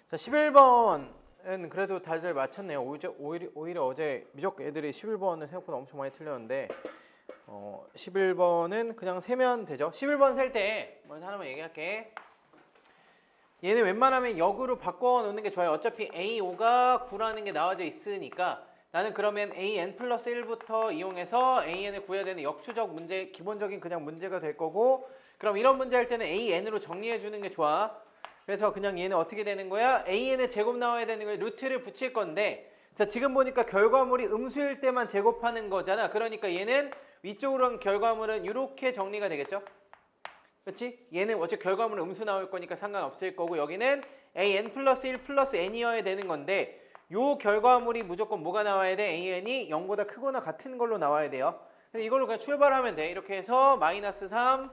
자, 11번은 그래도 다들 맞췄네요. 오히려 어제 무조건 애들이 11번은 생각보다 엄청 많이 틀렸는데 11번은 그냥 세면 되죠. 11번 셀 때 먼저 하나만 얘기할게. 얘는 웬만하면 역으로 바꿔 놓는 게 좋아요. 어차피 A5가 9라는 게 나와져 있으니까 나는 그러면 AN 플러스 1부터 이용해서 AN을 구해야 되는 역추적 문제, 기본적인 그냥 문제가 될 거고, 그럼 이런 문제 할 때는 AN으로 정리해 주는 게 좋아. 그래서 그냥 얘는 어떻게 되는 거야? AN의 제곱 나와야 되는 거야. 루트를 붙일 건데, 자, 지금 보니까 결과물이 음수일 때만 제곱하는 거잖아. 그러니까 얘는 위쪽으로 한 결과물은 이렇게 정리가 되겠죠? 그렇지? 얘는 어차피 결과물은 음수 나올 거니까 상관없을 거고, 여기는 AN 플러스 1 플러스 N이어야 되는 건데, 요 결과물이 무조건 뭐가 나와야 돼? AN이 0보다 크거나 같은 걸로 나와야 돼요. 그래서 이걸로 그냥 출발하면 돼. 이렇게 해서 마이너스 3,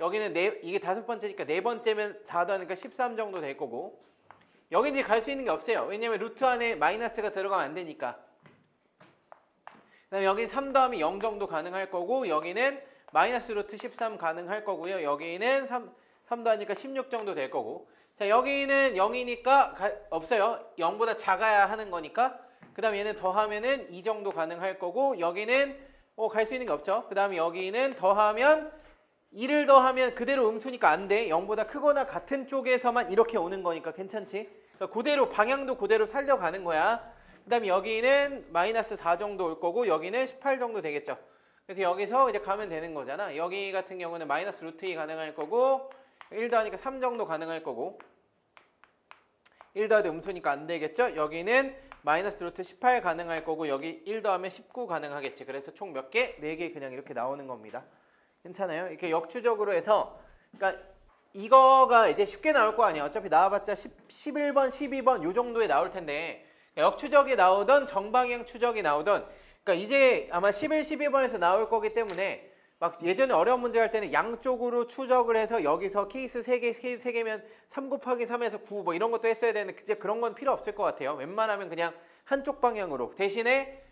여기는 이게 다섯 번째니까 네 번째면 4도 하니까 13 정도 될 거고, 여기 이제 갈 수 있는 게 없어요. 왜냐면 루트 안에 마이너스가 들어가면 안 되니까. 그다음에 여기 3 더하면 0 정도 가능할 거고, 여기는 마이너스 루트 13 가능할 거고요. 여기는 3 더하니까 16 정도 될 거고. 자, 여기는 0이니까 없어요. 0보다 작아야 하는 거니까. 그 다음에 얘는 더하면은 2 정도 가능할 거고, 여기는 갈 수 있는 게 없죠. 그 다음에 여기는 더하면 2를 더하면 그대로 음수니까 안 돼. 0보다 크거나 같은 쪽에서만 이렇게 오는 거니까 괜찮지. 그러니까 그대로 방향도 그대로 살려가는 거야. 그 다음에 여기는 마이너스 4 정도 올 거고, 여기는 18 정도 되겠죠. 그래서 여기서 이제 가면 되는 거잖아. 여기 같은 경우는 마이너스 루트 2 가능할 거고, 1 더하니까 3 정도 가능할 거고, 1 더해도 음수니까 안 되겠죠. 여기는 마이너스 루트 18 가능할 거고, 여기 1 더하면 19 가능하겠지. 그래서 총 몇 개? 4개 그냥 이렇게 나오는 겁니다. 괜찮아요? 이렇게 역추적으로 해서, 그러니까 이거가 이제 쉽게 나올 거 아니야. 어차피 나와봤자 11번, 12번 요 정도에 나올 텐데, 역추적이 나오던 정방향 추적이 나오던, 그러니까 이제 아마 11, 12번에서 나올 거기 때문에 막 예전에 어려운 문제 할 때는 양쪽으로 추적을 해서 여기서 케이스 3개면 3 곱하기 3에서 9 뭐 이런 것도 했어야 되는데 그제 그런 건 필요 없을 것 같아요. 웬만하면 그냥 한쪽 방향으로. 대신에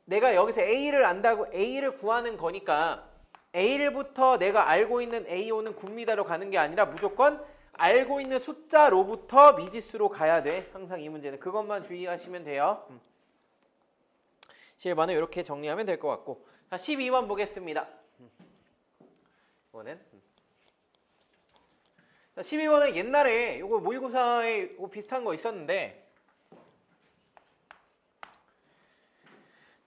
내가 여기서 A를 안다고 A를 구하는 거니까 A를부터 내가 알고 있는 A5는 9m로 가는 게 아니라 무조건 알고 있는 숫자로부터 미지수로 가야 돼. 항상 이 문제는. 그것만 주의하시면 돼요. 11번은 이렇게 정리하면 될 것 같고. 자, 12번 보겠습니다. 이거는. 자, 12번은 옛날에 이거 모의고사에 이거 비슷한 거 있었는데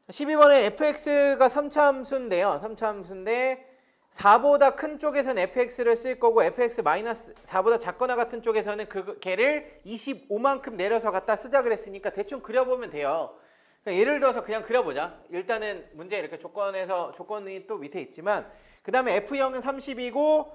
12번에 fx가 3차 함수인데요. 3차 함수인데 4보다 큰 쪽에서는 fx를 쓸 거고 fx 마이너스 4보다 작거나 같은 쪽에서는 걔를 25만큼 내려서 갖다 쓰자 그랬으니까 대충 그려보면 돼요. 그러니까 예를 들어서 그냥 그려보자. 일단은 문제 이렇게 조건이 또 밑에 있지만 그 다음에 f형은 30이고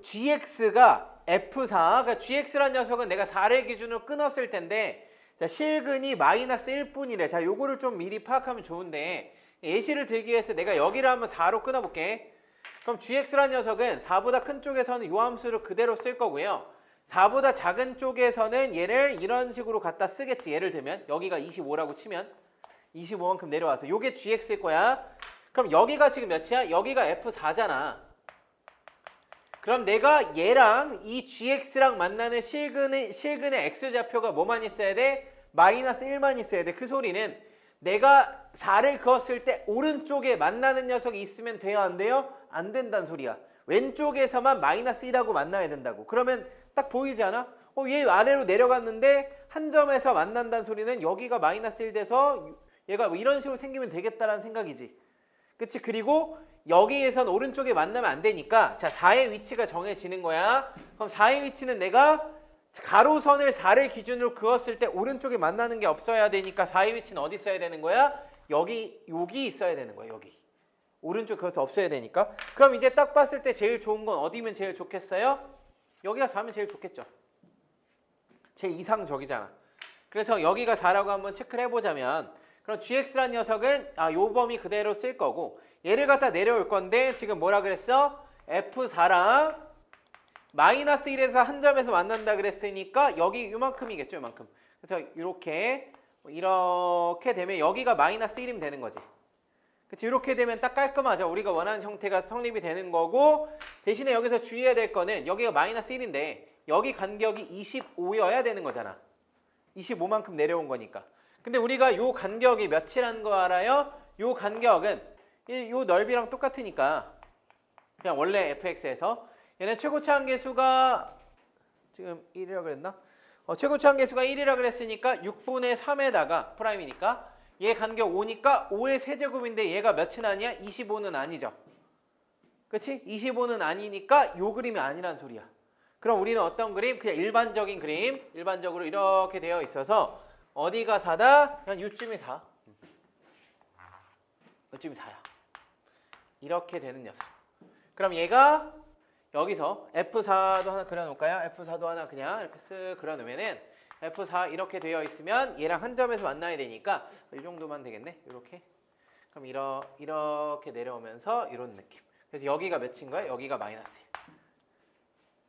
gx가 f4, 그러니까 gx란 녀석은 내가 4를 기준으로 끊었을 텐데 자, 실근이 마이너스 1분이래. 자, 요거를 좀 미리 파악하면 좋은데 예시를 들기 위해서 내가 여기를 한번 4로 끊어볼게. 그럼 gx란 녀석은 4보다 큰 쪽에서는 요 함수를 그대로 쓸 거고요. 4보다 작은 쪽에서는 얘를 이런 식으로 갖다 쓰겠지. 예를 들면 여기가 25라고 치면 25만큼 내려와서 요게 gx일 거야. 그럼 여기가 지금 몇이야? 여기가 f4잖아. 그럼 내가 얘랑 이 gx랑 만나는 실근의 x좌표가 뭐만 있어야 돼? 마이너스 1만 있어야 돼. 그 소리는 내가 4를 그었을 때 오른쪽에 만나는 녀석이 있으면 돼요? 안 돼요? 안 된다는 소리야. 왼쪽에서만 마이너스 1하고 만나야 된다고. 그러면 딱 보이지 않아? 얘 아래로 내려갔는데 한 점에서 만난다는 소리는 여기가 마이너스 1 돼서 얘가 뭐 이런 식으로 생기면 되겠다라는 생각이지. 그치? 그리고 여기에선 오른쪽에 만나면 안 되니까 자 4의 위치가 정해지는 거야. 그럼 4의 위치는 내가 가로선을 4를 기준으로 그었을 때 오른쪽에 만나는 게 없어야 되니까 4의 위치는 어디 있어야 되는 거야? 여기 있어야 되는 거야. 여기. 오른쪽 그것도 없어야 되니까. 그럼 이제 딱 봤을 때 제일 좋은 건 어디면 제일 좋겠어요? 여기가 4면 제일 좋겠죠. 제일 이상적이잖아. 그래서 여기가 4라고 한번 체크를 해보자면 그럼 gx란 녀석은 요 범위 그대로 쓸 거고 얘를 갖다 내려올 건데 지금 뭐라 그랬어? f4랑 마이너스 1에서 한 점에서 만난다 그랬으니까 여기 요만큼이겠죠. 요만큼. 그래서 이렇게 되면 여기가 마이너스 1이면 되는 거지. 그치? 이렇게 되면 딱 깔끔하죠. 우리가 원하는 형태가 성립이 되는 거고 대신에 여기서 주의해야 될 거는 여기가 마이너스 1인데 여기 간격이 25여야 되는 거잖아. 25만큼 내려온 거니까. 근데 우리가 요 간격이 몇이라는 거 알아요? 요 간격은 요 넓이랑 똑같으니까 그냥 원래 fx에서 얘는 최고차 한계수가 지금 1이라 그랬나? 최고차 한계수가 1이라 그랬으니까 6분의 3에다가 프라임이니까 얘 간격 5니까 5의 세제곱인데 얘가 몇은 아니야? 25는 아니죠. 그치? 25는 아니니까 요 그림이 아니란 소리야. 그럼 우리는 어떤 그림? 그냥 일반적인 그림. 일반적으로 이렇게 되어 있어서 어디가 4다? 그냥 요쯤이 4. 요쯤이 4야. 이렇게 되는 녀석. 그럼 얘가 여기서 F4도 하나 그려놓을까요? F4도 하나 그냥 이렇게 쓱 그려놓으면은 F4 이렇게 되어 있으면 얘랑 한 점에서 만나야 되니까 이 정도만 되겠네. 이렇게. 그럼 이렇게 내려오면서 이런 느낌. 그래서 여기가 몇인 거야? 여기가 마이너스 1.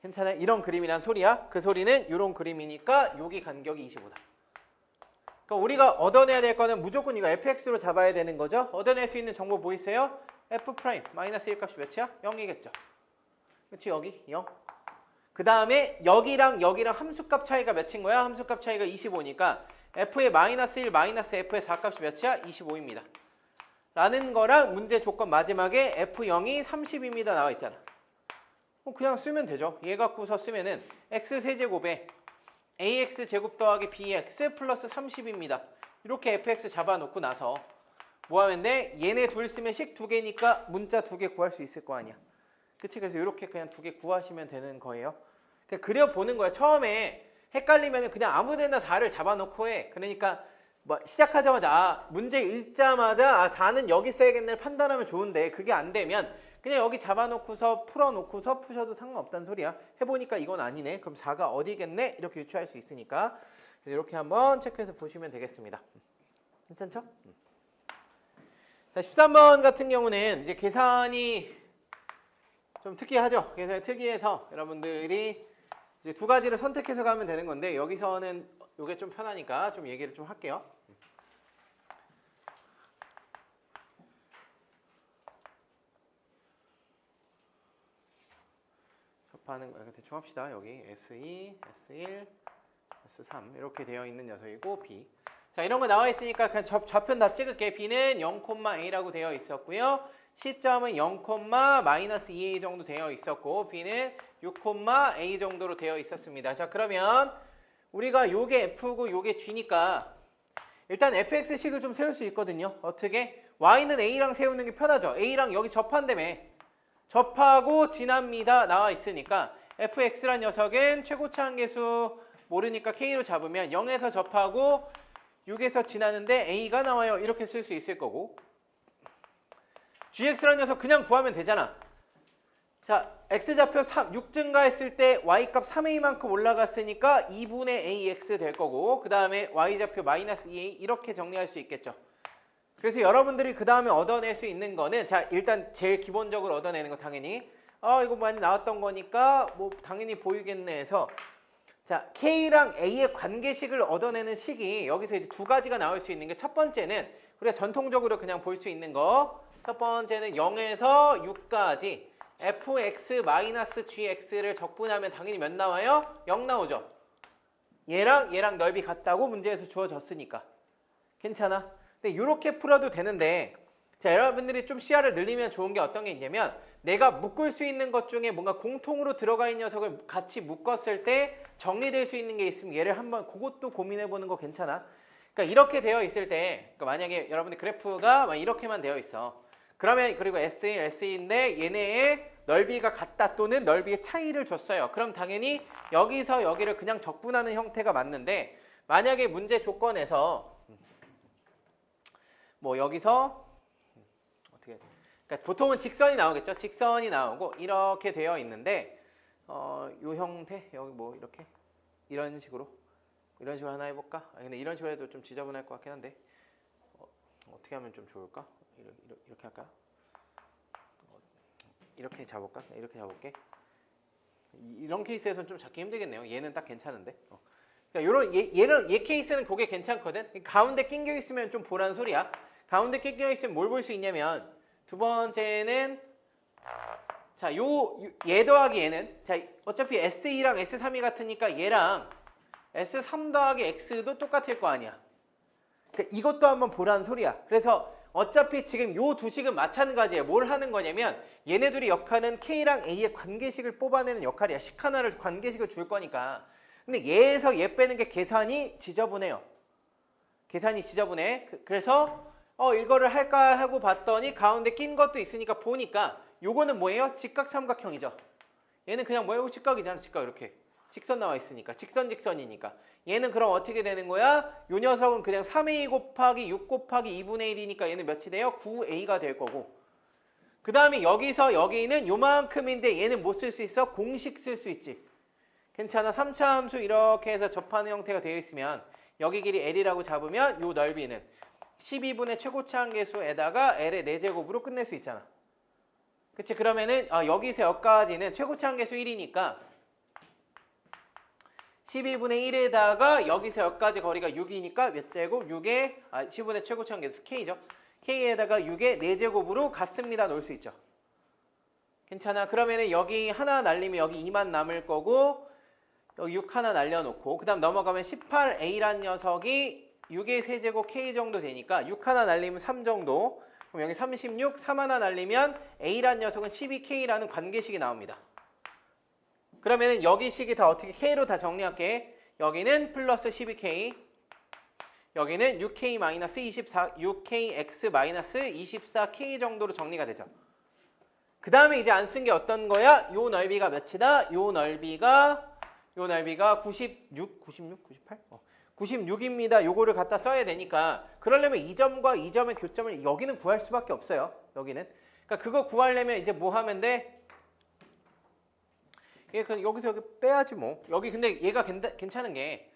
괜찮아요? 이런 그림이란 소리야. 그 소리는 이런 그림이니까 여기 간격이 25다. 그러니까 우리가 얻어내야 될 거는 무조건 이거 fx로 잡아야 되는 거죠. 얻어낼 수 있는 정보 뭐 있어요? f 프라임 마이너스 1 값이 몇이야? 0이겠죠. 그렇지? 여기 0. 그 다음에 여기랑 함수값 차이가 몇인 거야? 함수값 차이가 25니까 f의 마이너스 1 마이너스 f의 4값이 몇이야? 25입니다. 라는 거랑 문제 조건 마지막에 f0이 30입니다 나와 있잖아. 그냥 쓰면 되죠. 얘 갖고서 쓰면은 x 세제곱에 ax 제곱 더하기 bx 플러스 30입니다. 이렇게 fx 잡아놓고 나서 뭐 하면 돼? 얘네 둘 쓰면 식 두 개니까 문자 두 개 구할 수 있을 거 아니야. 그치? 그래서 이렇게 그냥 두 개 구하시면 되는 거예요. 그냥 그려보는 거야. 처음에 헷갈리면 그냥 아무데나 4를 잡아놓고 해. 그러니까 뭐 시작하자마자 문제 읽자마자 4는 여기 써야겠네 판단하면 좋은데 그게 안 되면 그냥 여기 잡아놓고서 풀어놓고서 푸셔도 상관없다는 소리야. 해보니까 이건 아니네. 그럼 4가 어디겠네? 이렇게 유추할 수 있으니까 이렇게 한번 체크해서 보시면 되겠습니다. 괜찮죠? 자, 13번 같은 경우는 이제 계산이 좀 특이하죠. 계산이 특이해서 여러분들이 이제 두 가지를 선택해서 가면 되는 건데 여기서는 이게 좀 편하니까 좀 얘기를 좀 할게요. 접하는 거 대충 합시다. 여기 S2, S1, S3 이렇게 되어 있는 녀석이고 B. 자, 이런 거 나와 있으니까 그냥 좌편 다 찍을게. B는 0,A라고 되어 있었고요. C점은 0,-2A 정도 되어 있었고 B는 6,A 정도로 되어 있었습니다. 자, 그러면 우리가 요게 F고 요게 G니까 일단 fx식을 좀 세울 수 있거든요. 어떻게? y는 a랑 세우는 게 편하죠. a랑 여기 접한다며. 접하고 지납니다. 나와 있으니까 fx란 녀석은 최고차 한계수 모르니까 k로 잡으면 0에서 접하고 6에서 지나는데 a가 나와요. 이렇게 쓸 수 있을 거고 gx란 녀석 그냥 구하면 되잖아. 자, x좌표 6 증가했을 때 y값 3a만큼 올라갔으니까 2분의 ax 될 거고 그 다음에 y좌표 마이너스 2a 이렇게 정리할 수 있겠죠. 그래서 여러분들이 그 다음에 얻어낼 수 있는 거는 자, 일단 제일 기본적으로 얻어내는 거 당연히 이거 많이 나왔던 거니까 뭐 당연히 보이겠네 해서 자, k랑 a의 관계식을 얻어내는 식이 여기서 이제 두 가지가 나올 수 있는 게 첫 번째는 우리가 전통적으로 그냥 볼 수 있는 거 첫 번째는 0에서 6까지 fx-gx를 적분하면 당연히 몇 나와요? 0 나오죠. 얘랑 넓이 같다고 문제에서 주어졌으니까. 괜찮아? 근데 이렇게 풀어도 되는데 자, 여러분들이 좀 시야를 늘리면 좋은 게 어떤 게 있냐면 내가 묶을 수 있는 것 중에 뭔가 공통으로 들어가 있는 녀석을 같이 묶었을 때 정리될 수 있는 게 있으면 얘를 한번 그것도 고민해 보는 거 괜찮아? 그러니까 이렇게 되어 있을 때 그러니까 만약에 여러분들 그래프가 막 이렇게만 되어 있어. 그러면 그리고 S1, S2인데 얘네의 넓이가 같다 또는 넓이의 차이를 줬어요. 그럼 당연히 여기서 여기를 그냥 적분하는 형태가 맞는데 만약에 문제 조건에서 뭐 여기서 어떻게 그러니까 보통은 직선이 나오겠죠. 직선이 나오고 이렇게 되어 있는데 요 형태 여기 뭐 이렇게 이런 식으로 하나 해볼까? 근데 이런 식으로 해도 좀 지저분할 것 같긴 한데 어떻게 하면 좀 좋을까? 이렇게 할까요? 이렇게 잡을까? 이렇게 잡을게. 이런 케이스에서는 좀 잡기 힘들겠네요. 얘는 딱 괜찮은데. 그러니까 얘 케이스는 그게 괜찮거든. 가운데 낑겨 있으면 좀 보라는 소리야. 가운데 낑겨 있으면 뭘 볼 수 있냐면 두 번째는 자, 얘 더하기 얘는, 자, 어차피 S2랑 S3이 같으니까 얘랑 S3 더하기 X도 똑같을 거 아니야. 그러니까 이것도 한번 보라는 소리야. 그래서 어차피 지금 요 두 식은 마찬가지예요. 뭘 하는 거냐면 얘네 둘이 역할은 K랑 A의 관계식을 뽑아내는 역할이야. 식 하나를 관계식을 줄 거니까. 근데 얘에서 얘 빼는 게 계산이 지저분해요. 계산이 지저분해. 그래서 이거를 할까 하고 봤더니 가운데 낀 것도 있으니까 보니까 요거는 뭐예요? 직각삼각형이죠. 얘는 그냥 뭐예요? 직각이잖아. 직각 이렇게. 직선 나와 있으니까. 직선이니까. 얘는 그럼 어떻게 되는 거야? 요 녀석은 그냥 3a 곱하기 6 곱하기 2분의 1이니까 얘는 몇이 돼요? 9a가 될 거고. 그 다음에 여기서 여기는 요만큼인데 얘는 뭐 쓸 수 있어? 공식 쓸 수 있지. 괜찮아. 3차 함수 이렇게 해서 접하는 형태가 되어 있으면 여기 길이 L이라고 잡으면 요 넓이는 12분의 최고차 함계수에다가 L의 4제곱으로 끝낼 수 있잖아. 그치? 그러면은 여기서 여기까지는 최고차 함계수 1이니까 12분의 1에다가 여기서 여기까지 거리가 6이니까 몇 제곱? 6에 10분의 최고차 함계수 K죠. K에다가 6의 4제곱으로 같습니다. 놓을 수 있죠. 괜찮아. 그러면은 여기 하나 날리면 여기 2만 남을 거고 여기 6 하나 날려놓고 그 다음 넘어가면 18a란 녀석이 6의 세제곱 k 정도 되니까 6 하나 날리면 3 정도. 그럼 여기 36, 3 하나 날리면 a란 녀석은 12k라는 관계식이 나옵니다. 그러면은 여기 식이 다 어떻게 k로 다 정리할게. 여기는 플러스 12k, 여기는 6k-24, 6kx-24k 정도로 정리가 되죠. 그 다음에 이제 안 쓴 게 어떤 거야? 요 넓이가 몇이다? 요 넓이가 96, 98? 96입니다. 요거를 갖다 써야 되니까 그러려면 이 점과 이 점의 교점을 여기는 구할 수밖에 없어요. 여기는. 그러니까 그거 구하려면 이제 뭐 하면 돼? 여기서 여기 빼야지 뭐. 여기 근데 얘가 괜찮은 게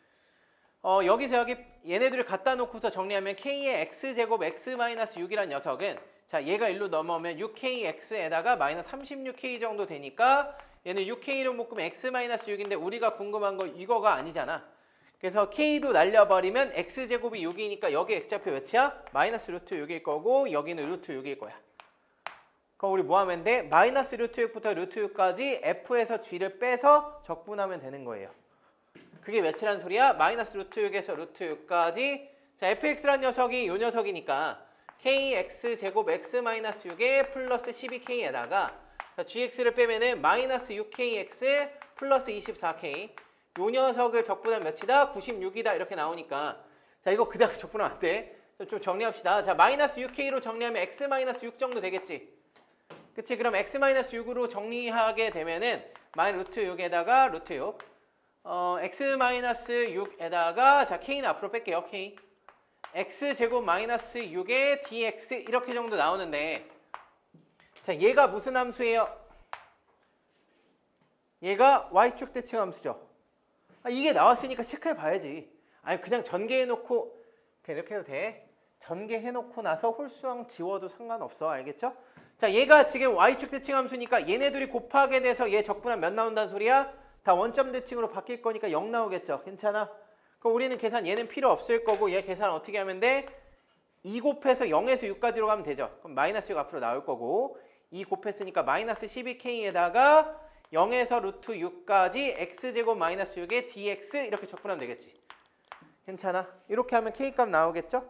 여기서 여기 얘네들을 갖다 놓고서 정리하면 k의 x제곱 x-6이란 녀석은 자 얘가 일로 넘어오면 6kx에다가 마이너스 36k 정도 되니까 얘는 6k로 묶으면 x-6인데 우리가 궁금한 거 이거가 아니잖아. 그래서 k도 날려버리면 x제곱이 6이니까 여기 x좌표 몇이야? 마이너스 루트 6일 거고 여기는 루트 6일 거야. 그럼 우리 뭐 하면 돼? 마이너스 루트 6부터 루트 6까지 f에서 g를 빼서 적분하면 되는 거예요. 그게 몇이란 소리야? 마이너스 루트 6에서 루트 6까지 자 fx란 녀석이 요 녀석이니까 kx제곱 x-6에 플러스 12k에다가 gx를 빼면은 마이너스 6kx 플러스 24k 요 녀석을 적분하면 몇이다? 96이다 이렇게 나오니까 자 이거 그다음 적분하면 안 돼. 좀 정리합시다. 자 마이너스 6k로 정리하면 x-6 정도 되겠지. 그치? 그럼 x-6으로 정리하게 되면은 루트 6에다가 루트 6 x-6에다가 자 k는 앞으로 뺄게요. k x제곱 마이너스 6의 dx 이렇게 정도 나오는데 자 얘가 무슨 함수예요? 얘가 y축 대칭 함수죠. 이게 나왔으니까 체크해 봐야지. 아니 그냥 전개해놓고 이렇게 해도 돼. 전개해놓고 나서 홀수항 지워도 상관없어. 알겠죠? 자 얘가 지금 y축 대칭 함수니까 얘네들이 곱하게 돼서 얘 적분하면 몇 나온다는 소리야? 다 원점 대칭으로 바뀔 거니까 0 나오겠죠. 괜찮아? 그럼 우리는 계산 얘는 필요 없을 거고 얘 계산 어떻게 하면 돼? 2 곱해서 0에서 6까지로 가면 되죠. 그럼 마이너스 6 앞으로 나올 거고 2 곱했으니까 마이너스 12k에다가 0에서 루트 6까지 x제곱 마이너스 6의 dx 이렇게 적분하면 되겠지. 괜찮아? 이렇게 하면 k값 나오겠죠?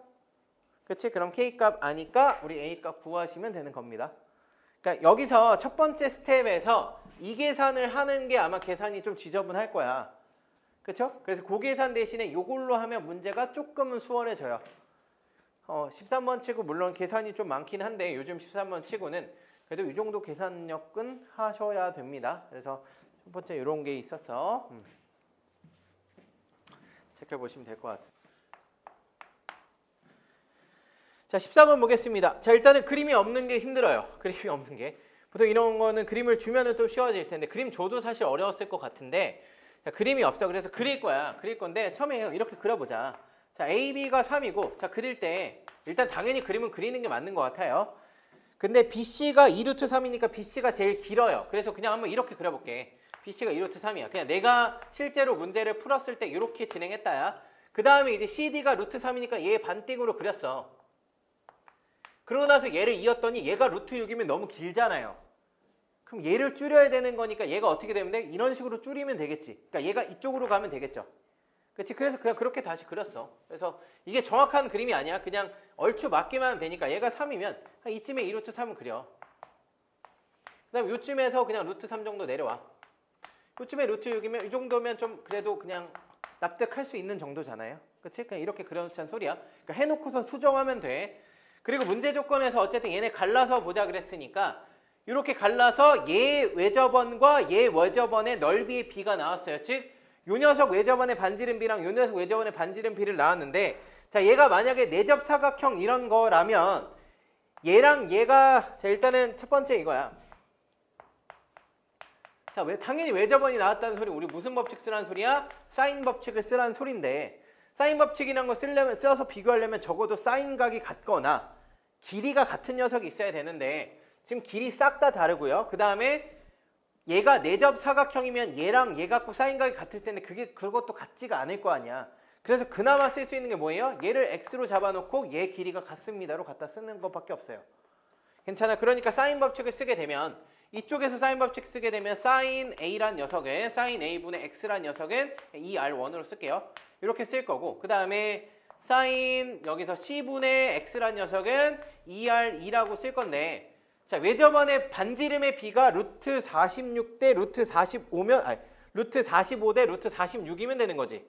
그치? 그럼 k값 아니까 우리 a값 구하시면 되는 겁니다. 그러니까 여기서 첫 번째 스텝에서 이 계산을 하는 게 아마 계산이 좀 지저분할 거야. 그쵸? 그래서 그 계산 대신에 이걸로 하면 문제가 조금은 수월해져요. 13번 치고 물론 계산이 좀 많긴 한데 요즘 13번 치고는 그래도 이 정도 계산력은 하셔야 됩니다. 그래서 첫 번째 이런 게 있었어. 체크해 보시면 될 것 같아요. 자, 14번 보겠습니다. 자, 일단은 그림이 없는 게 힘들어요. 그림이 없는 게. 보통 이런 거는 그림을 주면은 좀 쉬워질 텐데 그림 줘도 사실 어려웠을 것 같은데 자, 그림이 없어. 그래서 그릴 거야. 그릴 건데 처음에 이렇게 그려보자. 자, AB가 3이고 자, 그릴 때 일단 당연히 그림은 그리는 게 맞는 것 같아요. 근데 BC가 2루트 3이니까 BC가 제일 길어요. 그래서 그냥 한번 이렇게 그려볼게. BC가 2루트 3이야. 그냥 내가 실제로 문제를 풀었을 때 이렇게 진행했다야. 그 다음에 이제 CD가 루트 3이니까 얘 반띵으로 그렸어. 그러고 나서 얘를 이었더니 얘가 루트 6이면 너무 길잖아요. 그럼 얘를 줄여야 되는 거니까 얘가 어떻게 되면 돼? 이런 식으로 줄이면 되겠지. 그러니까 얘가 이쪽으로 가면 되겠죠. 그렇지? 그래서 그냥 그렇게 다시 그렸어. 그래서 이게 정확한 그림이 아니야. 그냥 얼추 맞기만 하면 되니까 얘가 3이면 한 이쯤에 2루트 3은 그려. 그 다음에 요쯤에서 그냥 루트 3 정도 내려와. 요쯤에 루트 6이면 이 정도면 좀 그래도 그냥 납득할 수 있는 정도잖아요. 그치? 그냥 이렇게 그려놓자는 소리야. 그러니까 해놓고서 수정하면 돼. 그리고 문제 조건에서 어쨌든 얘네 갈라서 보자 그랬으니까 이렇게 갈라서 얘 외접원과 얘 외접원의 넓이의 비가 나왔어요. 즉, 요 녀석 외접원의 반지름 비랑 요 녀석 외접원의 반지름 비를 나왔는데, 자, 얘가 만약에 내접 사각형 이런 거라면 얘랑 얘가, 자, 일단은 첫 번째 이거야. 자, 당연히 외접원이 나왔다는 소리, 우리 무슨 법칙 쓰라는 소리야? 사인 법칙을 쓰라는 소리인데, 사인 법칙이란 거 써서 비교하려면 적어도 사인각이 같거나 길이가 같은 녀석이 있어야 되는데, 지금 길이 싹 다 다르고요. 그 다음에 얘가 내접 사각형이면 얘랑 얘 갖고 사인각이 같을 텐데 그것도 같지가 않을 거 아니야. 그래서 그나마 쓸 수 있는 게 뭐예요? 얘를 x로 잡아놓고 얘 길이가 같습니다로 갖다 쓰는 것밖에 없어요. 괜찮아. 그러니까 사인 법칙을 쓰게 되면 이쪽에서 사인 법칙 쓰게 되면 사인 a란 녀석은 사인 a분의 x란 녀석은 2r1으로 쓸게요. 이렇게 쓸 거고, 그 다음에 사인 여기서 c분의 x란 녀석은 2r2라고 쓸 건데, 자, 외접원의 반지름의 비가 루트 46 대 루트 45면, 아니, 루트 45 대 루트 46이면 되는 거지.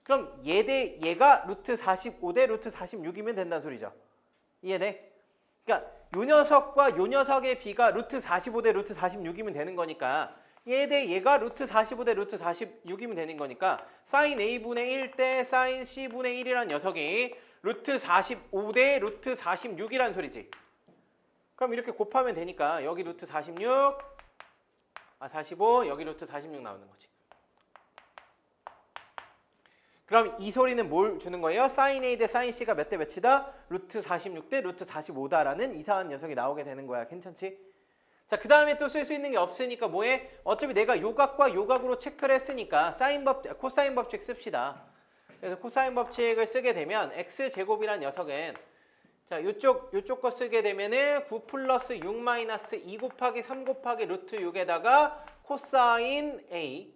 그럼 얘 대 얘가 루트 45 대 루트 46이면 된다는 소리죠. 이해돼? 그러니까 요 녀석과 요 녀석의 비가 루트 45 대 루트 46이면 되는 거니까 얘 대 얘가 루트 45 대 루트 46이면 되는 거니까 사인 a분의 1 대 사인 c분의 1이라는 녀석이 루트 45 대 루트 46이라는 소리지. 그럼 이렇게 곱하면 되니까 여기 루트 45 여기 루트 46 나오는 거지. 그럼 이 소리는 뭘 주는 거예요? 사인 A 대 사인 C가 몇 대 몇이다? 루트 46 대 루트 45다라는 이상한 녀석이 나오게 되는 거야. 괜찮지? 자, 그 다음에 또 쓸 수 있는 게 없으니까 뭐해? 어차피 내가 요각과 요각으로 체크를 했으니까 코사인 법칙 씁시다. 그래서 코사인 법칙을 쓰게 되면 x제곱이란 녀석은, 자, 요쪽 거 쓰게 되면은 9 플러스 6 마이너스 2 곱하기 3 곱하기 루트 6에다가 코사인 A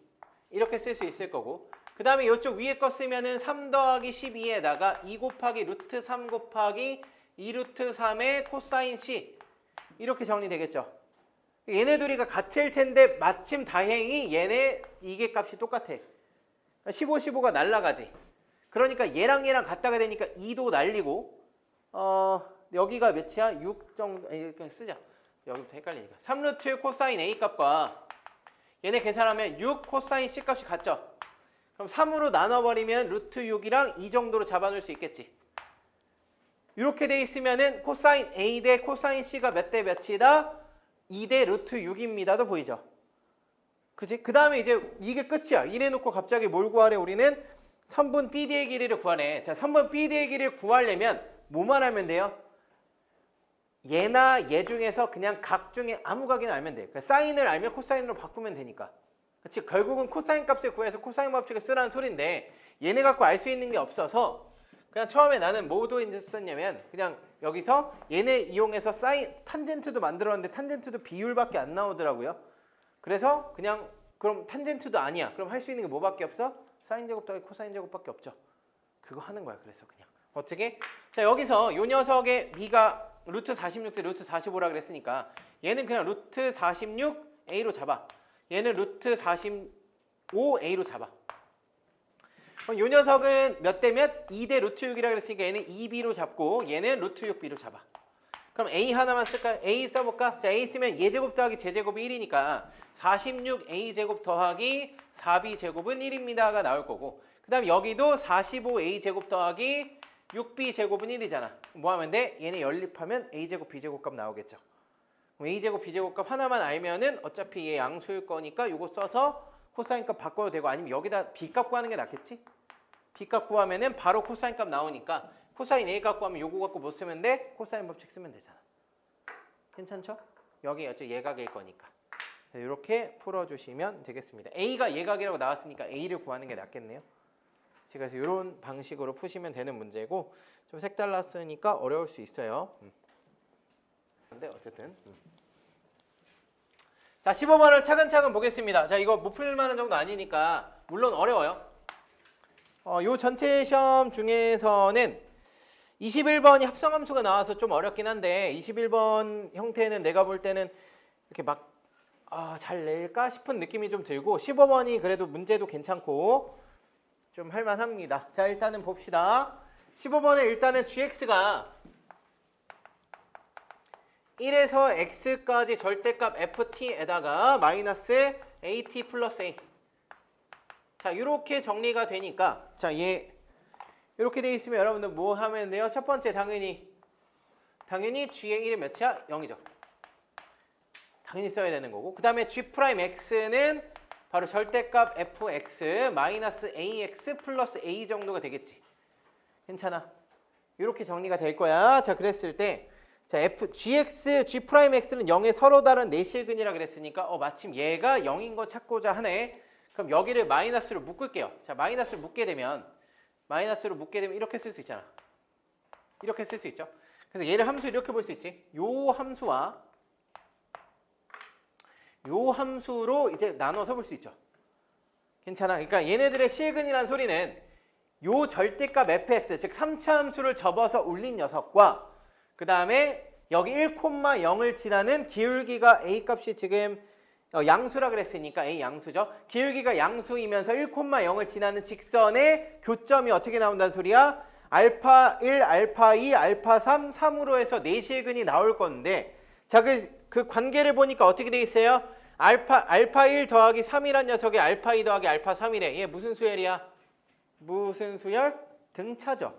이렇게 쓸 수 있을 거고, 그 다음에 이쪽 위에 거 쓰면은 3 더하기 12에다가 2 곱하기 루트 3 곱하기 2 루트 3의 코사인 C 이렇게 정리되겠죠. 얘네 둘이가 같을 텐데 마침 다행히 얘네 이게 값이 똑같아. 15, 15가 날라가지. 그러니까 얘랑 얘랑 같다가 되니까 2도 날리고, 여기가 몇이야? 6 정도, 이렇게 쓰자. 여기부터 헷갈리니까. 3루트 코사인 A 값과 얘네 계산하면 6 코사인 C 값이 같죠? 그럼 3으로 나눠버리면 루트 6이랑 2 정도로 잡아놓을 수 있겠지. 이렇게 돼 있으면은 코사인 A 대 코사인 C가 몇 대 몇이다? 2 대 루트 6입니다도 보이죠? 그치? 그 다음에 이제 이게 끝이야. 이래놓고 갑자기 뭘 구하래? 우리는 선분 BD의 길이를 구하래. 자, 선분 BD의 길이를 구하려면 뭐만 알면 돼요? 얘나 얘 중에서 그냥 각 중에 아무 각이나 알면 돼. 그러니까 사인을 알면 코사인으로 바꾸면 되니까. 그치? 결국은 코사인 값을 구해서 코사인 법칙을 쓰라는 소리인데 얘네 갖고 알 수 있는 게 없어서 그냥 처음에 나는 뭐도 썼냐면 그냥 여기서 얘네 이용해서 사인 탄젠트도 만들었는데 탄젠트도 비율밖에 안 나오더라고요. 그래서 그냥 그럼 탄젠트도 아니야. 그럼 할 수 있는 게 뭐밖에 없어? 사인 제곱 더하기 코사인 제곱밖에 없죠. 그거 하는 거야. 그래서 그냥 어떻게? 자, 여기서 요 녀석의 비가 루트 46 대 루트 45라 그랬으니까 얘는 그냥 루트 46 A로 잡아. 얘는 루트 45 A로 잡아. 그럼 요 녀석은 몇 대 몇? 2 대 루트 6이라 그랬으니까 얘는 2B로 잡고 얘는 루트 6B로 잡아. 그럼 A 하나만 쓸까요? A 써볼까? 자, A 쓰면 얘제곱 더하기 제제곱이 1이니까 46A제곱 더하기 4B제곱은 1입니다가 나올 거고, 그 다음 여기도 45A제곱 더하기 6B제곱은 1이잖아. 뭐 하면 돼? 얘네 연립하면 A제곱 B제곱 값 나오겠죠. 그럼 A제곱 B제곱 값 하나만 알면은 어차피 얘 양수일 거니까 이거 써서 코사인 값 바꿔도 되고, 아니면 여기다 B 값 구하는 게 낫겠지? B 값 구하면은 바로 코사인 값 나오니까 코사인 A 값 구하면 요거 갖고 못 쓰면 돼? 코사인 법칙 쓰면 되잖아. 괜찮죠? 여기 어차피 예각일 거니까. 이렇게 풀어주시면 되겠습니다. A가 예각이라고 나왔으니까 A를 구하는 게 낫겠네요. 그래서 이런 방식으로 푸시면 되는 문제고, 좀 색달랐으니까 어려울 수 있어요. 근데 어쨌든 자, 15번을 차근차근 보겠습니다. 자, 이거 못 풀만한 정도 아니니까 물론 어려워요. 요 전체 시험 중에서는 21번이 합성함수가 나와서 좀 어렵긴 한데 21번 형태는 내가 볼 때는 이렇게 막 잘 낼까 싶은 느낌이 좀 들고 15번이 그래도 문제도 괜찮고 좀 할만합니다. 자, 일단은 봅시다. 15번에 일단은 gx가 1에서 x까지 절대값 ft에다가 마이너스 at 플러스 a. 자, 이렇게 정리가 되니까 자, 얘 이렇게 돼 있으면 여러분들 뭐 하면 돼요? 첫 번째 당연히 g의 1이 몇이야? 0이죠. 당연히 써야 되는 거고 그 다음에 g'x는 바로 절대값 fx 마이너스 ax 플러스 a 정도가 되겠지. 괜찮아. 이렇게 정리가 될 거야. 자, 그랬을 때 자, gx, g'x는 0의 서로 다른 내실근이라 그랬으니까 마침 얘가 0인 거 찾고자 하네. 그럼 여기를 마이너스로 묶을게요. 자, 마이너스로 묶게 되면 이렇게 쓸 수 있잖아. 이렇게 쓸 수 있죠. 그래서 얘를 함수 이렇게 볼 수 있지. 요 함수와 요 함수로 이제 나눠서 볼 수 있죠. 괜찮아. 그러니까 얘네들의 실근이라는 소리는 요 절대값 fx, 즉 3차 함수를 접어서 올린 녀석과 그 다음에 여기 1,0을 지나는 기울기가 a 값이 지금 양수라 그랬으니까 a 양수죠. 기울기가 양수이면서 1,0을 지나는 직선의 교점이 어떻게 나온다는 소리야? 알파 1, 알파 2, 알파 3, 3으로 해서 내실근이 나올 건데 자, 그 관계를 보니까 어떻게 돼 있어요? 알파 1 더하기 3이란 녀석이 알파 2 더하기 알파 3이래. 얘 무슨 수열이야? 무슨 수열? 등차죠.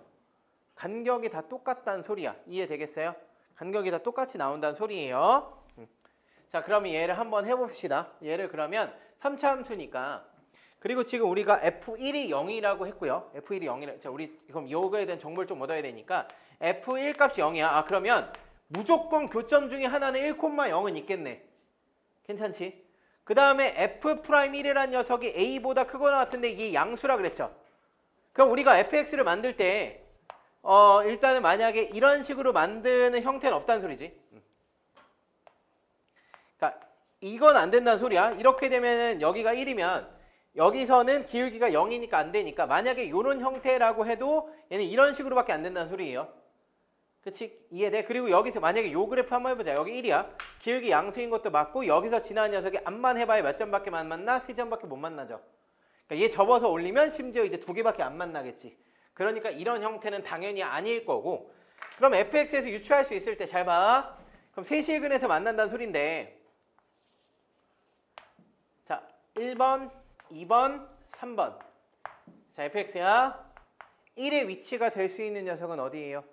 간격이 다 똑같다는 소리야. 이해되겠어요? 간격이 다 똑같이 나온다는 소리예요. 자, 그러면 얘를 한번 해봅시다. 얘를 그러면 3차 함수니까 그리고 지금 우리가 f1이 0이라고 했고요. f1이 0이라. 자, 우리 그럼 요거에 대한 정보를 좀 얻어야 되니까 f1 값이 0이야. 그러면 무조건 교점 중에 하나는 1,0은 있겠네. 괜찮지? 그 다음에 f'1이라는 녀석이 a보다 크거나 같은데 이게 양수라 그랬죠. 그럼 우리가 fx를 만들 때 일단은 만약에 이런 식으로 만드는 형태는 없다는 소리지. 그러니까 이건 안 된다는 소리야. 이렇게 되면 여기가 1이면 여기서는 기울기가 0이니까 안 되니까 만약에 이런 형태라고 해도 얘는 이런 식으로밖에 안 된다는 소리예요. 그치? 이해돼? 그리고 여기서 만약에 요 그래프 한번 해보자. 여기 1이야. 기울기 양수인 것도 맞고 여기서 지나는 녀석이 암만 해봐야 몇 점밖에 안 만나? 3점밖에 못 만나죠. 그러니까 얘 접어서 올리면 심지어 이제 2개밖에 안 만나겠지. 그러니까 이런 형태는 당연히 아닐 거고 그럼 fx에서 유추할 수 있을 때 잘 봐. 그럼 세실근에서 만난다는 소린데 자, 1번, 2번, 3번 자, fx야 1의 위치가 될 수 있는 녀석은 어디예요?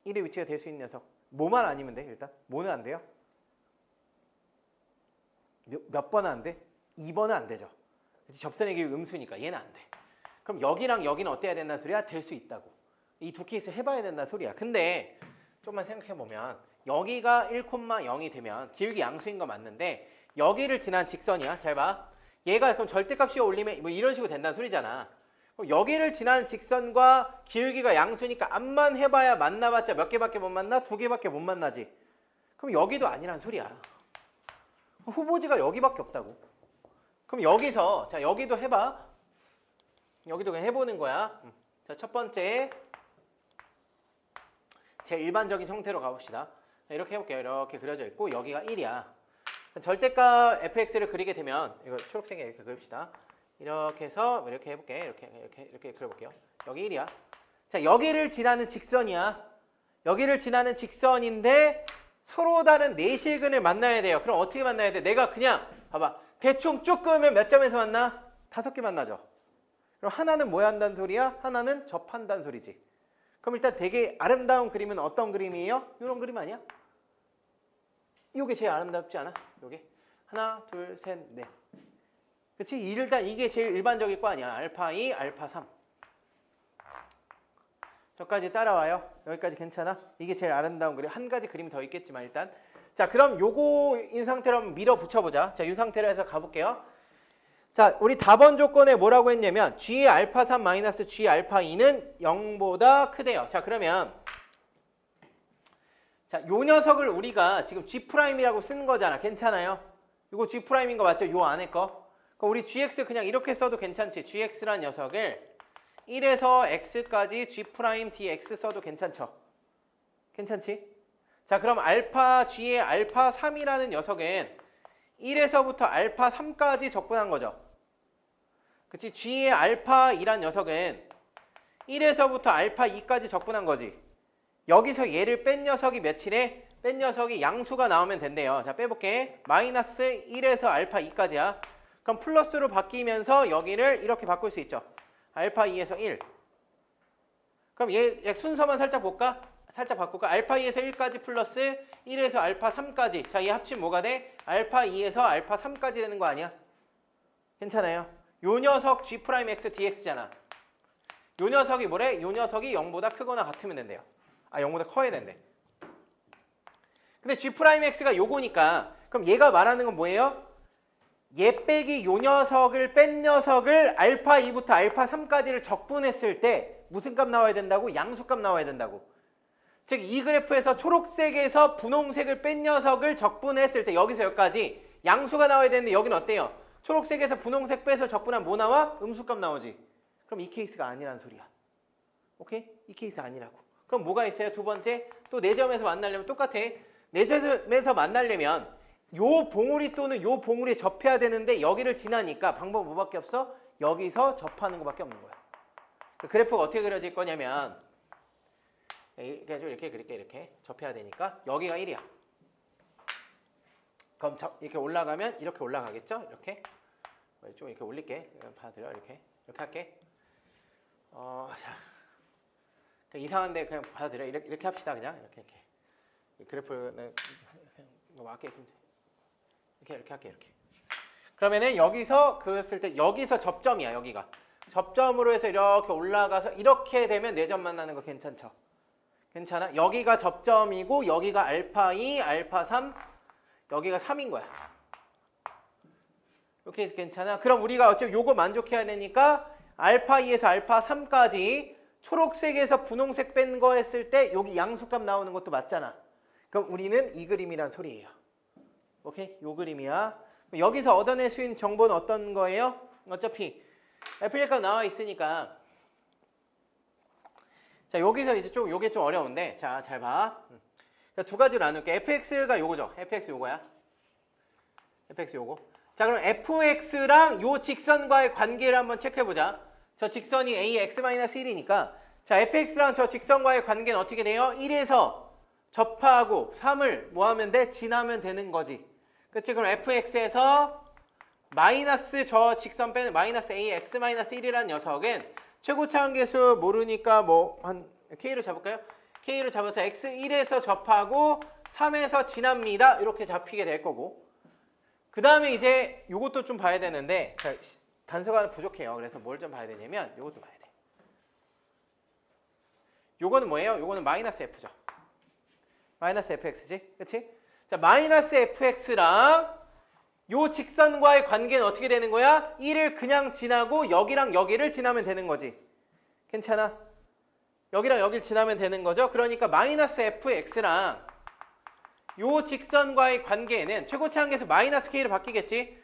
1의 위치가 될 수 있는 녀석 뭐만 아니면 돼 일단? 뭐는 안 돼요? 몇 번은 안 돼? 2번은 안 되죠. 접선의 기울기 음수니까 얘는 안 돼. 그럼 여기랑 여기는 어때야 된다는 소리야? 될 수 있다고. 이 두 케이스 해봐야 된다는 소리야. 근데 좀만 생각해보면 여기가 1,0이 되면 기울기 양수인 거 맞는데 여기를 지난 직선이야. 잘 봐. 얘가 그럼 절대값이 올리면 뭐 이런 식으로 된다는 소리잖아. 그럼 여기를 지나는 직선과 기울기가 양수니까 암만 해봐야 만나봤자 몇 개밖에 못 만나? 2개밖에 못 만나지. 그럼 여기도 아니란 소리야. 후보지가 여기밖에 없다고. 그럼 여기서 자 여기도 해봐. 여기도 그냥 해보는 거야. 자, 첫 번째 제 일반적인 형태로 가봅시다. 이렇게 해볼게요. 이렇게 그려져 있고 여기가 1이야. 절대값 fx를 그리게 되면 이거 초록색에 이렇게 그립시다. 이렇게 해서 이렇게 해볼게. 이렇게 그려볼게요. 여기 1이야. 자, 여기를 지나는 직선이야. 여기를 지나는 직선인데 서로 다른 내실근을 만나야 돼요. 그럼 어떻게 만나야 돼? 내가 그냥 봐봐. 대충 쭉 그으면 몇 점에서 만나? 5개 만나죠. 그럼 하나는 뭐 한다는 소리야? 하나는 접한다는 소리지. 그럼 일단 되게 아름다운 그림은 어떤 그림이에요? 이런 그림 아니야? 이게 제일 아름답지 않아? 요게 하나, 둘, 셋, 넷. 그치? 일단 이게 제일 일반적일 거 아니야. 알파 2, 알파 3. 저까지 따라와요. 여기까지 괜찮아? 이게 제일 아름다운 그림. 한 가지 그림이 더 있겠지만 일단. 자, 그럼 요거인 상태로 한번 밀어붙여보자. 자, 이 상태로 해서 가볼게요. 자, 우리 답원 조건에 뭐라고 했냐면 G 알파 3 마이너스 G 알파 2는 0보다 크대요. 자, 그러면 자, 요 녀석을 우리가 지금 G'이라고 쓰는 거잖아. 괜찮아요? 이거 G'인 거 맞죠? 요 안에 거. 그럼 우리 GX 그냥 이렇게 써도 괜찮지. GX란 녀석을 1에서 X까지 G' DX 써도 괜찮죠? 괜찮지? 자, 그럼 알파 G의 알파 3이라는 녀석은 1에서부터 알파 3까지 적분한 거죠. 그치? G의 알파 2란 녀석은 1에서부터 알파 2까지 적분한 거지. 여기서 얘를 뺀 녀석이 며칠에? 뺀 녀석이 양수가 나오면 된대요. 자, 빼볼게. 마이너스 1에서 알파 2까지야. 그럼 플러스로 바뀌면서 여기를 이렇게 바꿀 수 있죠. 알파 2에서 1. 그럼 얘 순서만 살짝 볼까? 살짝 바꿀까? 알파 2에서 1까지 플러스 1에서 알파 3까지. 자, 얘 합치면 뭐가 돼? 알파 2에서 알파 3까지 되는 거 아니야? 괜찮아요? 요 녀석 G'X DX잖아. 요 녀석이 뭐래? 요 녀석이 0보다 크거나 같으면 된대요. 아, 0보다 커야 된대. 근데 G'X가 요거니까 그럼 얘가 말하는 건 뭐예요? 얘 빼기 요 녀석을 뺀 녀석을 알파 2부터 알파 3까지를 적분했을 때 무슨 값 나와야 된다고? 양수값 나와야 된다고. 즉 이 그래프에서 초록색에서 분홍색을 뺀 녀석을 적분했을 때 여기서 여기까지 양수가 나와야 되는데 여기는 어때요? 초록색에서 분홍색 빼서 적분하면 뭐 나와? 음수값 나오지. 그럼 이 케이스가 아니란 소리야. 오케이? 이 케이스 아니라고. 그럼 뭐가 있어요? 두 번째, 또 4점에서 만나려면 똑같아. 4점에서 만나려면 요 봉우리 또는 요 봉우리에 접해야 되는데 여기를 지나니까 방법은 뭐밖에 없어? 여기서 접하는 것밖에 없는 거야. 그 그래프가 어떻게 그려질 거냐면 이렇게 그릴게. 이렇게 접해야 되니까 여기가 1이야. 그럼 이렇게 올라가면 이렇게 올라가겠죠? 이렇게 좀 이렇게 올릴게. 받아들여. 이렇게 할게. 자, 이상한데 그냥 받아들여. 이렇게 합시다. 그냥 이렇게. 그래프는 맞게 이렇게 할게. 이렇게. 그러면은 여기서 그랬을 때 여기서 접점이야. 여기가 접점으로 해서 이렇게 올라가서 이렇게 되면 4점 만나는 거 괜찮죠? 괜찮아? 여기가 접점이고 여기가 알파 2, 알파 3, 여기가 3인 거야. 이렇게 해서 괜찮아? 그럼 우리가 어차피 요거 만족해야 되니까 알파 2에서 알파 3까지 초록색에서 분홍색 뺀 거 했을 때 여기 양수값 나오는 것도 맞잖아. 그럼 우리는 이 그림이란 소리예요. 오케이? 요 그림이야. 여기서 얻어낼 수 있는 정보는 어떤 거예요? 어차피 F값 나와 있으니까. 자, 여기서 이제 요게 좀 어려운데, 자, 잘 봐. 두 가지로 나눌게. fx가 요거죠. fx 요거야. fx 요거. 자, 그럼 fx랑 요 직선과의 관계를 한번 체크해보자. 저 직선이 a x-1이니까 자, fx랑 저 직선과의 관계는 어떻게 돼요? 1에서 접하고 3을 뭐 하면 돼? 지나면 되는 거지. 그치? 그럼 fx에서 마이너스 저 직선 빼는 마이너스 a x-1이라는 녀석은 최고차 한계수 모르니까 뭐 한 k로 잡을까요? k로 잡아서 x1에서 접하고 3에서 지납니다. 이렇게 잡히게 될 거고. 그 다음에 이제 요것도 좀 봐야 되는데 자, 단서가 부족해요. 그래서 뭘 좀 봐야 되냐면 요것도 봐야 돼. 요거는 뭐예요? 요거는 마이너스 f죠. 마이너스 fx지? 그치? 자, 마이너스 fx랑 요 직선과의 관계는 어떻게 되는 거야? 1을 그냥 지나고 여기랑 여기를 지나면 되는 거지. 괜찮아? 여기랑 여기를 지나면 되는 거죠. 그러니까 마이너스 fx랑 요 직선과의 관계는 최고치 한계에서 마이너스 k로 바뀌겠지.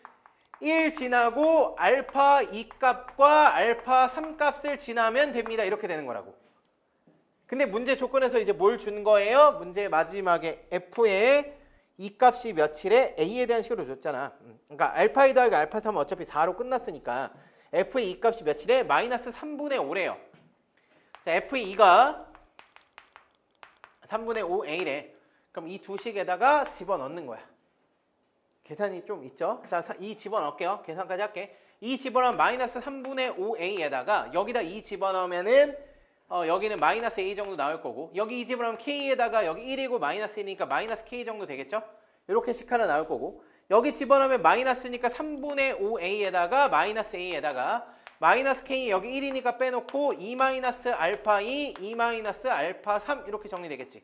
1 지나고 알파 2값과 알파 3값을 지나면 됩니다. 이렇게 되는 거라고. 근데 문제 조건에서 이제 뭘 준 거예요? 문제 마지막에 f의 이 값이 며칠에 a에 대한 식으로 줬잖아. 그러니까 알파 2 더하기 알파 3은 어차피 4로 끝났으니까 f의 이 값이 며칠에 마이너스 3분의 5래요. 자, f2가 3분의 5a래. 그럼 이 두 식에다가 집어넣는 거야. 계산이 좀 있죠? 자, 이 집어넣을게요. 계산까지 할게. 이 집어넣으면 마이너스 3분의 5a에다가 여기다 2 집어넣으면은 여기는 마이너스 a 정도 나올 거고 여기 이 집어넣으면 k에다가 여기 1이고 마이너스 1이니까 마이너스 k 정도 되겠죠? 이렇게 식 하나 나올 거고 여기 집어넣으면 마이너스니까 3분의 5a에다가 마이너스 a에다가 마이너스 k 여기 1이니까 빼놓고 2 마이너스 알파 2, 2 마이너스 알파 3 이렇게 정리되겠지.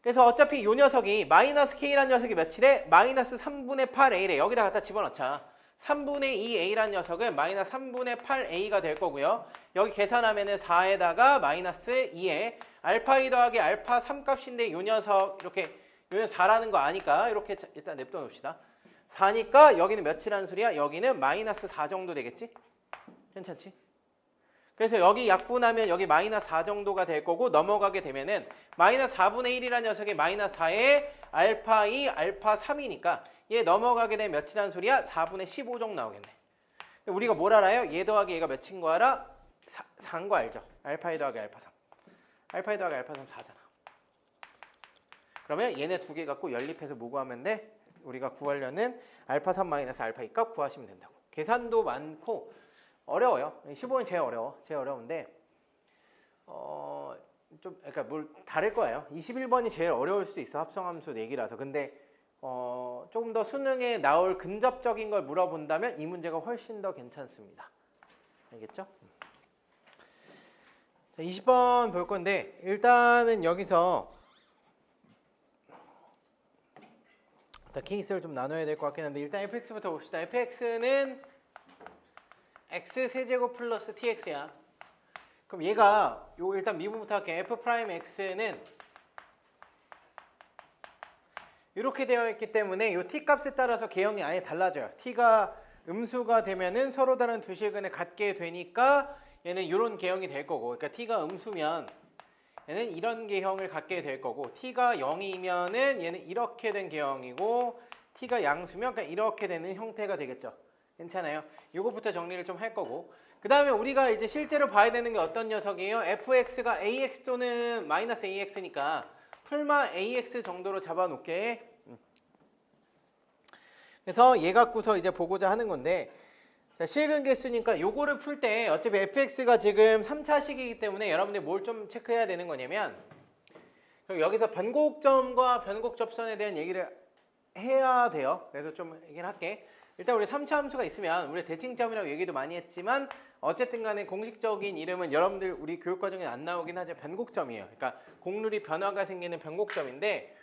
그래서 어차피 이 녀석이 마이너스 k라는 녀석이 며칠에 마이너스 3분의 8a래. 여기다 갖다 집어넣자. 3분의 2a라는 녀석은 마이너스 3분의 8a가 될 거고요. 여기 계산하면은 4에다가 마이너스 2에 알파 2 더하기 알파 3 값인데 요 녀석 이렇게 요 녀석 4라는 거 아니까 이렇게 일단 냅둬 놓읍시다. 4니까 여기는 몇이라는 소리야? 여기는 마이너스 4 정도 되겠지? 괜찮지? 그래서 여기 약분하면 여기 마이너스 4 정도가 될 거고 넘어가게 되면은 마이너스 4분의 1이라는 녀석이 마이너스 4에 알파 2, 알파 3이니까 얘 넘어가게 되면 몇이라는 소리야? 4분의 15 정도 나오겠네. 우리가 뭘 알아요? 얘 더하기 얘가 몇인 거 알아? 4인 거 알죠? 알파 2 더하기 알파 3. 알파 2 더하기 알파 3 4잖아. 그러면 얘네 두 개 갖고 연립해서 뭐 구하면 돼? 우리가 구하려는 알파 3 마이너스 알파 2 값 구하시면 된다고. 계산도 많고 어려워요. 15는 제일 어려워. 제일 어려운데 좀 그러니까 뭘 다를 거예요. 21번이 제일 어려울 수도 있어. 합성함수 내기라서. 근데 조금 더 수능에 나올 근접적인 걸 물어본다면 이 문제가 훨씬 더 괜찮습니다. 알겠죠? 자, 20번 볼 건데 일단은 여기서 케이스를 좀 나눠야 될 것 같긴 한데 일단 fx부터 봅시다. fx는 x 세제곱 플러스 tx야. 그럼 얘가 요 일단 미분부터 할게. f'x는 이렇게 되어 있기 때문에 이 t 값에 따라서 개형이 아예 달라져요. t가 음수가 되면은 서로 다른 두 실근을 갖게 되니까 얘는 이런 개형이 될 거고, 그러니까 t가 음수면 얘는 이런 개형을 갖게 될 거고, t가 0이면은 얘는 이렇게 된 개형이고, t가 양수면 그러니까 이렇게 되는 형태가 되겠죠. 괜찮아요. 이거부터 정리를 좀 할 거고, 그 다음에 우리가 이제 실제로 봐야 되는 게 어떤 녀석이에요? fx가 ax 또는 마이너스 ax니까 풀마 ax 정도로 잡아놓게. 그래서 얘 갖고서 이제 보고자 하는 건데, 자, 실근 개수니까 요거를 풀 때 어차피 fx가 지금 3차식이기 때문에 여러분들이 뭘 좀 체크해야 되는 거냐면, 여기서 변곡점과 변곡접선에 대한 얘기를 해야 돼요. 그래서 좀 얘기를 할게. 일단 우리 3차 함수가 있으면 우리 대칭점이라고 얘기도 많이 했지만 어쨌든 간에 공식적인 이름은 여러분들 우리 교육과정에 안 나오긴 하죠. 변곡점이에요. 그러니까 곡률이 변화가 생기는 변곡점인데,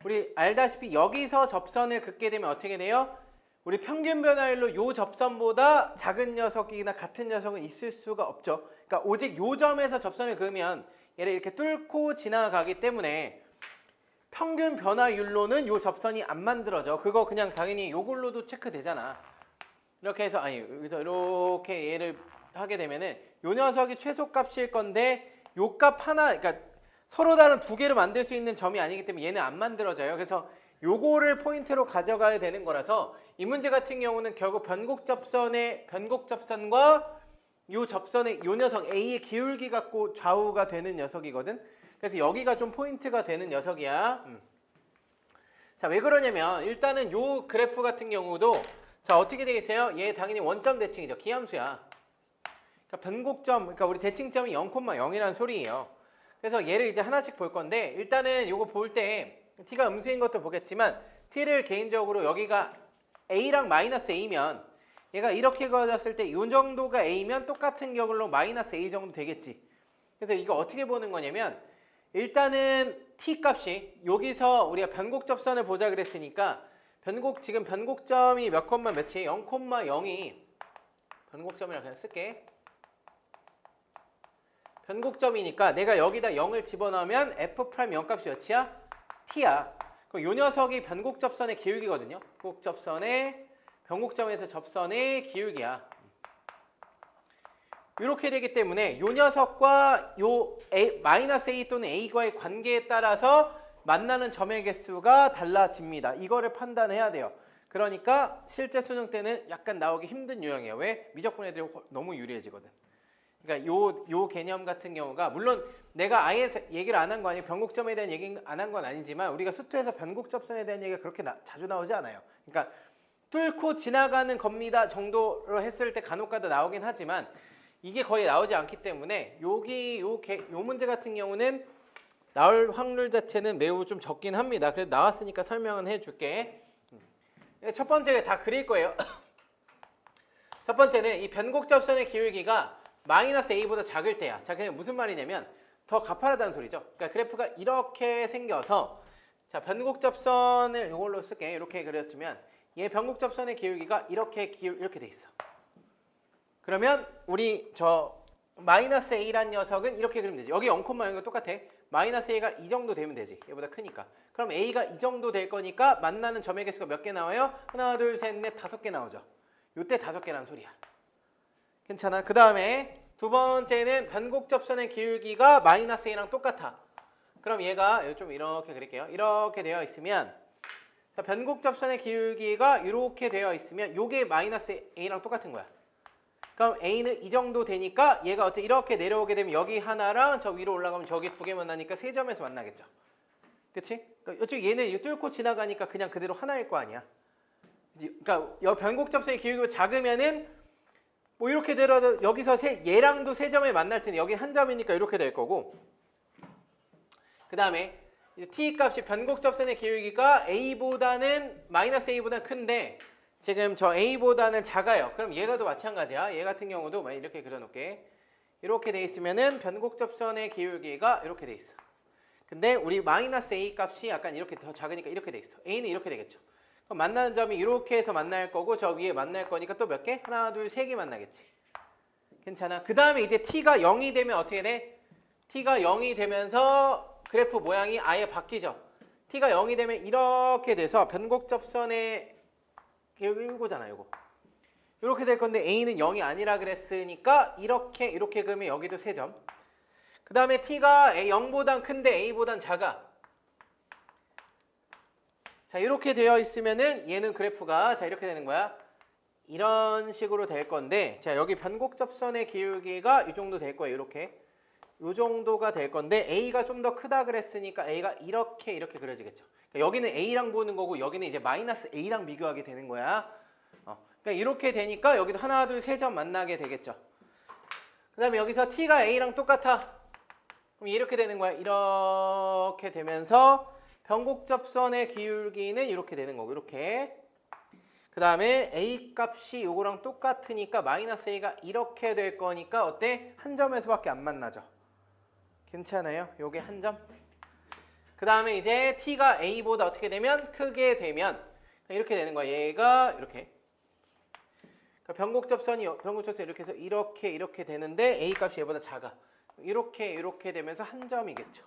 우리 알다시피 여기서 접선을 긋게 되면 어떻게 돼요? 우리 평균 변화율로 요 접선보다 작은 녀석이나 같은 녀석은 있을 수가 없죠. 그러니까 오직 요 점에서 접선을 그으면 얘를 이렇게 뚫고 지나가기 때문에 평균 변화율로는 요 접선이 안 만들어져. 그거 그냥 당연히 요걸로도 체크되잖아. 이렇게 해서 여기서 이렇게 얘를 하게 되면은 요 녀석이 최소값일 건데 요 값 하나, 그러니까 서로 다른 두 개를 만들 수 있는 점이 아니기 때문에 얘는 안 만들어져요. 그래서 요거를 포인트로 가져가야 되는 거라서 이 문제 같은 경우는 결국 변곡접선과 요 접선의 요 녀석 A의 기울기 갖고 좌우가 되는 녀석이거든. 그래서 여기가 좀 포인트가 되는 녀석이야. 자, 왜 그러냐면 일단은 요 그래프 같은 경우도 자, 어떻게 되겠어요? 얘 당연히 원점 대칭이죠. 기함수야. 그러니까 변곡점, 그러니까 우리 대칭점이 0,0이라는 소리예요. 그래서 얘를 이제 하나씩 볼 건데, 일단은 요거 볼 때 t가 음수인 것도 보겠지만 t를 개인적으로 여기가 a랑 마이너스 a면 얘가 이렇게 그어졌을 때 이 정도가 a면 똑같은 경우로 마이너스 a 정도 되겠지. 그래서 이거 어떻게 보는 거냐면 일단은 t 값이 여기서 우리가 변곡접선을 보자 그랬으니까 지금 변곡점이 몇 콤마 몇이에요? 0,0이 변곡점이라고 그냥 쓸게. 변곡점이니까 내가 여기다 0을 집어넣으면 f'0 값이 몇이야? t야. 그럼 요 녀석이 변곡접선의 기울기거든요. 변곡점에서 접선의 기울기야. 이렇게 되기 때문에 요 녀석과 요 마이너스 a 또는 a과의 관계에 따라서 만나는 점의 개수가 달라집니다. 이거를 판단해야 돼요. 그러니까 실제 수능 때는 약간 나오기 힘든 유형이에요. 왜? 미적분 애들이 너무 유리해지거든. 그러니까 요 개념 같은 경우가, 물론 내가 아예 얘기를 안 한 거 아니에요. 변곡점에 대한 얘기 안 한 건 아니지만 우리가 수투에서 변곡접선에 대한 얘기가 그렇게 자주 나오지 않아요. 그러니까 뚫고 지나가는 겁니다 정도로 했을 때 간혹가다 나오긴 하지만 이게 거의 나오지 않기 때문에 여기 요 문제 같은 경우는 나올 확률 자체는 매우 좀 적긴 합니다. 그래도 나왔으니까 설명은 해줄게. 첫 번째 다 그릴 거예요. 첫 번째는 이 변곡접선의 기울기가 마이너스 a보다 작을 때야. 자, 그게 무슨 말이냐면 더 가파르다는 소리죠. 그러니까 그래프가 이렇게 생겨서, 자, 변곡접선을 이걸로 쓸게. 이렇게 그렸으면 얘 변곡접선의 기울기가 이렇게 돼 있어. 그러면 우리 저 마이너스 a란 녀석은 이렇게 그리면 되지. 여기 0,0가 똑같아. 마이너스 a가 이 정도 되면 되지. 얘보다 크니까. 그럼 a가 이 정도 될 거니까 만나는 점의 개수가 몇 개 나와요? 하나, 둘, 셋, 넷, 5개 나오죠. 요때 5개라는 소리야. 괜찮아. 그 다음에 두 번째는 변곡접선의 기울기가 마이너스 a랑 똑같아. 그럼 얘가 좀 이렇게 그릴게요. 이렇게 되어 있으면 자, 변곡접선의 기울기가 이렇게 되어 있으면 요게 마이너스 a랑 똑같은 거야. 그럼 a는 이 정도 되니까 얘가 어떻게 이렇게 내려오게 되면 여기 하나랑 저 위로 올라가면 저기 2개 만나니까 3점에서 만나겠죠. 그치? 그러니까 이쪽 얘는 뚫고 지나가니까 그냥 그대로 하나일 거 아니야. 그러니까 변곡접선의 기울기가 작으면은 뭐 이렇게 되더라도 여기서 얘랑도 3점에 만날 때는 여기 한 점이니까 이렇게 될 거고. 그 다음에 t 값이 변곡접선의 기울기가 a보다는 마이너스 a보다 큰데 지금 저 a보다는 작아요. 그럼 얘가도 마찬가지야. 얘 같은 경우도 이렇게 그려놓을게. 이렇게 돼 있으면은 변곡접선의 기울기가 이렇게 돼 있어. 근데 우리 마이너스 a 값이 약간 이렇게 더 작으니까 이렇게 돼 있어. a는 이렇게 되겠죠. 그럼 만나는 점이 이렇게 해서 만날 거고 저 위에 만날 거니까 또 몇 개? 하나, 둘, 3개 만나겠지. 괜찮아. 그 다음에 이제 t가 0이 되면 어떻게 돼? t가 0이 되면서 그래프 모양이 아예 바뀌죠. t가 0이 되면 이렇게 돼서 변곡접선의 이거잖아, 이거. 이렇게 될 건데 a는 0이 아니라 그랬으니까 이렇게 그으면 여기도 3점. 그 다음에 t가 0보단 큰데 a보단 작아. 자, 이렇게 되어 있으면은 얘는 그래프가 자 이렇게 되는 거야. 이런 식으로 될 건데 자 여기 변곡접선의 기울기가 이 정도 될 거예요. 이렇게. 이 정도가 될 건데 a가 좀 더 크다 그랬으니까 a가 이렇게 그려지겠죠. 그러니까 여기는 a랑 보는 거고 여기는 이제 마이너스 a랑 비교하게 되는 거야. 그러니까 이렇게 되니까 여기도 하나, 둘, 3점 만나게 되겠죠. 그 다음에 여기서 t가 a랑 똑같아. 그럼 이렇게 되는 거야. 이렇게 되면서 변곡접선의 기울기는 이렇게 되는 거고 이렇게. 그 다음에 a 값이 요거랑 똑같으니까 마이너스 a가 이렇게 될 거니까 어때? 한 점에서밖에 안 만나죠. 괜찮아요? 요게 한 점. 그 다음에 이제 t가 a보다 어떻게 되면 크게 되면 이렇게 되는 거야. 얘가 이렇게. 그러니까 변곡접선이 이렇게 해서 이렇게 되는데 a 값이 얘보다 작아. 이렇게 되면서 한 점이겠죠.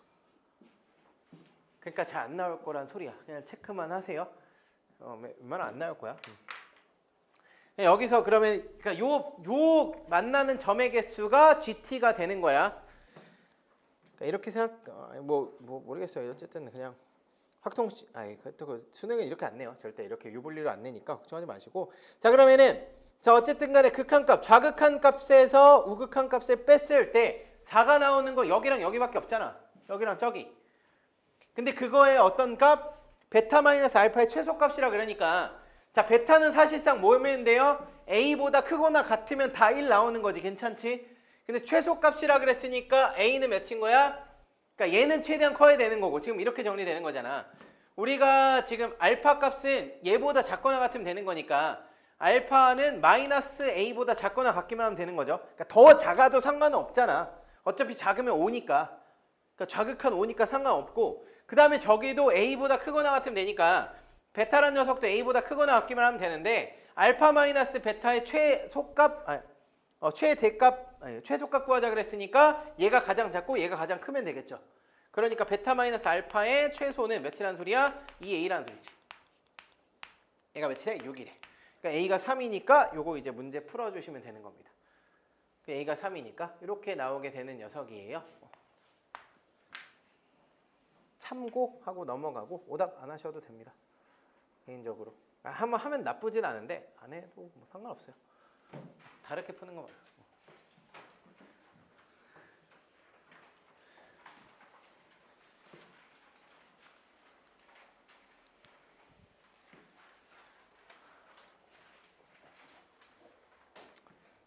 그러니까 잘 안 나올 거란 소리야. 그냥 체크만 하세요. 웬만하면 안 나올 거야. 여기서 그러면 그러니까 요 만나는 점의 개수가 GT가 되는 거야. 그러니까 이렇게 모르겠어요. 어쨌든 그냥 그 수능은 이렇게 안 내요. 절대 이렇게 유불리로 안 내니까 걱정하지 마시고. 자, 그러면은 자 어쨌든 간에 극한값, 좌극한 값에서 우극한 값을 뺐을 때 4가 나오는 거 여기랑 여기밖에 없잖아. 여기랑 저기. 근데 그거의 어떤 값? 베타 마이너스 알파의 최소값이라 그러니까 자 베타는 사실상 뭐면돼요? a보다 크거나 같으면 다 1 나오는 거지. 괜찮지? 근데 최소값이라 그랬으니까 a는 몇인 거야? 그러니까 얘는 최대한 커야 되는 거고 지금 이렇게 정리되는 거잖아. 우리가 지금 알파 값은 얘보다 작거나 같으면 되는 거니까 알파는 마이너스 a보다 작거나 같기만 하면 되는 거죠. 그러니까 더 작아도 상관은 없잖아. 어차피 작으면 5니까. 그러니까 좌극한 5니까 상관없고 그 다음에 저기도 a보다 크거나 같으면 되니까 베타란 녀석도 a보다 크거나 같기만 하면 되는데 알파 마이너스 베타의 최소값 구하자 그랬으니까 얘가 가장 작고 얘가 가장 크면 되겠죠. 그러니까 베타 마이너스 알파의 최소는 몇이란 소리야? 2a라는 소리지. 얘가 몇이래? 6이래. 그러니까 a가 3이니까 요거 이제 문제 풀어주시면 되는 겁니다. a가 3이니까 이렇게 나오게 되는 녀석이에요. 참고하고 넘어가고 오답 안 하셔도 됩니다. 개인적으로. 한번 하면 나쁘진 않은데 안 해도 뭐 상관없어요. 다르게 푸는 거 말이야.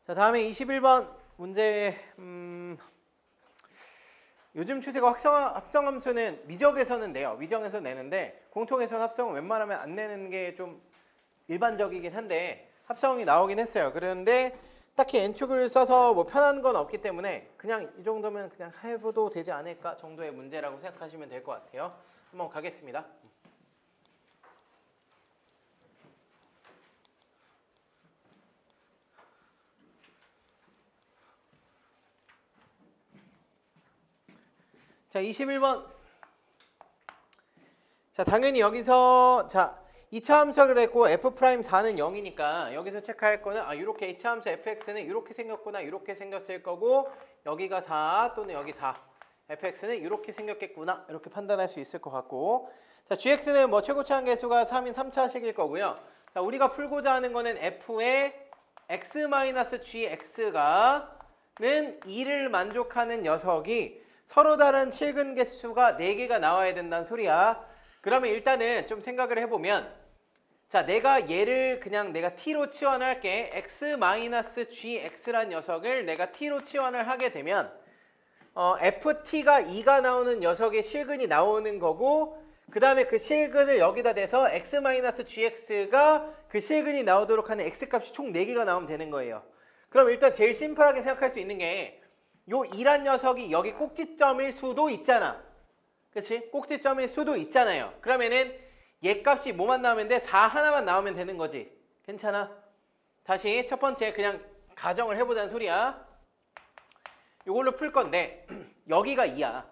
자, 다음에 21번 문제. 요즘 추세가 합성함수는 미적에서는 내요. 위정에서 내는데 공통에서는 합성은 웬만하면 안 내는 게 좀 일반적이긴 한데 합성이 나오긴 했어요. 그런데 딱히 N축을 써서 뭐 편한 건 없기 때문에 그냥 이 정도면 그냥 해봐도 되지 않을까 정도의 문제라고 생각하시면 될 것 같아요. 한번 가겠습니다. 자, 21번. 자, 당연히 여기서 자 2차 함수를 했고 F'X는 0이니까 여기서 체크할 거는 이렇게 2차 함수 fx는 이렇게 생겼구나, 이렇게 생겼을 거고 여기가 4 또는 여기 4. fx는 이렇게 생겼겠구나, 이렇게 판단할 수 있을 것 같고, 자 gx는 뭐 최고차 한계수가 3인 3차식일 거고요. 자, 우리가 풀고자 하는 거는 f의 x-gx가 는 2를 만족하는 녀석이 서로 다른 실근 개수가 4개가 나와야 된다는 소리야. 그러면 일단은 좀 생각을 해보면, 자, 내가 얘를 그냥 내가 t로 치환할게. x-gx란 녀석을 내가 t로 치환을 하게 되면 ft가 2가 나오는 녀석의 실근이 나오는 거고, 그 다음에 그 실근을 여기다 대서 x-gx가 그 실근이 나오도록 하는 x값이 총 4개가 나오면 되는 거예요. 그럼 일단 제일 심플하게 생각할 수 있는 게 요 2란 녀석이 여기 꼭지점일 수도 있잖아. 그치? 꼭지점일 수도 있잖아요. 그러면은 얘 값이 뭐만 나오면 돼? 4 하나만 나오면 되는 거지. 괜찮아? 다시 첫 번째 그냥 가정을 해보자는 소리야. 이걸로 풀 건데 여기가 2야.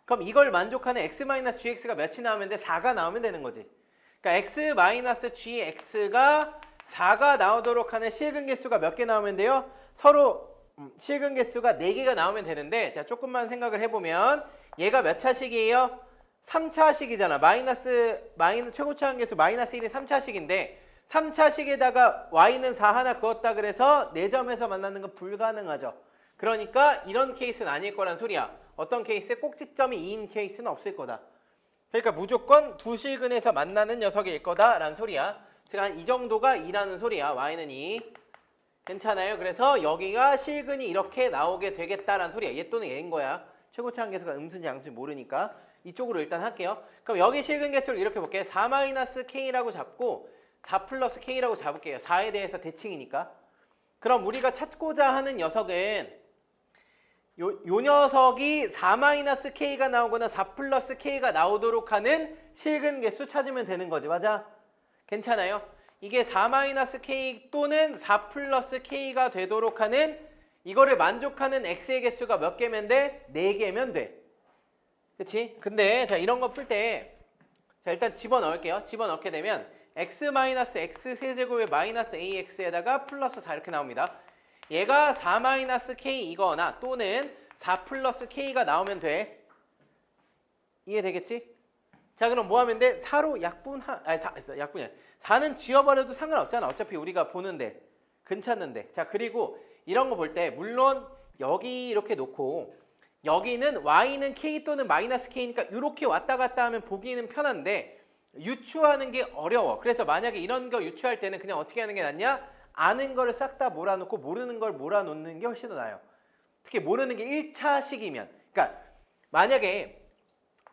그럼 이걸 만족하는 x-gx가 몇이 나오면 돼? 4가 나오면 되는 거지. 그러니까 x-gx가 4가 나오도록 하는 실근 개수가 몇 개 나오면 돼요? 서로 실근 개수가 4개가 나오면 되는데, 자 조금만 생각을 해보면 얘가 몇 차식이에요? 3차식이잖아. 마이너스 최고차 한계수 마이너스 1이 3차식인데 3차식에다가 y는 4 하나 그었다 그래서 4점에서 만나는 건 불가능하죠. 그러니까 이런 케이스는 아닐 거란 소리야. 어떤 케이스에 꼭지점이 2인 케이스는 없을 거다. 그러니까 무조건 두 실근에서 만나는 녀석일 거다라는 소리야. 즉 한 이 정도가 2라는 소리야. y는 2. 괜찮아요? 그래서 여기가 실근이 이렇게 나오게 되겠다라는 소리야. 얘 또는 얘인 거야. 최고차 한계수가 음수인지 양수인지 모르니까 이쪽으로 일단 할게요. 그럼 여기 실근 개수를 이렇게 볼게요. 4-k라고 잡고 4+k라고 잡을게요. 4에 대해서 대칭이니까. 그럼 우리가 찾고자 하는 녀석은 요 녀석이 4-k가 나오거나 4+k가 나오도록 하는 실근 개수 찾으면 되는 거지. 맞아? 괜찮아요? 이게 4-k 또는 4+k가 되도록 하는, 이거를 만족하는 x의 개수가 몇 개면 돼? 4개면 돼. 그치? 근데 자 이런 거 풀 때 자 일단 집어넣을게요. 집어넣게 되면 x-x 세제곱에 -ax에다가 플러스 4 이렇게 나옵니다. 얘가 4-k 또는 4+k가 나오면 돼. 이해되겠지? 자 그럼 뭐 하면 돼? 4로 약분하, 약분이 아니라 4는 지워버려도 상관없잖아. 어차피 우리가 보는데 괜찮은데. 자 그리고 이런 거 볼 때 물론 여기 이렇게 놓고 여기는 y는 k 또는 -k니까 이렇게 왔다 갔다 하면 보기는 편한데 유추하는 게 어려워. 그래서 만약에 이런 거 유추할 때는 그냥 어떻게 하는 게 낫냐? 아는 거를 싹 다 몰아놓고 모르는 걸 몰아놓는 게 훨씬 더 나아요. 특히 모르는 게 1차식이면. 그러니까 만약에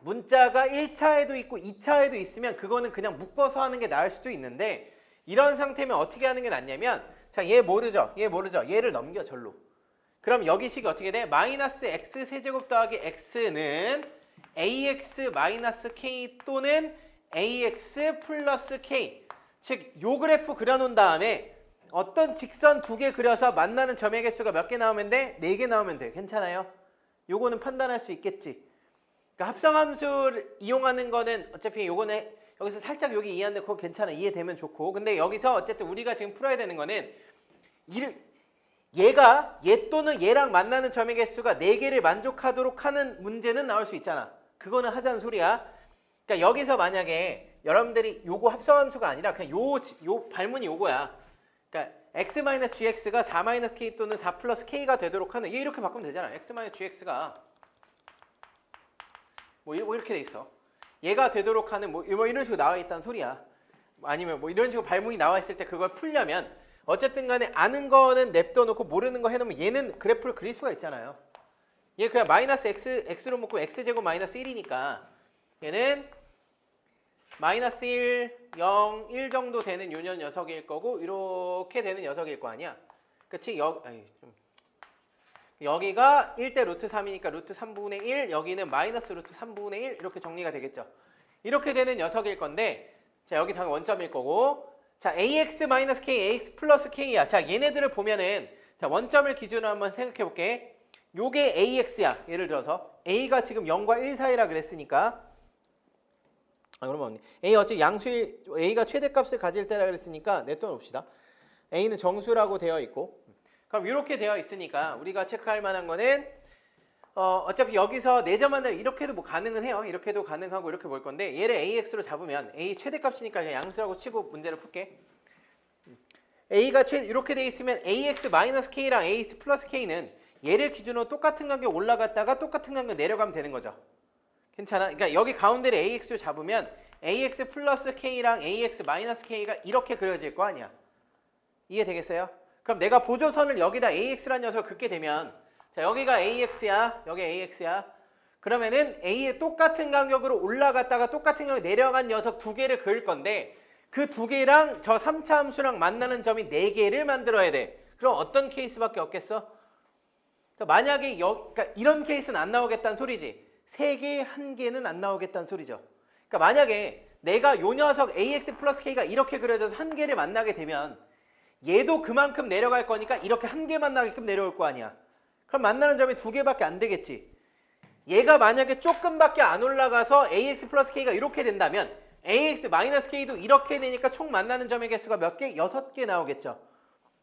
문자가 1차에도 있고 2차에도 있으면 그거는 그냥 묶어서 하는 게 나을 수도 있는데, 이런 상태면 어떻게 하는 게 낫냐면, 자 얘 모르죠? 얘 모르죠? 얘를 넘겨 절로. 그럼 여기 식이 어떻게 돼? -x 세제곱 더하기 x는 ax-k 또는 ax 플러스 k. 즉 요 그래프 그려놓은 다음에 어떤 직선 2개 그려서 만나는 점의 개수가 몇 개 나오면 돼? 4개 나오면 돼. 괜찮아요? 요거는 판단할 수 있겠지. 그러니까 합성함수를 이용하는 거는 어차피 요거는 여기서 살짝 여기 이해하는데 그거 괜찮아. 이해되면 좋고. 근데 여기서 어쨌든 우리가 지금 풀어야 되는 거는 얘가 얘 또는 얘랑 만나는 점의 개수가 4개를 만족하도록 하는 문제는 나올 수 있잖아. 그거는 하자는 소리야. 그러니까 여기서 만약에 여러분들이 요거 합성함수가 아니라 그냥 요 발문이 요거야. 그러니까 x-gx가 4-k 또는 4+k가 되도록 하는, 얘 이렇게 바꾸면 되잖아. x-gx가 뭐 이렇게 돼 있어. 얘가 되도록 하는 뭐 이런 식으로 나와 있다는 소리야. 아니면 뭐 이런 식으로 발문이 나와 있을 때 그걸 풀려면 어쨌든 간에 아는 거는 냅둬 놓고 모르는 거 해놓으면 얘는 그래프를 그릴 수가 있잖아요. 얘 그냥 x로 묶고 x제곱 -1이니까 얘는 -1, 0, 1 정도 되는 요년 녀석일 거고 이렇게 되는 녀석일 거 아니야. 그치? 여기가 1대 루트 3이니까 루트 3분의 1, 여기는 마이너스 루트 3분의 1 이렇게 정리가 되겠죠. 이렇게 되는 녀석일 건데, 자 여기 당연 원점일 거고, 자 ax-k, ax+k야. 자 얘네들을 보면은 자 원점을 기준으로 한번 생각해 볼게. 요게 AX야. 예를 들어서 A가 지금 0과 1 사이라 그랬으니까 그러면 A 어찌 양수일 A가 최대값을 가질 때라 그랬으니까 냅둬 놓읍시다. A는 정수라고 되어 있고 그럼 이렇게 되어 있으니까 우리가 체크할 만한 거는 어차피 여기서 내점하는 이렇게도 뭐 가능은 해요. 이렇게도 가능하고 이렇게 볼 건데 얘를 AX로 잡으면 A 최대값이니까 그냥 양수라고 치고 문제를 풀게. A가 이렇게 돼 있으면 AX-K랑 AX 플러스 K는 얘를 기준으로 똑같은 간격 올라갔다가 똑같은 간격 내려가면 되는 거죠. 괜찮아? 그러니까 여기 가운데를 AX로 잡으면 AX 플러스 K랑 AX 마이너스 K가 이렇게 그려질 거 아니야. 이해되겠어요? 그럼 내가 보조선을 여기다 AX라는 녀석을 긋게 되면 자 여기가 AX야. 여기 AX야. 그러면은 A의 똑같은 간격으로 올라갔다가 똑같은 간격 내려간 녀석 두 개를 그을 건데 그 두 개랑 저 3차 함수랑 만나는 점이 4개를 만들어야 돼. 그럼 어떤 케이스밖에 없겠어? 그러니까 만약에 그러니까 이런 케이스는 안 나오겠다는 소리지. 3개, 1개는 안 나오겠다는 소리죠. 그러니까 만약에 내가 요 녀석 AX 플러스 K가 이렇게 그려져서 1개를 만나게 되면 얘도 그만큼 내려갈 거니까 이렇게 1개 만나게끔 내려올 거 아니야. 그럼 만나는 점이 2개밖에 안 되겠지. 얘가 만약에 조금밖에 안 올라가서 AX 플러스 K가 이렇게 된다면 AX 마이너스 K도 이렇게 되니까 총 만나는 점의 개수가 몇 개? 6개 나오겠죠.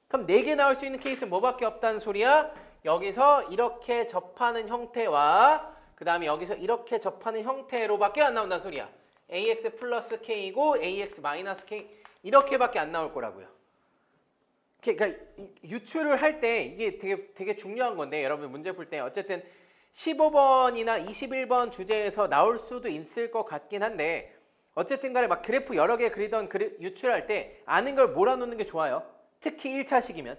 그럼 4개 나올 수 있는 케이스는 뭐밖에 없다는 소리야? 여기서 이렇게 접하는 형태와 그 다음에 여기서 이렇게 접하는 형태로밖에 안 나온다는 소리야. AX 플러스 K이고 AX 마이너스 K 이렇게밖에 안 나올 거라고요. 그러니까 유출을 할 때 이게 되게 중요한 건데 여러분 문제 풀 때 어쨌든 15번이나 21번 주제에서 나올 수도 있을 것 같긴 한데 어쨌든 간에 막 그래프 여러 개 그리던 유출할 때 아는 걸 몰아놓는 게 좋아요. 특히 1차식이면.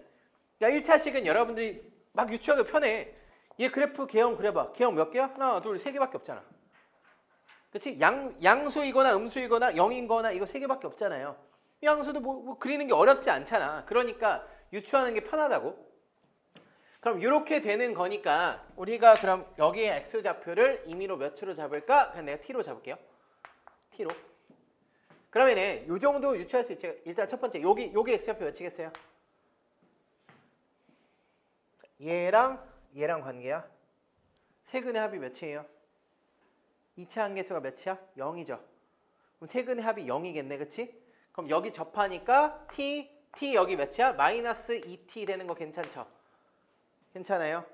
그러니까 1차식은 여러분들이 막 유추하기 편해. 얘 그래프 개형 그려봐. 개형 몇 개야? 하나, 둘, 3개밖에 없잖아. 그치? 양수이거나 음수이거나 0인거나 이거 3개밖에 없잖아요. 양수도 뭐 그리는 게 어렵지 않잖아. 그러니까 유추하는 게 편하다고. 그럼 이렇게 되는 거니까 우리가 그럼 여기에 X좌표를 임의로 몇으로 잡을까? 그냥 내가 T로 잡을게요. T로. 그러면은 요 정도 유추할 수 있지. 일단 첫 번째 여기 X좌표 몇이겠어요? 얘랑 관계야. 세근의 합이 몇이에요? 2차 한계수가 몇이야? 0이죠. 그럼 세근의 합이 0이겠네. 그치? 그럼 여기 접하니까 T 여기 몇이야? 마이너스 2T 되는 거 괜찮죠? 괜찮아요?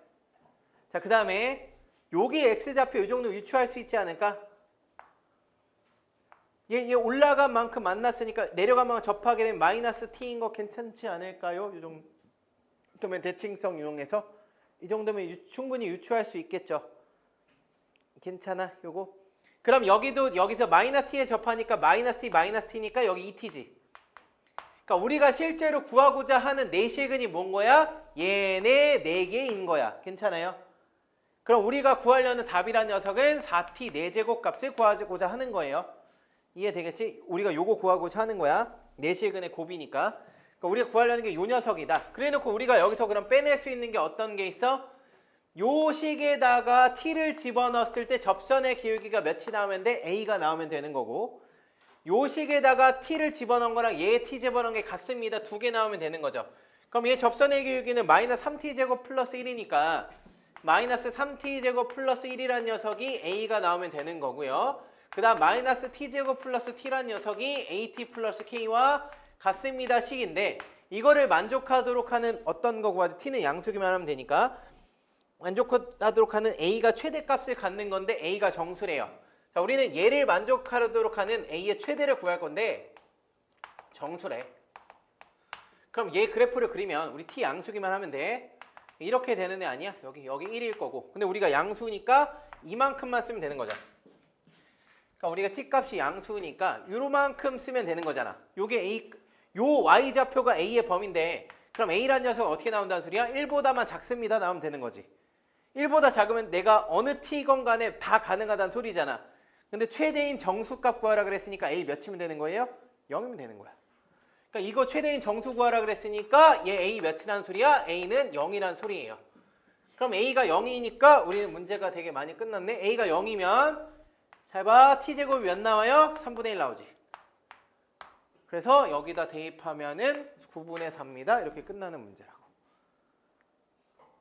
자, 그 다음에 여기 X좌표 이 정도 유추할 수 있지 않을까? 얘 올라간 만큼 만났으니까 내려간 만큼 접하게 되면 마이너스 T인 거 괜찮지 않을까요? 이 정도면 대칭성 이용해서 이 정도면 충분히 유추할 수 있겠죠. 괜찮아 요거. 그럼 여기서 마이너스 T에 접하니까 마이너스 T 마이너스 T니까 여기 2T지. 그러니까 우리가 실제로 구하고자 하는 내시근이 뭔 거야? 얘네 4개인 거야. 괜찮아요? 그럼 우리가 구하려는 답이란 녀석은 4T 4제곱 값을 구하고자 하는 거예요. 이해되겠지? 우리가 요거 구하고자 하는 거야. 내시근의 곱이니까. 그러니까 우리가 구하려는 게 요 녀석이다. 그래놓고 우리가 여기서 그럼 빼낼 수 있는 게 어떤 게 있어? 요 식에다가 t를 집어넣었을 때 접선의 기울기가 몇이 나오면 돼? a가 나오면 되는 거고 요 식에다가 t를 집어넣은 거랑 얘 t 집어넣은 게 같습니다. 2개 나오면 되는 거죠. 그럼 얘 접선의 기울기는 마이너스 3t제곱 플러스 1이니까 마이너스 3t제곱 플러스 1이라는 녀석이 a가 나오면 되는 거고요. 그 다음 마이너스 t제곱 플러스 t라는 녀석이 at 플러스 k와 같습니다 식인데 이거를 만족하도록 하는 어떤 거 구하지? t는 양수기만 하면 되니까 만족하도록 하는 a가 최대값을 갖는 건데 a가 정수래요. 자, 우리는 얘를 만족하도록 하는 a의 최대를 구할 건데 정수래. 그럼 얘 그래프를 그리면 우리 t 양수기만 하면 돼. 이렇게 되는 애 아니야? 여기 1일 거고. 근데 우리가 양수니까 이만큼만 쓰면 되는 거잖아. 그러니까 우리가 t 값이 양수니까 요만큼 쓰면 되는 거잖아. 요게 요 y좌표가 a의 범위인데 그럼 a라는 녀석은 어떻게 나온다는 소리야? 1보다만 작습니다. 나오면 되는 거지. 1보다 작으면 내가 어느 t건 간에 다 가능하다는 소리잖아. 근데 최대인 정수값 구하라 그랬으니까 a 몇이면 되는 거예요? 0이면 되는 거야. 그러니까 이거 최대인 정수 구하라 그랬으니까 얘 a 몇이라는 소리야? a는 0이라는 소리예요. 그럼 a가 0이니까 우리는 문제가 되게 많이 끝났네. a가 0이면 잘 봐. t제곱이 몇 나와요? 3분의 1 나오지. 그래서 여기다 대입하면은 9분의 4입니다. 이렇게 끝나는 문제라고.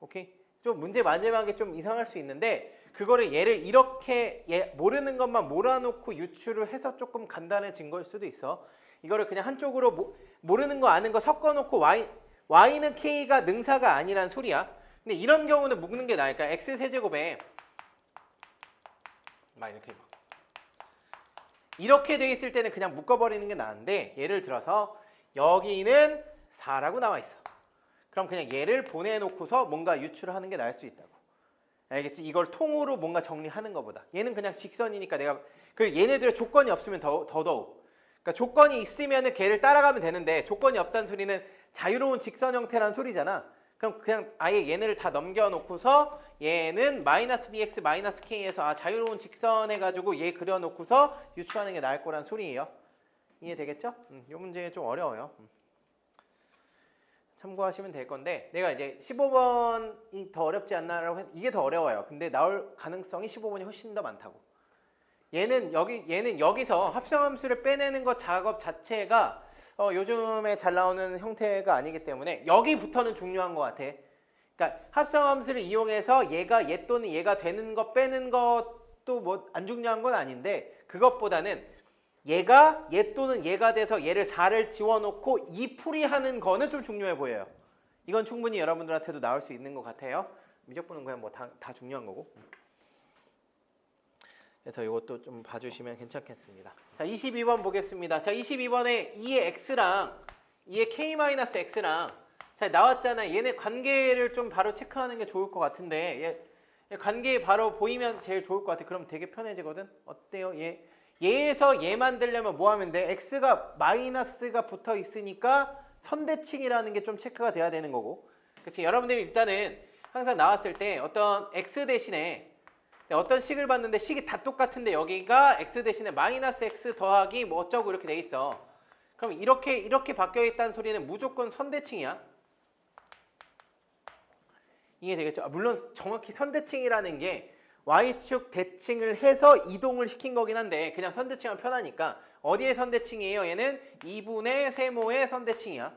오케이? 좀 문제 마지막에 좀 이상할 수 있는데 그거를 얘를 이렇게 모르는 것만 몰아놓고 유추를 해서 조금 간단해진 걸 수도 있어. 이거를 그냥 한쪽으로 모르는 거 아는 거 섞어놓고 y는 k가 능사가 아니란 소리야. 근데 이런 경우는 묶는 게 나을까? x 세제곱에 막 이렇게 돼 있을 때는 그냥 묶어버리는 게 나은데 예를 들어서 여기는 4라고 나와 있어. 그럼 그냥 얘를 보내놓고서 뭔가 유추를 하는 게 나을 수 있다고. 알겠지? 이걸 통으로 뭔가 정리하는 것보다. 얘는 그냥 직선이니까 내가 그리고 얘네들의 조건이 없으면 더더욱. 그러니까 조건이 있으면은 걔를 따라가면 되는데 조건이 없다는 소리는 자유로운 직선 형태라는 소리잖아. 그럼 그냥 아예 얘네를 다 넘겨놓고서 얘는 마이너스 bx 마이너스 k에서 자유로운 직선 해가지고 얘 그려놓고서 유추하는 게 나을 거란 소리예요. 이해되겠죠? 이 문제 좀 어려워요. 참고하시면 될 건데 내가 이제 15번이 더 어렵지 않나라고 이게 더 어려워요. 근데 나올 가능성이 15번이 훨씬 더 많다고. 얘는 여기서 합성함수를 빼내는 것 작업 자체가 요즘에 잘 나오는 형태가 아니기 때문에 여기부터는 중요한 것 같아. 그러니까 합성함수를 이용해서 얘가 또는 얘가 되는 거 빼는 것도 뭐 안 중요한 건 아닌데 그것보다는 얘가 얘 또는 얘가 돼서 얘를 4를 지워놓고 이 풀이하는 거는 좀 중요해 보여요. 이건 충분히 여러분들한테도 나올 수 있는 것 같아요. 미적분은 그냥 뭐 다 중요한 거고. 그래서 이것도 좀 봐주시면 괜찮겠습니다. 자, 22번 보겠습니다. 자, 22번에 2의 x랑 2의 k-x랑 자, 나왔잖아. 얘네 관계를 좀 바로 체크하는 게 좋을 것 같은데 얘 관계 바로 보이면 제일 좋을 것 같아. 그럼 되게 편해지거든. 어때요? 얘에서 얘 만들려면 뭐 하면 돼? x가 마이너스가 붙어 있으니까 선대칭이라는 게 좀 체크가 돼야 되는 거고. 그치? 여러분들이 일단은 항상 나왔을 때 어떤 x 대신에 어떤 식을 봤는데 식이 다 똑같은데 여기가 x 대신에 마이너스 x 더하기 뭐 어쩌고 이렇게 돼 있어. 그럼 이렇게 바뀌어 있다는 소리는 무조건 선대칭이야. 이해되겠죠? 물론 정확히 선대칭이라는 게 y축 대칭을 해서 이동을 시킨 거긴 한데 그냥 선대칭하면 편하니까 어디에 선대칭이에요? 얘는 2분의 세모의 선대칭이야.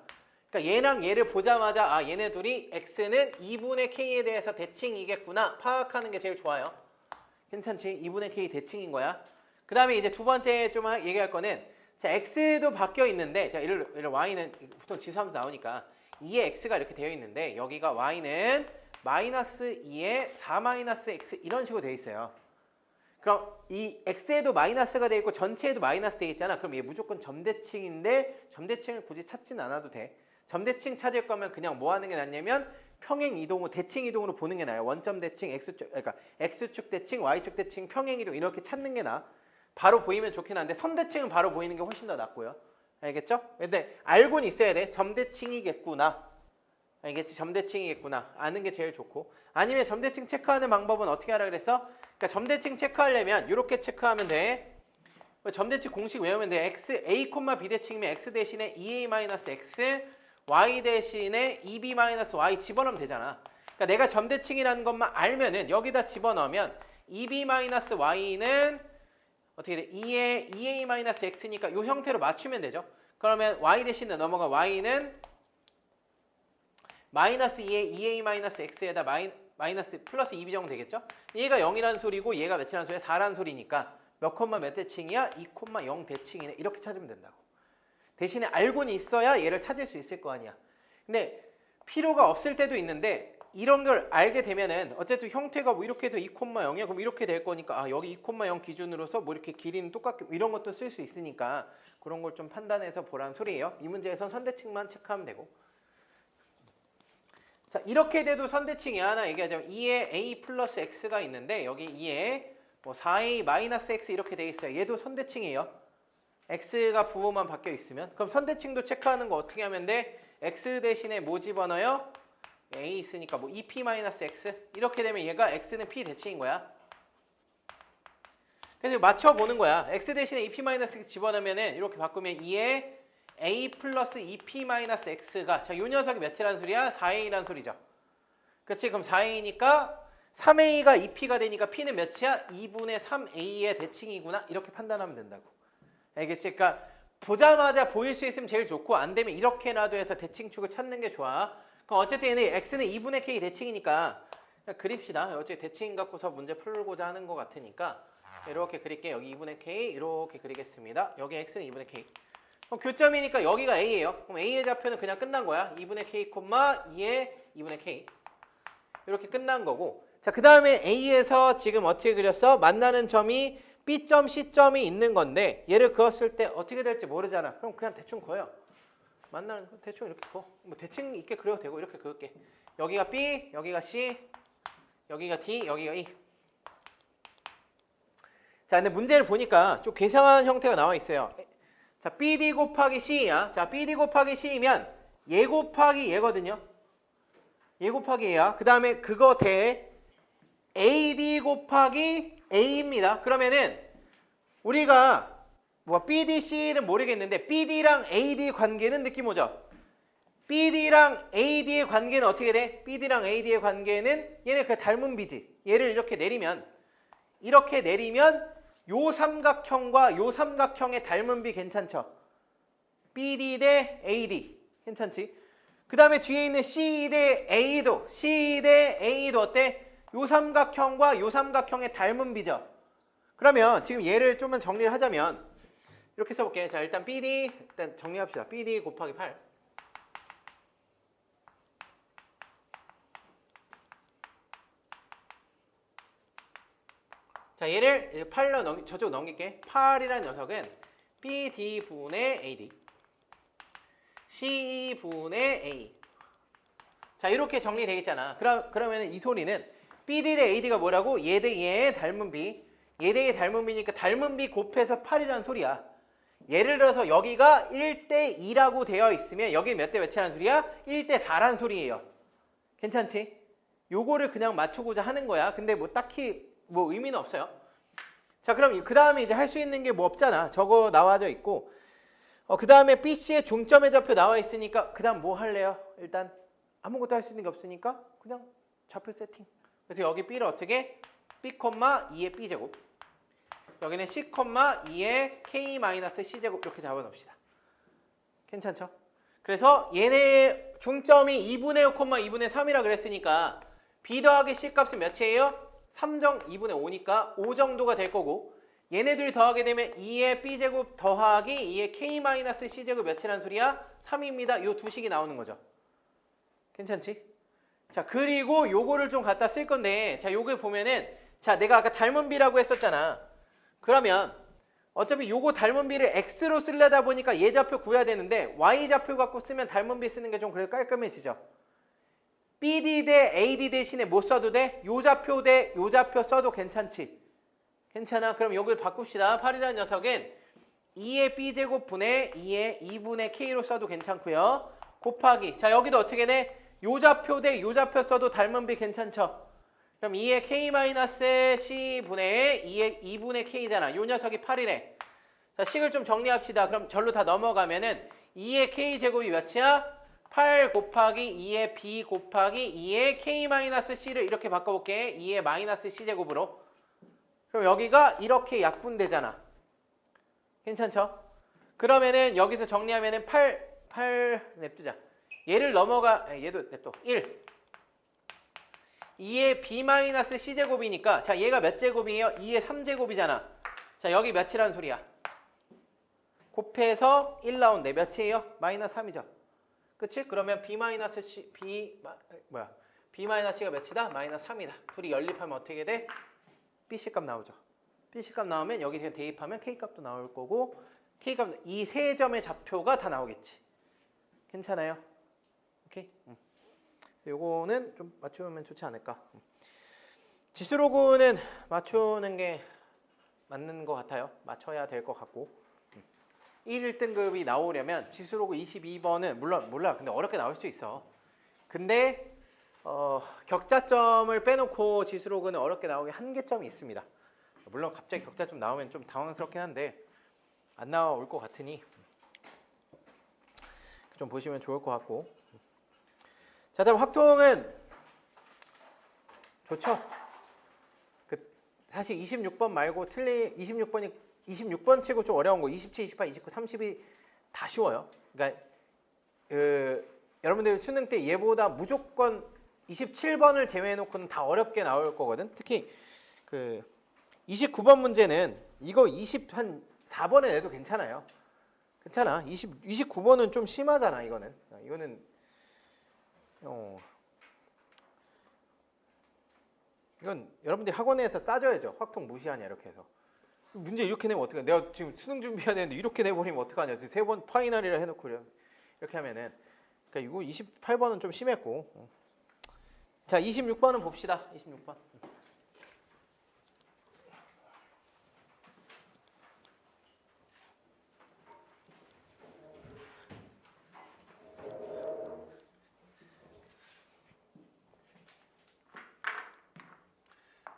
그러니까 얘랑 얘를 보자마자 얘네 둘이 x는 2분의 k에 대해서 대칭이겠구나 파악하는 게 제일 좋아요. 괜찮지? 2분의 k 대칭인 거야. 그 다음에 이제 두 번째 좀 얘기할 거는 자, x도 바뀌어 있는데 자, 이를 y는 보통 지수함수 나오니까 2의 x가 이렇게 되어 있는데 여기가 y는 마이너스 2에 4 마이너스 x 이런 식으로 되어 있어요. 그럼 이 x에도 마이너스가 되어 있고 전체에도 마이너스 되어 있잖아. 그럼 얘 무조건 점대칭인데 점대칭을 굳이 찾진 않아도 돼. 점대칭 찾을 거면 그냥 뭐 하는 게 낫냐면 평행 이동으로 대칭 이동으로 보는 게 나아요. 원점 대칭, 그러니까 x축 대칭, y축 대칭, 평행 이동 이렇게 찾는 게 나아. 바로 보이면 좋긴 한데 선대칭은 바로 보이는 게 훨씬 더 낫고요. 알겠죠? 근데 알고는 있어야 돼. 점대칭이겠구나. 알겠지? 점대칭이겠구나. 아는 게 제일 좋고. 아니면 점대칭 체크하는 방법은 어떻게 하라 그랬어? 그러니까 점대칭 체크하려면 이렇게 체크하면 돼. 점대칭 공식 외우면 돼. x, a, b 대칭이면 x 대신에 2a-x, y 대신에 2b-y 집어넣으면 되잖아. 그러니까 내가 점대칭이라는 것만 알면은 여기다 집어넣으면 2b-y는 어떻게 돼? 2a-x니까 이 형태로 맞추면 되죠. 그러면 y 대신에 넘어가 y는 마이너스 2에 2a-x에다 마이너스 플러스 2b 정도 되겠죠? 얘가 0이라는 소리고 얘가 몇이라는 소리야? 4라는 소리니까 몇 콤마 몇 대칭이야? 2,0 대칭이네. 이렇게 찾으면 된다고. 대신에 알고는 있어야 얘를 찾을 수 있을 거 아니야. 근데 필요가 없을 때도 있는데 이런 걸 알게 되면은 어쨌든 형태가 뭐 이렇게 해서 2,0이야. 그럼 이렇게 될 거니까 여기 2,0 기준으로서 뭐 이렇게 길이는 똑같게 이런 것도 쓸 수 있으니까 그런 걸 좀 판단해서 보란 소리예요. 이 문제에선 선대칭만 체크하면 되고. 자, 이렇게 돼도 선대칭이 하나 얘기하자면 2에 a 플러스 x가 있는데 여기 2에 뭐 4a 마이너스 x 이렇게 돼 있어요. 얘도 선대칭이에요. x가 부호만 바뀌어 있으면. 그럼 선대칭도 체크하는 거 어떻게 하면 돼? x 대신에 뭐 집어넣어요? a 있으니까 뭐 2p 마이너스 x 이렇게 되면 얘가 x는 p 대칭인 거야. 그래서 맞춰보는 거야. x 대신에 2p 마이너스 x 집어넣으면은 이렇게 바꾸면 2에 a 플러스 2p 마이너스 x가 자, 요 녀석이 몇이라는 소리야? 4a라는 소리죠. 그치? 그럼 4a니까 3a가 2p가 되니까 p는 몇이야? 2분의 3a의 대칭이구나. 이렇게 판단하면 된다고. 알겠지? 그러니까 보자마자 보일 수 있으면 제일 좋고 안 되면 이렇게라도 해서 대칭축을 찾는 게 좋아. 그럼 어쨌든 얘는 x는 2분의 k 대칭이니까 그립시다. 어차피 대칭 갖고서 문제 풀고자 하는 것 같으니까 이렇게 그릴게. 여기 2분의 K 이렇게 그리겠습니다. 여기 X는 2분의 K. 그럼 교점이니까 여기가 A예요. 그럼 A의 좌표는 그냥 끝난 거야. 2분의 K, 2의 2분의 K. 이렇게 끝난 거고. 자, 그 다음에 A에서 지금 어떻게 그렸어? 만나는 점이 B점, C점이 있는 건데 얘를 그었을 때 어떻게 될지 모르잖아. 그럼 그냥 대충 그어요. 만나는 대충 이렇게 그어. 뭐 대칭 있게 그려도 되고 이렇게 그을게. 여기가 B, 여기가 C, 여기가 D, 여기가 E. 자, 근데 문제를 보니까 좀 괴상한 형태가 나와 있어요. 자, BD 곱하기 C야. 자, BD 곱하기 C면 얘 곱하기 얘거든요. 얘 곱하기 얘야. 그 다음에 그거 대 AD 곱하기 A입니다. 그러면은 우리가 뭐 BDC는 모르겠는데 BD랑 AD 관계는 느낌 오죠? BD랑 AD의 관계는 어떻게 돼? BD랑 AD의 관계는 얘네 그 닮은 비지. 얘를 이렇게 내리면 요 삼각형과 요 삼각형의 닮은 비 괜찮죠? BD 대 AD 괜찮지? 그 다음에 뒤에 있는 C 대 A도 어때? 요 삼각형과 요 삼각형의 닮은 비죠? 그러면 지금 얘를 좀만 정리를 하자면 이렇게 써볼게. 자, 일단 BD 일단 정리합시다. BD 곱하기 8. 자, 얘를 8로 저쪽으로 넘길게. 8이라는 녀석은 BD분의 AD C분의 A. 자, 이렇게 정리되겠잖아. 그러면 이 소리는 BD 대 AD가 뭐라고? 얘 대 얘의 닮은 비. 얘 대 얘의 닮은 비니까 닮은 비 곱해서 8이라는 소리야. 예를 들어서 여기가 1대 2라고 되어 있으면 여기 몇 대 몇이라는 소리야? 1대 4라는 소리예요. 괜찮지? 요거를 그냥 맞추고자 하는 거야. 근데 뭐 딱히 뭐 의미는 없어요. 자, 그럼 그 다음에 이제 할 수 있는 게 뭐 없잖아. 저거 나와져 있고. 그 다음에 BC의 중점의 좌표 나와 있으니까 그 다음 뭐 할래요? 일단 아무것도 할 수 있는 게 없으니까 그냥 좌표 세팅. 그래서 여기 B를 어떻게? B, 2의 B제곱. 여기는 C, 2의 K-C제곱 이렇게 잡아놓읍시다. 괜찮죠? 그래서 얘네 중점이 2분의 5, 2분의 3이라 그랬으니까 B 더하기 C 값은 몇이에요? 3정 2분의 5니까 5 정도가 될 거고 얘네들이 더하게 되면 2의 B제곱 더하기 2의 K-C제곱 몇이라는 소리야? 3입니다. 요 두 식이 나오는 거죠. 괜찮지? 자, 그리고 요거를 좀 갖다 쓸 건데 자, 요거 보면은 자, 내가 아까 닮은 B라고 했었잖아. 그러면 어차피 요거 닮은 B를 X로 쓰려다 보니까 얘 좌표 구해야 되는데 Y좌표 갖고 쓰면 닮은 B 쓰는 게 좀 그래도 깔끔해지죠. BD 대 AD 대신에 뭐 써도 돼? 요 좌표 대 요 좌표 써도 괜찮지? 괜찮아? 그럼 요걸 바꿉시다. 8이라는 녀석은 2의 B제곱 분의 2의 2분의 K로 써도 괜찮고요. 곱하기. 자, 여기도 어떻게 돼? 요 좌표 대 요 좌표 써도 닮은 B 괜찮죠? 그럼 2의 K-C 분의 2의 2분의 K잖아. 요 녀석이 8이래. 자, 식을 좀 정리합시다. 그럼 절로 다 넘어가면은 2의 K제곱이 몇이야? 8 곱하기 2의 B 곱하기 2의 K-C를 이렇게 바꿔볼게. 2의 마이너스 C제곱으로. 그럼 여기가 이렇게 약분되잖아. 괜찮죠? 그러면은 여기서 정리하면은 8 냅두자. 얘를 얘도 냅둬. 1. 2의 B-C제곱이니까 자, 얘가 몇 제곱이에요? 2의 3제곱이잖아. 자, 여기 몇이라는 소리야? 곱해서 1 나온대. 몇이에요? 마이너스 3이죠. 그치? 그러면 B-C, B-C가 몇이다? 마이너스 3이다. 둘이 연립하면 어떻게 돼? BC 값 나오죠. BC 값 나오면 여기 그냥 대입하면 K 값도 나올 거고 K 값, 이 세 점의 좌표가 다 나오겠지. 괜찮아요? 오케이? 요거는 좀 맞추면 좋지 않을까. 지수로그는 맞추는 게 맞는 것 같아요. 맞춰야 될 것 같고 1등급이 나오려면 지수로그 22번은 물론 몰라. 근데 어렵게 나올 수 있어. 근데 격자점을 빼놓고 지수로그는 어렵게 나오기 한계점이 있습니다. 물론 갑자기 격자점 나오면 좀 당황스럽긴 한데 안 나올 것 같으니 좀 보시면 좋을 것 같고. 자, 다음 확통은 좋죠. 사실 26번 말고 26번 치고 좀 어려운 거 27, 28, 29, 30이 다 쉬워요. 그러니까 여러분들 수능 때 얘보다 무조건 27번을 제외해놓고는 다 어렵게 나올 거거든. 특히 그 29번 문제는 이거 20한 4번에 내도 괜찮아요. 괜찮아. 29번은 좀 심하잖아, 이거는. 이거는 이건 여러분들이 학원에서 따져야죠. 확통 무시하냐 이렇게 해서. 문제 이렇게 내면 어떡하냐. 내가 지금 수능 준비해야 되는데 이렇게 내버리면 어떡하냐. 3번 파이널이라 해놓고 이렇게 하면은. 그러니까 이거 28번은 좀 심했고. 자, 26번은 봅시다. 26번.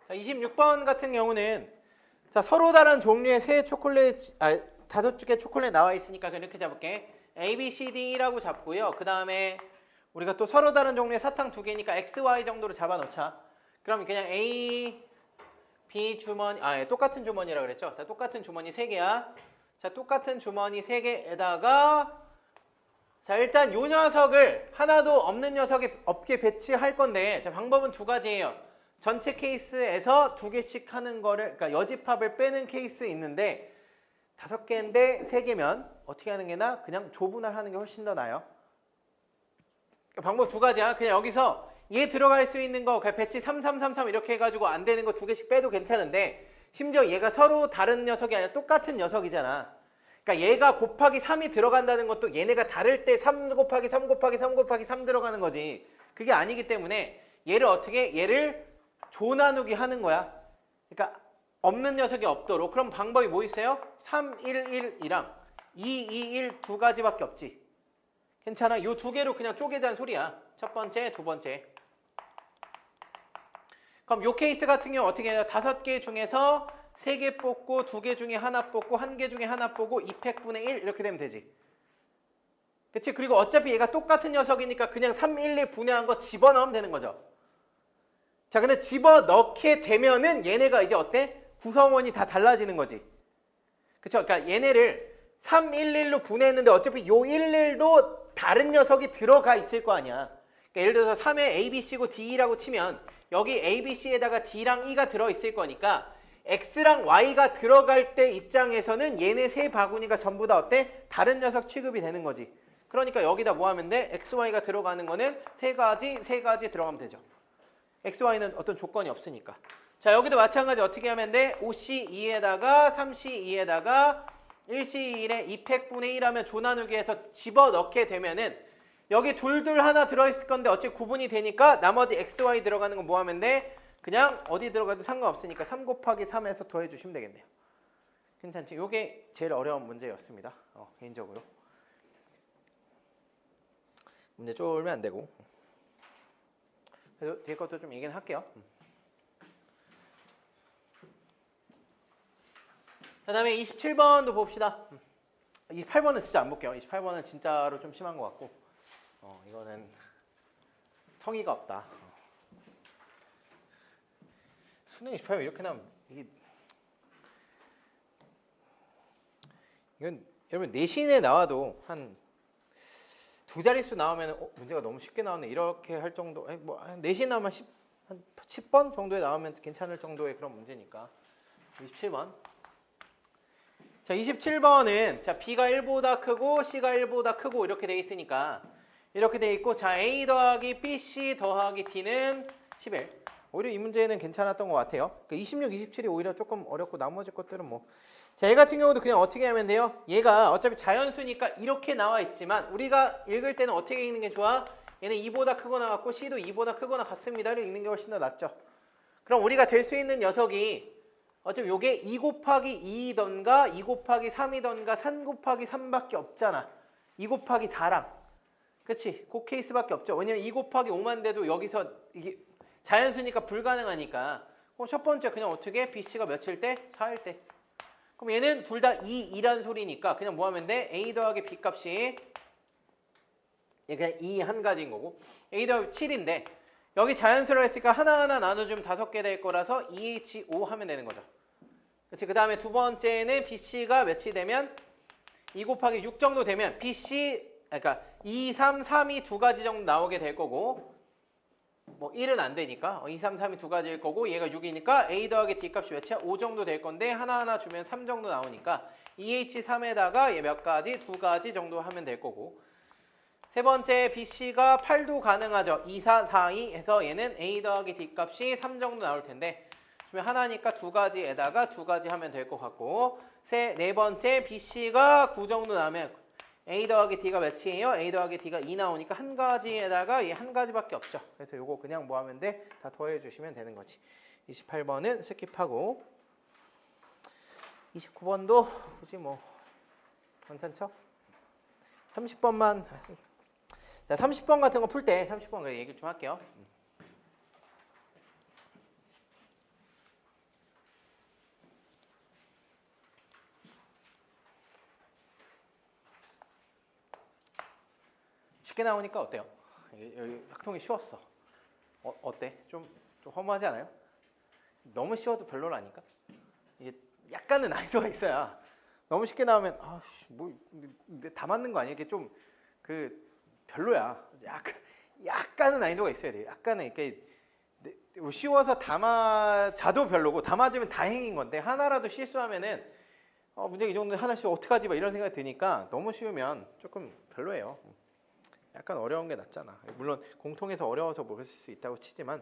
자, 26번 같은 경우는 자, 서로 다른 종류의 세 초콜릿, 5개 초콜릿 나와 있으니까 이렇게 잡을게. A, B, C, D라고 잡고요. 그 다음에 우리가 또 서로 다른 종류의 사탕 2개니까 X, Y 정도로 잡아놓자. 그럼 그냥 A, B 주머니, 똑같은 주머니라고 그랬죠. 자, 똑같은 주머니 3개야. 자, 똑같은 주머니 3개에다가 자, 일단 요 녀석을 하나도 없는 녀석에 없게 배치할 건데 자, 방법은 2가지예요. 전체 케이스에서 2개씩 하는 거를, 그러니까 여집합을 빼는 케이스 있는데 5개인데 3개면 어떻게 하는 게 나아? 그냥 조분할하는 게 훨씬 더 나아요. 방법 2가지야. 그냥 여기서 얘 들어갈 수 있는 거 배치 3, 3, 3, 3 이렇게 해가지고 안 되는 거 2개씩 빼도 괜찮은데 심지어 얘가 서로 다른 녀석이 아니라 똑같은 녀석이잖아. 그러니까 얘가 곱하기 3이 들어간다는 것도 얘네가 다를 때 3 곱하기 3 곱하기 3 곱하기 3 들어가는 거지. 그게 아니기 때문에 얘를 어떻게 얘를 조 나누기 하는 거야. 그러니까 없는 녀석이 없도록. 그럼 방법이 뭐 있어요? 3, 1, 1이랑 2, 2, 1 2가지밖에 없지. 괜찮아? 이 2개로 그냥 쪼개자는 소리야. 첫 번째, 두 번째. 그럼 이 케이스 같은 경우 어떻게 해요? 5개 중에서 3개 뽑고 2개 중에 하나 뽑고 1개 중에 하나 뽑고 200분의 1 이렇게 되면 되지. 그치? 그리고 어차피 얘가 똑같은 녀석이니까 그냥 3, 1, 1 분해한 거 집어넣으면 되는 거죠. 자, 근데 집어넣게 되면은 얘네가 이제 어때? 구성원이 다 달라지는 거지. 그쵸? 그러니까 얘네를 3, 1, 1로 분해했는데 어차피 요 1, 1도 다른 녀석이 들어가 있을 거 아니야. 그러니까 예를 들어서 3에 A, B, C고 D라고 치면 여기 A, B, C에다가 D랑 E가 들어있을 거니까 X랑 Y가 들어갈 때 입장에서는 얘네 세 바구니가 전부 다 어때? 다른 녀석 취급이 되는 거지. 그러니까 여기다 뭐 하면 돼? X, Y가 들어가는 거는 세 가지 들어가면 되죠. X, Y는 어떤 조건이 없으니까. 자, 여기도 마찬가지 어떻게 하면 돼? 5C2에다가 3C2에다가 1C1에 200분의 1 하면 조나누기 해서 집어넣게 되면은 여기 둘둘 하나 들어있을 건데 어차피 구분이 되니까 나머지 X, Y 들어가는 건 뭐 하면 돼? 그냥 어디 들어가도 상관없으니까 3 곱하기 3에서 더해주시면 되겠네요. 괜찮지? 이게 제일 어려운 문제였습니다. 개인적으로. 문제 쫄면 안 되고. 그래도 뒤에 것도 좀 얘기는 할게요. 그 다음에 27번도 봅시다. 28번은 진짜 안 볼게요. 28번은 진짜로 좀 심한 것 같고 이거는 성의가 없다. 수능 28번 이렇게 나오면 이건 여러분 내신에 나와도 한 2자릿수 나오면 문제가 너무 쉽게 나오네 이렇게 할 정도. 뭐 내신 나오면 한 10번 정도에 나오면 괜찮을 정도의 그런 문제니까. 27번. 자, 27번은 자, B가 1보다 크고 C가 1보다 크고 이렇게 돼 있으니까 이렇게 돼 있고 자, A 더하기 BC 더하기 D는 11. 오히려 이 문제는 괜찮았던 것 같아요. 그러니까 26, 27이 오히려 조금 어렵고 나머지 것들은 뭐. 자, 얘 같은 경우도 그냥 어떻게 하면 돼요? 얘가 어차피 자연수니까 이렇게 나와 있지만 우리가 읽을 때는 어떻게 읽는 게 좋아? 얘는 2보다 크거나 같고 C도 2보다 크거나 같습니다를 읽는 게 훨씬 더 낫죠. 그럼 우리가 될 수 있는 녀석이 어차피 요게 2 곱하기 2이던가 2 곱하기 3이던가 3 곱하기 3밖에 없잖아. 2 곱하기 4랑. 그치? 그 케이스밖에 없죠. 왜냐면 2 곱하기 5만 돼도 여기서 이게 자연수니까 불가능하니까. 그럼 첫 번째 그냥 어떻게? BC가 몇일 때? 4일 때. 그럼 얘는 둘 다 2란 소리니까 그냥 뭐 하면 돼? A 더하기 B 값이 얘 그냥 2 한 가지인 거고 A 더하기 7인데 여기 자연수로 했으니까 하나하나 나눠주면 5개 될 거라서 2H5 하면 되는 거죠. 그렇지? 그 다음에 두 번째는 BC가 몇이 되면 2 곱하기 6 정도 되면 BC 그러니까 2, 3, 3이 2가지 정도 나오게 될 거고 뭐 1은 안 되니까 2, 3, 3이 두 가지일 거고 얘가 6이니까 A 더하기 D 값이 몇이야? 5 정도 될 건데 하나하나 주면 3 정도 나오니까 2H3에다가 얘 몇 가지? 두 가지 정도 하면 될 거고 세 번째 BC가 8도 가능하죠. 2, 4, 4, 2 해서 얘는 A 더하기 D 값이 3 정도 나올 텐데 주면 하나니까 두 가지에다가 두 가지 하면 될 것 같고 네 번째 BC가 9 정도 나오면 A 더하기 D가 몇이에요? A 더하기 D가 2 나오니까 한 가지에다가 얘 한 가지밖에 없죠. 그래서 요거 그냥 뭐 하면 돼? 다 더해 주시면 되는 거지. 28번은 스킵하고 29번도 굳이 뭐 괜찮죠? 30번만 자 30번 같은 거 풀 때 30번 얘기 좀 할게요. 쉽게 나오니까 어때요? 여기 학통이 쉬웠어. 어때? 좀 허무하지 않아요? 너무 쉬워도 별로라니까. 이게 약간은 난이도가 있어야. 너무 쉽게 나오면 뭐 다 맞는 거 아니야? 이게 좀 별로야. 약간은 난이도가 있어야 돼. 약간은 이렇게 쉬워서 다 맞아도 별로고 다 맞으면 다행인 건데 하나라도 실수하면은 문제 이 정도 하나씩 어떡하지? 막 이런 생각이 드니까 너무 쉬우면 조금 별로예요. 약간 어려운 게 낫잖아. 물론 공통에서 어려워서 모를 수 있다고 치지만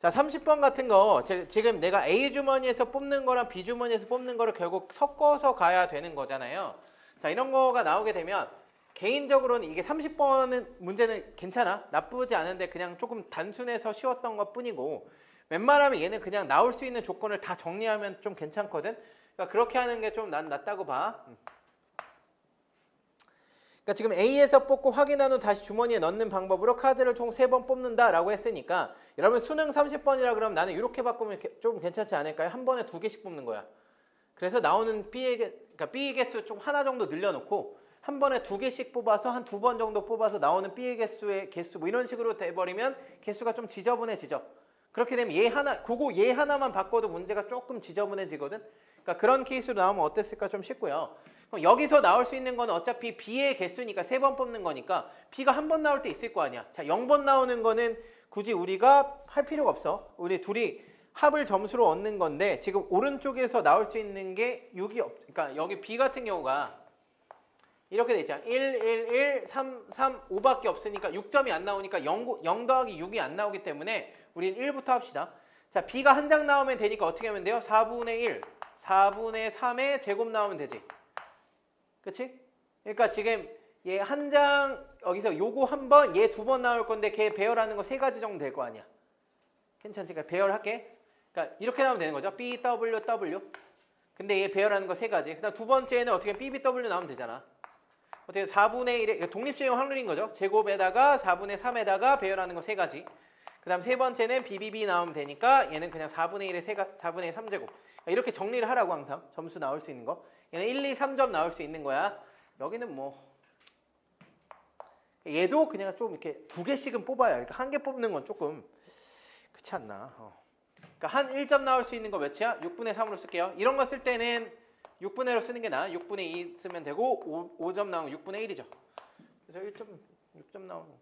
자 30번 같은 거 지금 내가 A 주머니에서 뽑는 거랑 B 주머니에서 뽑는 거를 결국 섞어서 가야 되는 거잖아요. 자 이런 거가 나오게 되면 개인적으로는 이게 30번은 문제는 괜찮아. 나쁘지 않은데 그냥 조금 단순해서 쉬웠던 것 뿐이고 웬만하면 얘는 그냥 나올 수 있는 조건을 다 정리하면 좀 괜찮거든. 그러니까 그렇게 하는 게 좀 난 낫다고 봐. 그러니까 지금 A에서 뽑고 확인한 후 다시 주머니에 넣는 방법으로 카드를 총 3번 뽑는다라고 했으니까 여러분 수능 30번이라 그러면 나는 이렇게 바꾸면 좀 괜찮지 않을까요? 한 번에 2개씩 뽑는 거야. 그래서 나오는 그러니까 B의 개수 좀 하나 정도 늘려놓고 한 번에 2개씩 뽑아서 한 2번 정도 뽑아서 나오는 B의 개수의 개수 뭐 이런 식으로 돼버리면 개수가 좀 지저분해지죠. 그렇게 되면 얘 하나만 바꿔도 문제가 조금 지저분해지거든. 그러니까 그런 케이스로 나오면 어땠을까 좀 싶고요. 여기서 나올 수 있는 건 어차피 B의 개수니까 3번 뽑는 거니까 B가 한 번 나올 때 있을 거 아니야. 자, 0번 나오는 거는 굳이 우리가 할 필요가 없어. 우리 둘이 합을 점수로 얻는 건데 지금 오른쪽에서 나올 수 있는 게 6이 그러니까 여기 B 같은 경우가 이렇게 돼 있잖아. 1, 1, 1, 3, 3, 5밖에 없으니까 6점이 안 나오니까 0 더하기 6이 안 나오기 때문에 우리는 1부터 합시다. 자, B가 한 장 나오면 되니까 어떻게 하면 돼요? 4분의 1, 4분의 3의 제곱 나오면 되지. 그치? 그러니까 지금 얘 한 장 여기서 요거 한 번, 얘 2번 나올 건데 걔 배열하는 거 3가지 정도 될 거 아니야. 괜찮지? 그러니까 배열할게. 그러니까 이렇게 나오면 되는 거죠. B, W, W. 근데 얘 배열하는 거 3가지. 그다음 두 번째는 어떻게 B, B, W 나오면 되잖아. 어떻게 4분의 1의 독립제형 확률인 거죠. 제곱에다가 4분의 3에다가 배열하는 거 3가지. 그다음 세 번째는 BBB 나오면 되니까 얘는 그냥 4분의 1의 4분의 3제곱. 이렇게 정리를 하라고 항상 점수 나올 수 있는 거. 얘는 1, 2, 3점 나올 수 있는 거야. 여기는 뭐 얘도 그냥 좀 이렇게 2개씩은 뽑아야. 그러니까 1개 뽑는 건 조금 그렇지 않나. 그러니까 한 1점 나올 수 있는 거 몇이야? 6분의 3으로 쓸게요. 이런 거 쓸 때는 6분의 1로 쓰는 게 나아. 6분의 2 쓰면 되고 5점 나오면 6분의 1이죠. 그래서 6점 나오면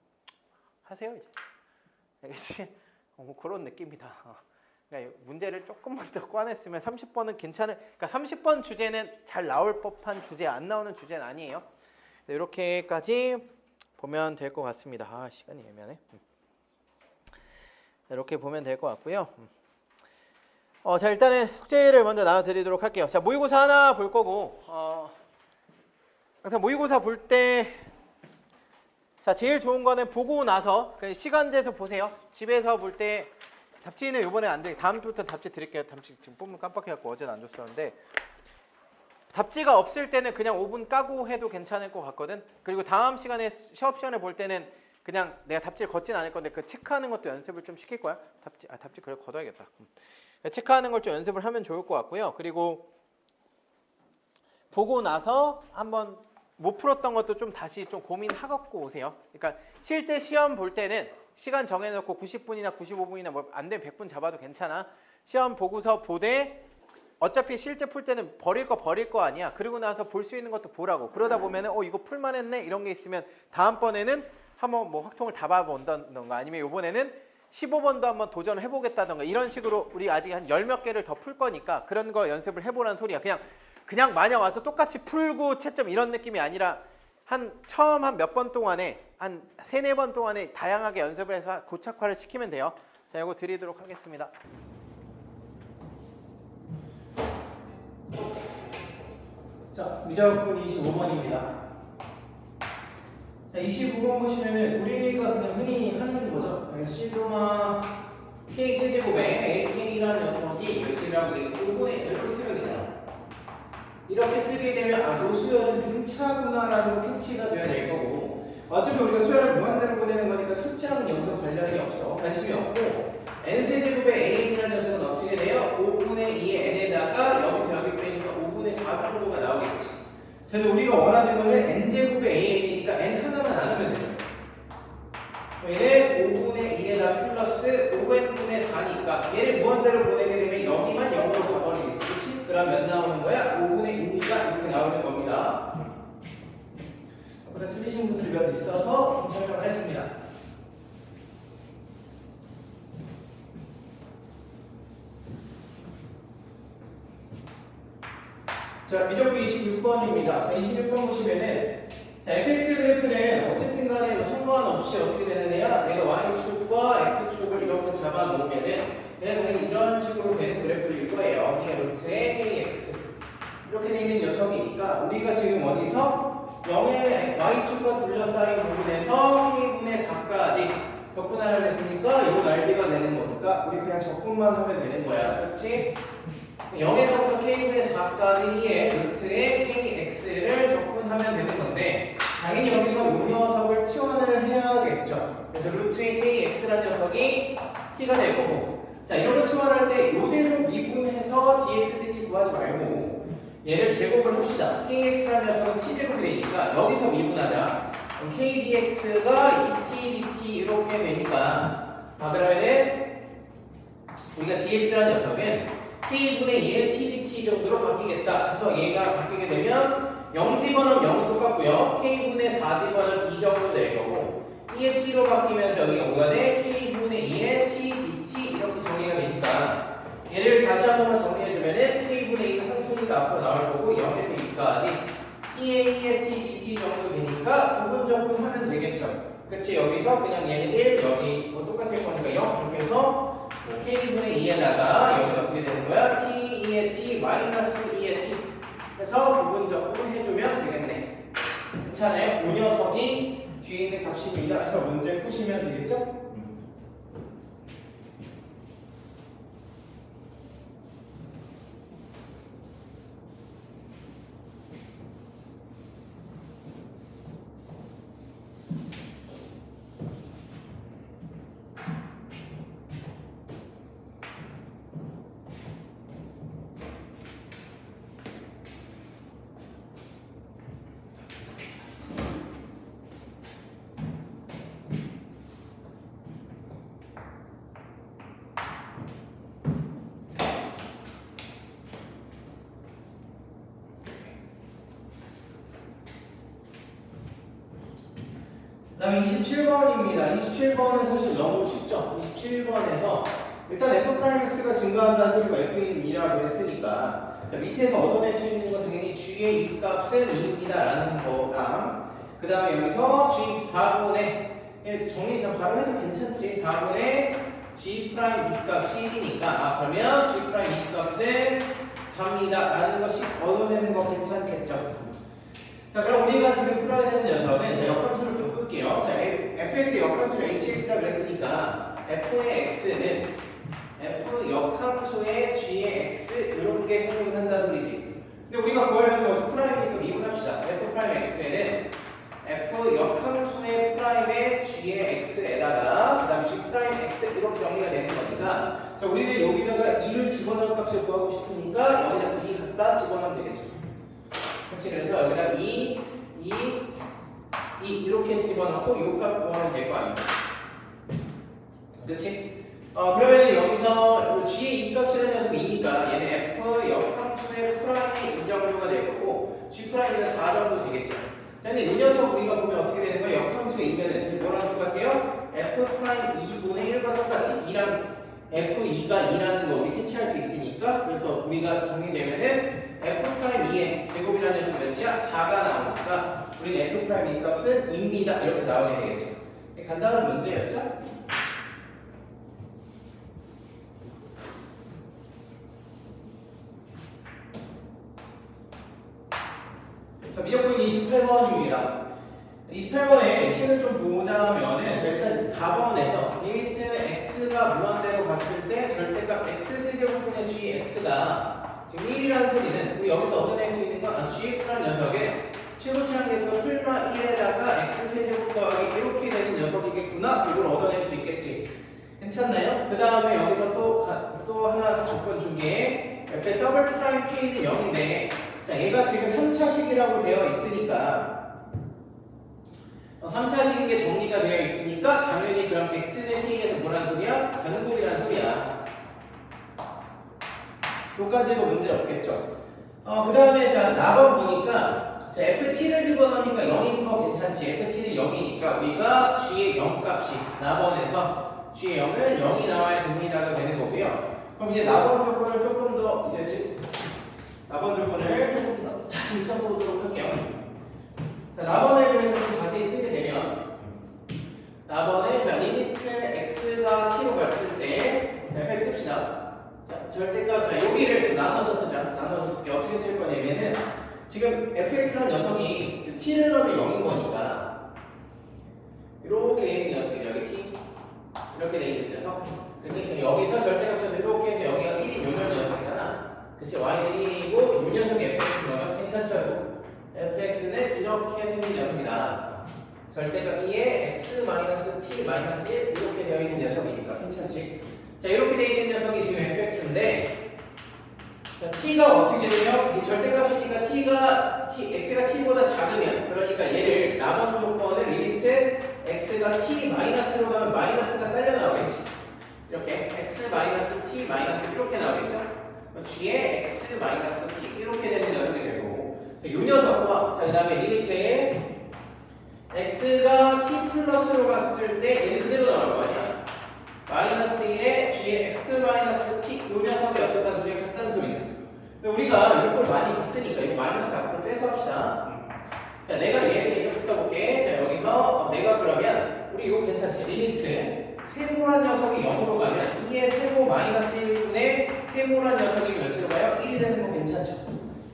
하세요 이제. 알겠지? 뭐 그런 느낌이다. 그러니까 문제를 조금만 더 꺼냈으면 30번은 괜찮은. 그러니까 30번 주제는 잘 나올 법한 주제, 안 나오는 주제는 아니에요. 이렇게까지 보면 될 것 같습니다. 시간이 애매하네. 이렇게 보면 될 것 같고요. 자 일단은 숙제를 먼저 나눠드리도록 할게요. 자 모의고사 하나 볼 거고 항상 모의고사 볼 때 자 제일 좋은 거는 보고 나서 시간제에서 보세요. 집에서 볼 때 답지는 이번에 안 돼. 다음 주부터 답지 드릴게요. 답지 지금 뽑으면 깜빡해갖고 어제는 안 줬었는데 답지가 없을 때는 그냥 5분 까고 해도 괜찮을 것 같거든. 그리고 다음 시간에 시험 시간을 볼 때는 그냥 내가 답지를 걷진 않을 건데 그 체크하는 것도 연습을 좀 시킬 거야. 답지 그래 걷어야겠다. 체크하는 걸 좀 연습을 하면 좋을 것 같고요. 그리고 보고 나서 한번 못 풀었던 것도 좀 다시 좀 고민하고 오세요. 그러니까 실제 시험 볼 때는 시간 정해놓고 90분이나 95분이나 뭐 안 되면 100분 잡아도 괜찮아. 시험 보고서 보되 어차피 실제 풀 때는 버릴 거 아니야. 그리고 나서 볼 수 있는 것도 보라고. 그러다 보면은 이거 풀만했네 이런 게 있으면 다음번에는 한번 뭐 확통을 다 봐본다던가 아니면 이번에는 15번도 한번 도전을 해보겠다던가 이런 식으로 우리 아직 한 10몇 개를 더 풀 거니까 그런 거 연습을 해보라는 소리야. 그냥 마냥 와서 똑같이 풀고 채점 이런 느낌이 아니라 처음 한 몇 번 동안에 한 3-4번 동안에 다양하게 연습을 해서 고착화를 시키면 돼요. 자, 이거 드리도록 하겠습니다. 자, 미적분 25번입니다. 자, 25번 보시면은 우리가 그냥 흔히 하는 거죠. 시그마 K 세제곱에 AK라는 녀석이 몇이라고 돼 있어? 5분의 이렇게 쓰면 되잖아. 이렇게 쓰게 되면 요 수열은 등차구나라는 거 캐치가 돼야 될 거고, 어차피 우리가 수열을 무한대로 보내는 거니까 첫째하고는 여기서 관련이 없어. 관심이 없고, n세제곱의 an이라는 녀석은 어떻게 돼요? 5분의 2의 n에다가 여기서 여기 빼니까 5분의 4 정도가 나오겠지. 자, 근데 우리가 원하는 거는 n제곱의 an이니까 n 하나만 나누면 되죠. 얘는 5분의 2에다 플러스 5n분의 4니까 얘를 무한대로 보내게 되면 여기만 0으로 가버리겠지. 그치? 그럼 몇 나오는 거야? 5분의 2가 이렇게 나오는 겁니다. 그래, 틀리신 분들이 몇 있어서 설명을 했습니다. 자, 미적분 26번입니다. 자, 26번 보시면은, 자, fx 그래프는 어쨌든 간에 상관없이 어떻게 되는 애야? 내가 y축과 x축을 이렇게 잡아 놓으면은 얘는 당연히 이런 식으로 되는 그래프일 거예요. 이게 루트의 kx. 이렇게 되는 녀석이니까 우리가 지금 어디서 0의 y축과 둘러싸인 부분에서 k분의 4까지 적분하려고 했으니까 이 넓이가 되는 거니까 우리 그냥 적분만 하면 되는 거야. 그렇지? 0에서부터 k분의 4까지 의 루트의 kx를 적분하면 되는 건데, 당연히 여기서 이 녀석을 치환을 해야겠죠. 그래서 루트의 kx라는 녀석이 t가 될 거고, 자, 이런 거 치환할 때 이대로 미분해서 dx dt 구하지 말고 얘를 제곱을 합시다. kx라는 녀석은 t제곱이 되니까 여기서 미분하자. 그럼 k dx가 2t dt 이렇게 되니까, 그러면은 우리가 dx라는 녀석은 t분의 2의 tdt 정도로 바뀌겠다. 그래서 얘가 바뀌게 되면 0 집어넣으면 0은 똑같고요. k분의 4 집어넣으면 2 정도 될 거고, 2의 t로 바뀌면서 여기가 뭐가 돼? k분의 2의 t dt 이렇게 정리가 되니까 얘를 다시 한 번만 정리해주면은 k분의 2는 상수니까 앞으로 나올 거고 0에서 2까지 t의 2의 t dt 정도 되니까 부분 적분하면 되겠죠. 그치? 여기서 그냥 얘는 1, 여기 뭐 똑같을 거니까 0 이렇게 해서 k분의 2에다가 여기 어떻게 되는 거야? t2의 t 마이너스 2의 t 해서 부분적분 해주면 되겠네. 괜찮아요? 이 녀석이 뒤에 있는 값입니다. 해서 문제 푸시면 되겠죠? 그 다음에 27번입니다. 27번은 사실 너무 쉽죠? 27번에서 일단 f'x가 증가한다는 소리가 f는 2라고 했으니까, 자, 밑에서 얻어낼 수 있는 건 당연히 g의 이 값은 2입니다 라는 거랑, 그 다음에 여기서 g 4분의 정리 그냥 바로 해도 괜찮지. 4분의 g' 이 값이 1이니까 그러면 g' 이 값은 3이다 라는 것이 얻어내는 거 괜찮겠죠? 자, 그럼 우리가 지금 풀어야 되는 녀석은 자, 역함수를 바꿀게요. 자, fx의 역함수를 hx라고 그랬으니까 f의 x는 f 역함수의 g의 x 이렇게 설명을 한다는 소리지. 근데 우리가 구하려는 것은 프라임이니까 미분합시다. f 프라임 x는 f 역함수의 프라임의 g의 x에다가 그 다음 g 프라임 x 이렇게 정리가 되는 거니까, 자, 우리는 여기다가 2를 집어넣을 값을 구하고 싶으니까 여기다 2 갖다 집어넣으면 되겠죠. 그렇지? 그래서 여기다 2 이렇게 집어넣고 요 값 구하면 될 거 아니에요. 그치? 그러면 여기서 g의 이 값이라는 녀석이 2니까 얘는 f 역함수의 프라임이 2 정도가 될 거고 g 프라임은 4 정도 되겠죠. 자, 근데 이 녀석 우리가 보면 어떻게 되는 거예요? 역함수에 2면은 뭐랑 똑같아요? f 프라임 2분의 1과 똑같이 2랑 F2가 2라는 거 우리 캐치할 수 있으니까 그래서 우리가 정리되면은 F'2의 제곱이라는 녀석 몇이야? 4가 나오니까 우리는 F'2 값은 2입니다. 이렇게 나오게 되겠죠. 간단한 문제였죠? 자, 미적분 28번입니다. 28번에 식을 좀 보자면은 일단 가번에서 리미트 x가 무한대로 갔을 때 절대값 x 세제곱분의 gx가 지금 1이라는 소리는 우리 여기서 얻어낼 수 있는 건 gx라는 녀석의 최고차항계수가 풀마 1에다가 x 세제곱 더하기 이렇게 되는 녀석이겠구나. 이걸 얻어낼 수 있겠지. 괜찮나요? 그 다음에 여기서 또 하나 조건 준 게 옆에 더블 프라임 k는 0인데 자 얘가 지금 3차식이라고 되어 있으니까 3차식인 게 정리가 되어 있으니까 당연히 그럼 x는 k에서 뭐라는 소리야? 변곡이라는 소리야. 여기까지도 문제 없겠죠. 그 다음에 자 나번 보니까 자 ft를 집어넣으니까 0인 거 괜찮지. ft는 0이니까 우리가 g의 0 값이 나번에서 g의 0은 0이 나와야 됩니다가 되는 거고요. 그럼 이제 나번 조건을 조금 더 이제 나번 조건을 조금 더 자세히 써보도록 할게요. 자, 나번에 그래서 좀 자세히 쓰게 되면 나번에 자 리미트 x가 t로 갔을 때 fx 씁시다. 자, 절대값 자 여기를 좀 나눠서 쓰자. 나눠서 쓸게. 어떻게 쓸 거냐면은 지금 fx라는 녀석이 t를 넣으면 0인 거니까 이렇게 돼 있는 녀석이 여기 t 이렇게 돼 있는 녀석. 그치? 여기서 절대값에서 이렇게 해서 여기가 1인 요 녀석이잖아. 그치? y는 1이고 요 녀석이 fx인 거죠? 괜찮죠? fx는 이렇게 생긴 녀석이다. 절대값 2에 x-t-1 이렇게 되어 있는 녀석이니까 괜찮지? 자 이렇게 되어 있는 녀석이 지금 fx인데 자, t가 어떻게 돼요? 이 절대값이니까 x가 t보다 작으면 그러니까 얘를 나번 조건을 리미트 x가 t-로 가면 마이너스가 딸려 나오겠지. 이렇게 x-t- 이렇게 나오겠죠? g의 x-t 이렇게 되는 녀석이 되고 이 녀석과 자 그 다음에 리미트에 x가 t 플러스로 갔을 때 얘는 그대로 나올 거 아니야? 마이너스 1에 g의 x-t 이 녀석이 어떻다는 소리가 같다는 소리죠. 근데 우리가 이걸 많이 봤으니까 이거 마이너스 앞으로 빼서 합시다. 자 내가 얘를 이렇게 써볼게. 자 여기서 내가 그러면 우리 이거 괜찮지? 리미트 세모란 녀석이 0으로 가면 2의 세모 마이너스 1분의 세모란 녀석이 몇으로 가요? 1이 되는 거 괜찮죠?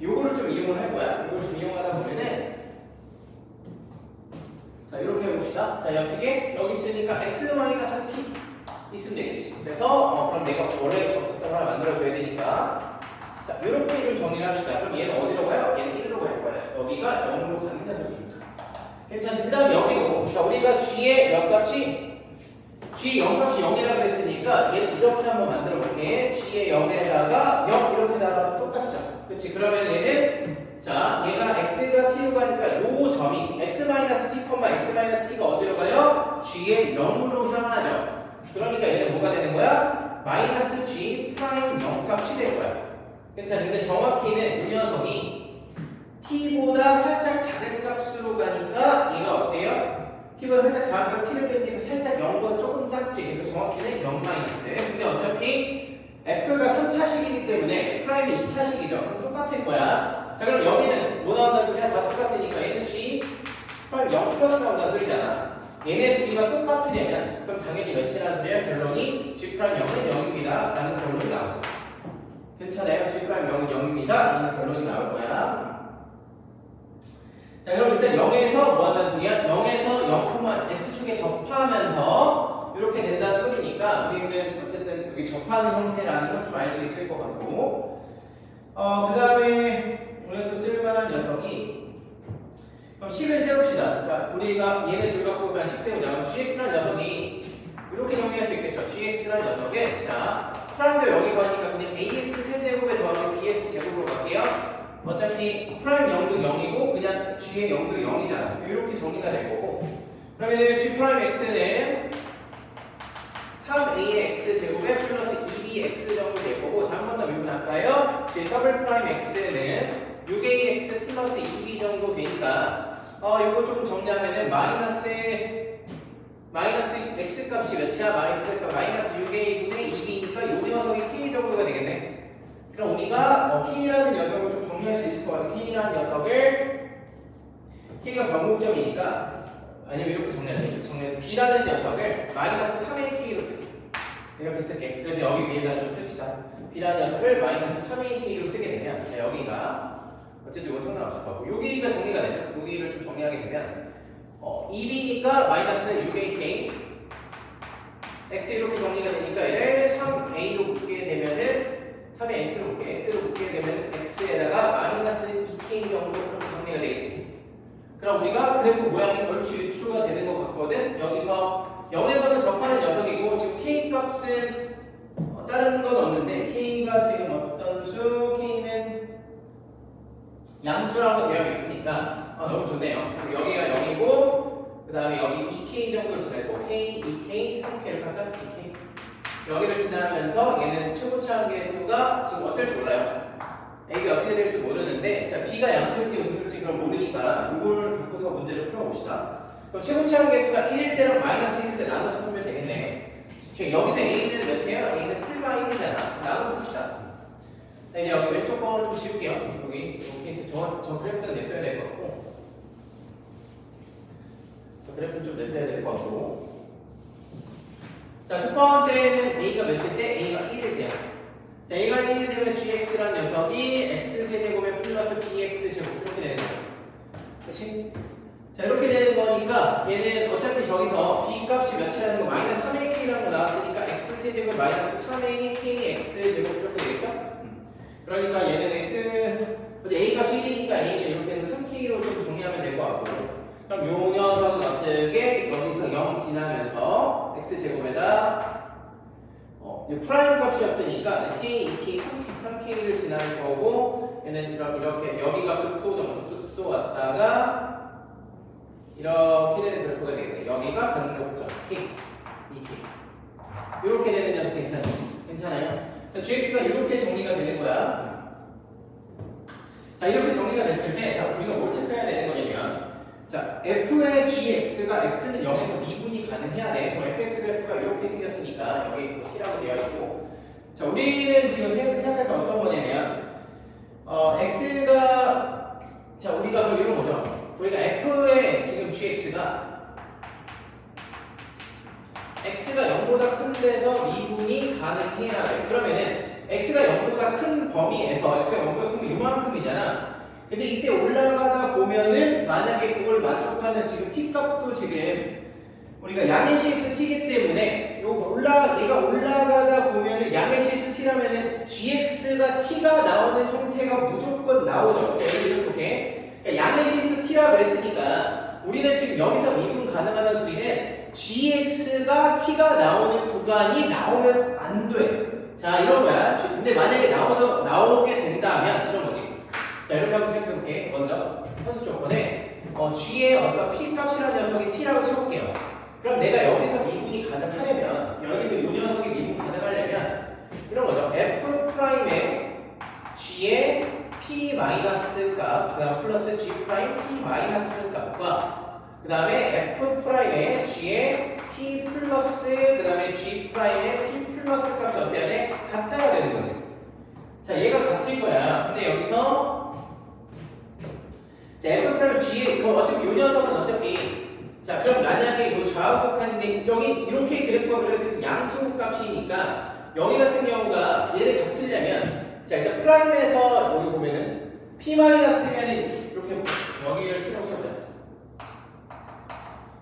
요거를 좀 이용을 할 거야. 요걸 좀 이용하다 보면은 자 이렇게 해봅시다. 자 어떻게? 여기 있으니까 x-t 있으면 되겠지. 그래서 그럼 내가 원래 없었던 거 하나 만들어줘야 되니까 자 이렇게 좀 정리를 합시다. 그럼 얘는 어디로 가요? 얘는 1로 갈 거야. 여기가 0으로 가는 녀석이니까 괜찮지? 그 다음 여기로 자 우리가 g의 몇 값이 g 0값이 0이라고 했으니까 얘를 이렇게 한번 만들어 볼게. g의 0에다가 0 이렇게 달아도 똑같죠? 그치? 그러면 얘는 자 얘가 x가 t로 가니까 요 점이 x-t,x-t가 어디로 가요? g의 0으로 향하죠. 그러니까 얘는 뭐가 되는 거야? 마이너스 g 프라임 0 값이 될 거야. 괜찮아? 근데 정확히는 이 녀석이 t보다 살짝 작은 값으로 가니까 얘가 어때요? t보다 살짝 작은 값 t를 빼니까 살짝 0보다 조금 작지. 그러니까 정확히는 0 마이너스. 근데 어차피 f가 3차식이기 때문에 프라임이 2차식이죠. 그럼 똑같을 거야. 자 그럼 여기는 뭐 나온다는 소리야? 다 똑같으니까 얘는 g 프라임 0 플러스 나온다는 소리잖아. 얘네 둘이가 똑같으려면 그럼 당연히 몇이라는 소리야? 결론이 g 프라임 0은 0입니다 라는 결론이 나오죠. 괜찮아요? g 프라임 0은 0입니다 라는 결론이 나올 거야. 자 그럼 일단 0에서 뭐 한다는 소리야? 0에서 0, x축에 접하면서 이렇게 된다는 소리니까 우리는 어쨌든 여기 접하는 형태라는 걸 좀 알 수 있을 것 같고 그 다음에 우리가 또 쓸만한 녀석이 그럼 10을 세웁시다. 자 우리가 얘네 둘 갖고 보면 10 세우자. 그럼 gx라는 녀석이 이렇게 정리할 수 있겠죠. gx라는 녀석에 자 프라임도 여기고 하니까 그냥 ax 세제곱에 더하기 bx 제곱으로 갈게요. 어차피 프라임 0도 0이고 그냥 g의 0도 0이잖아. 이렇게 정리가 될 거고 그러면 g 프라임 x는 3ax 제곱에 플러스 2bx 정도 될 거고 자 한 번 더 미분할까요? g 더블 프라임 x는 6ax 플러스 2b 정도 되니까 이거 조금 정리하면은 마이너스 마이너스 x 값이 몇이야? 마이너스 6a분의 2b니까 요 녀석이 k 정도가 되겠네. 그럼 우리가 k라는 녀석을 좀 정리할 수 있을 것 같아. k라는 녀석을 k가 변곡점이니까 아니면 이렇게 정리해. b라는 녀석을 마이너스 3a k로 쓸게. 이렇게 쓸게. 그래서 여기 위에다 좀 씁시다. b라는 녀석을 마이너스 3a k로 쓰게 되면 자, 여기가 어쨌든 이거 상관없을 거고 여기가 정리가 되죠. 여기를 좀 정리하게 되면 2b니까 마이너스 6ak x 이렇게 정리가 되니까 얘를 3a로 묶게 되면은 3의 x로 묶게 x로 묶게 되면은 x에다가 마이너스 2k 정도 그렇게 정리가 되겠지. 그럼 우리가 그래프 모양이 얼추 유추가 되는 것 같거든. 여기서 0에서는 접하는 녀석이고 지금 k 값은 다른 건 없는데 k가 지금 어떤 수 k는 양수라고 되어 있으니까 너무 좋네요. 여기가 0이고 그 다음에 여기 2k 정도를 지나고 k, 2k, 3k를 각각 2k 여기를 지나면서 얘는 최고차항의 수가 지금 어떨지 몰라요. A가 어떻게 될지 모르는데 자 b가 양수일지 음수일지 그럼 모르니까 이걸 갖고서 문제를 풀어봅시다. 그럼 최고차항의 수가 1일 때랑 마이너스 1일 때 나눠서 풀면 되겠네. 여기서 A는 몇이에요? A는 풀마 1이잖아. 나눠 봅시다. 자, 이제 여기 왼쪽 거를 좀 씌울게요. 여기 이 케이스 저 그래프는 냅둬야 될 것 같고 저 그래프는 좀 냅둬야 될 것 같고 자, 첫 번째는 A가 몇일 때? A가 1일 때야. 자, A가 1일 되면 gx라는 녀석이 x세제곱에 플러스 bx제곱 이렇게 되는 거야. 그렇지? 자, 이렇게 되는 거니까 얘는 어차피 저기서 b 값이 몇이라는 거 마이너스 3ak라는 거 나왔으니까 x세제곱 마이너스 3akx제곱 이렇게 되겠죠? 그러니까 얘는 A 값이 1이니까 A는 이렇게 해서 3K로 좀 정리하면 될 것 같고 그럼 요 녀석은 어떻게 여기서 0 지나면서 X제곱에다 프라임 값이었으니까 K, 2K, 3K를 지나는 거고 얘는 그럼 이렇게 해서 여기가 극소 왔다가 이렇게 되는 그래프가 되겠네. 여기가 변곡점 K, 2K 이렇게 되는 녀석 괜찮아요? gx가 이렇게 정리가 되는 거야. 자, 이렇게 정리가 됐을 때, 자, 우리가 뭘 체크해야 되는 거냐면, 자, f의 gx가 x는 0에서 미분이 가능해야 돼. 그럼 fx 그래프가 이렇게 생겼으니까 여기 t라고 되어 있고, 자, 우리는 지금 생각할 때 어떤 거냐면, x가, 자, 우리가 그럼 이런 거죠. 우리가 f의 지금 gx가 x가 0보다 큰 데서 미분이 가능해야 돼. 그러면은 x가 0보다 큰 범위에서 x가 0보다 크면 이만큼이잖아. 근데 이때 올라가다 보면은 만약에 그걸 만족하는 지금 t 값도 지금 우리가 양의 실수 t이기 때문에 얘가 올라가다 보면은 양의 실수 t라면은 gx가 t가 나오는 형태가 무조건 나오죠. 예를 들게 그러니까 양의 실수 t라 그랬으니까 우리는 지금 여기서 미분 가능하다는 소리는 gx가 t가 나오는 구간이 나오면 안 돼. 자, 이런 거야. 근데 만약에 나오게 된다면 이런 거지. 자, 이렇게 한번 생각해볼게. 먼저 선수 조건에 g의 어떤 p 값이라는 녀석이 t라고 쳐볼게요. 그럼 내가 여기서 미분이 가능하려면 여기서 이 녀석이 미분 가능하려면 이런 거죠. f 프라임의 g의 p 마이너스 값, 그다음 플러스 g 프라임 p 마이너스 값과 그 다음에 f 프라임의 g의 p 플러스 그 다음에 g 프라임의 p 플러스 값이 어때야 돼? 같아야 되는 거지. 자, 얘가 같을 거야. 근데 여기서 자, f 프라임 g 그럼 어차피 요 녀석은 어차피 자, 그럼 만약에 이 좌우극한인데 여기 이렇게 그래프가 그래서 양수 값이니까 여기 같은 경우가 얘를 같으려면 자, 일단 프라임에서 여기 보면은 p 마이너스면은 이렇게 여기를 t라고 쳐보자.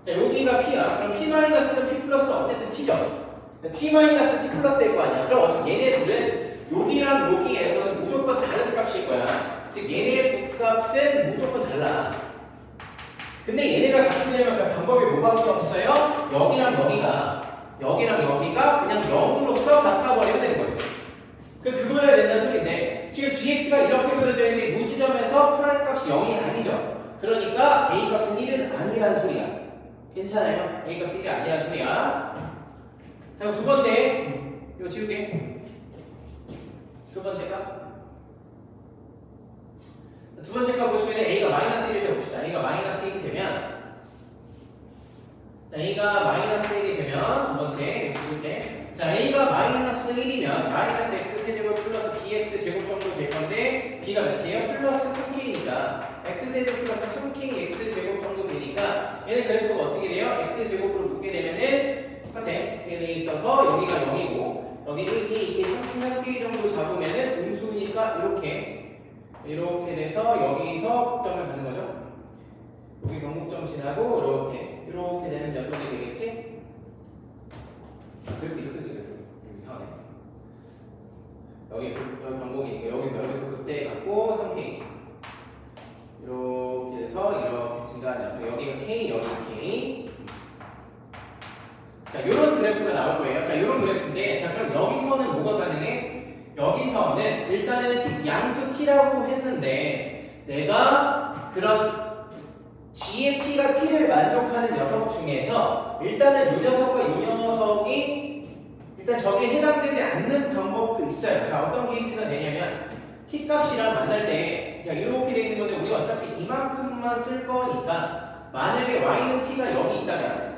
자, 여기가 p야. 그럼 p 마이너스는 p 플러스는 어쨌든 t죠. t 마이너스 t 플러스일 거 아니야. 그럼 어차피 얘네들은 여기랑 여기에서는 무조건 다른 값일 거야. 즉 얘네 두 값은 무조건 달라. 근데 얘네가 같으려면 그 방법이 뭐밖에 없어요? 여기랑 여기가 그냥 0으로서 같아버리면 되는 거지. 그거여야 된다는 소리인데 지금 gx가 이렇게 그려져 있는데 이 지점에서 프라임 값이 0이 아니죠. 그러니까 a 값은 1은 아니라는 소리야. 괜찮아요? a 값이 1이 아니라는 소리야. 자, 두 번째 이거 지울게. 두 번째 값. 두 번째 값 보시면 a가 마이너스 1일 때 봅시다. a가 마이너스 1이 되면 자, a가 마이너스 자, a가 마이너스 1이면 마이너스 x세제곱 플러스 bx제곱 정도 될 건데 b가 몇이에요? 플러스 3k니까 x세제곱 플러스 3k x제곱 정도 되니까 얘는 그래프가 어떻게 돼요? x제곱으로 묶게 되면은 똑같아. 이렇게 돼 있어서 여기가 0이고 여기 1k, 2k, 3k, 3k 정도 잡으면은 음수니까 이렇게 돼서 여기서 극점을 받는 거죠. 여기 변곡점 지나고 이렇게 되는 녀석이 되겠지? 그래도 이렇게 이상하네. 여기 변곡이니까 여기서 그때 갖고 3k 이렇게 돼서 이렇게 증가한 녀석 여기가 k, 여기가 k. 자, 요런 그래프가 나올 거예요. 자, 요런 그래프인데 자, 그럼 여기서는 뭐가 가능해? 여기서는 일단은 양수 t라고 했는데 내가 그런 g의 p가 t를 만족하는 녀석 중에서 일단은 이 녀석과 이 녀석이 일단 저기에 해당되지 않는 방법도 있어요. 자, 어떤 케이스가 되냐면 t 값이랑 만날 때 이렇게 되어 있는 건데 우리가 어차피 이만큼만 쓸 거니까 만약에 y는 t가 여기 있다면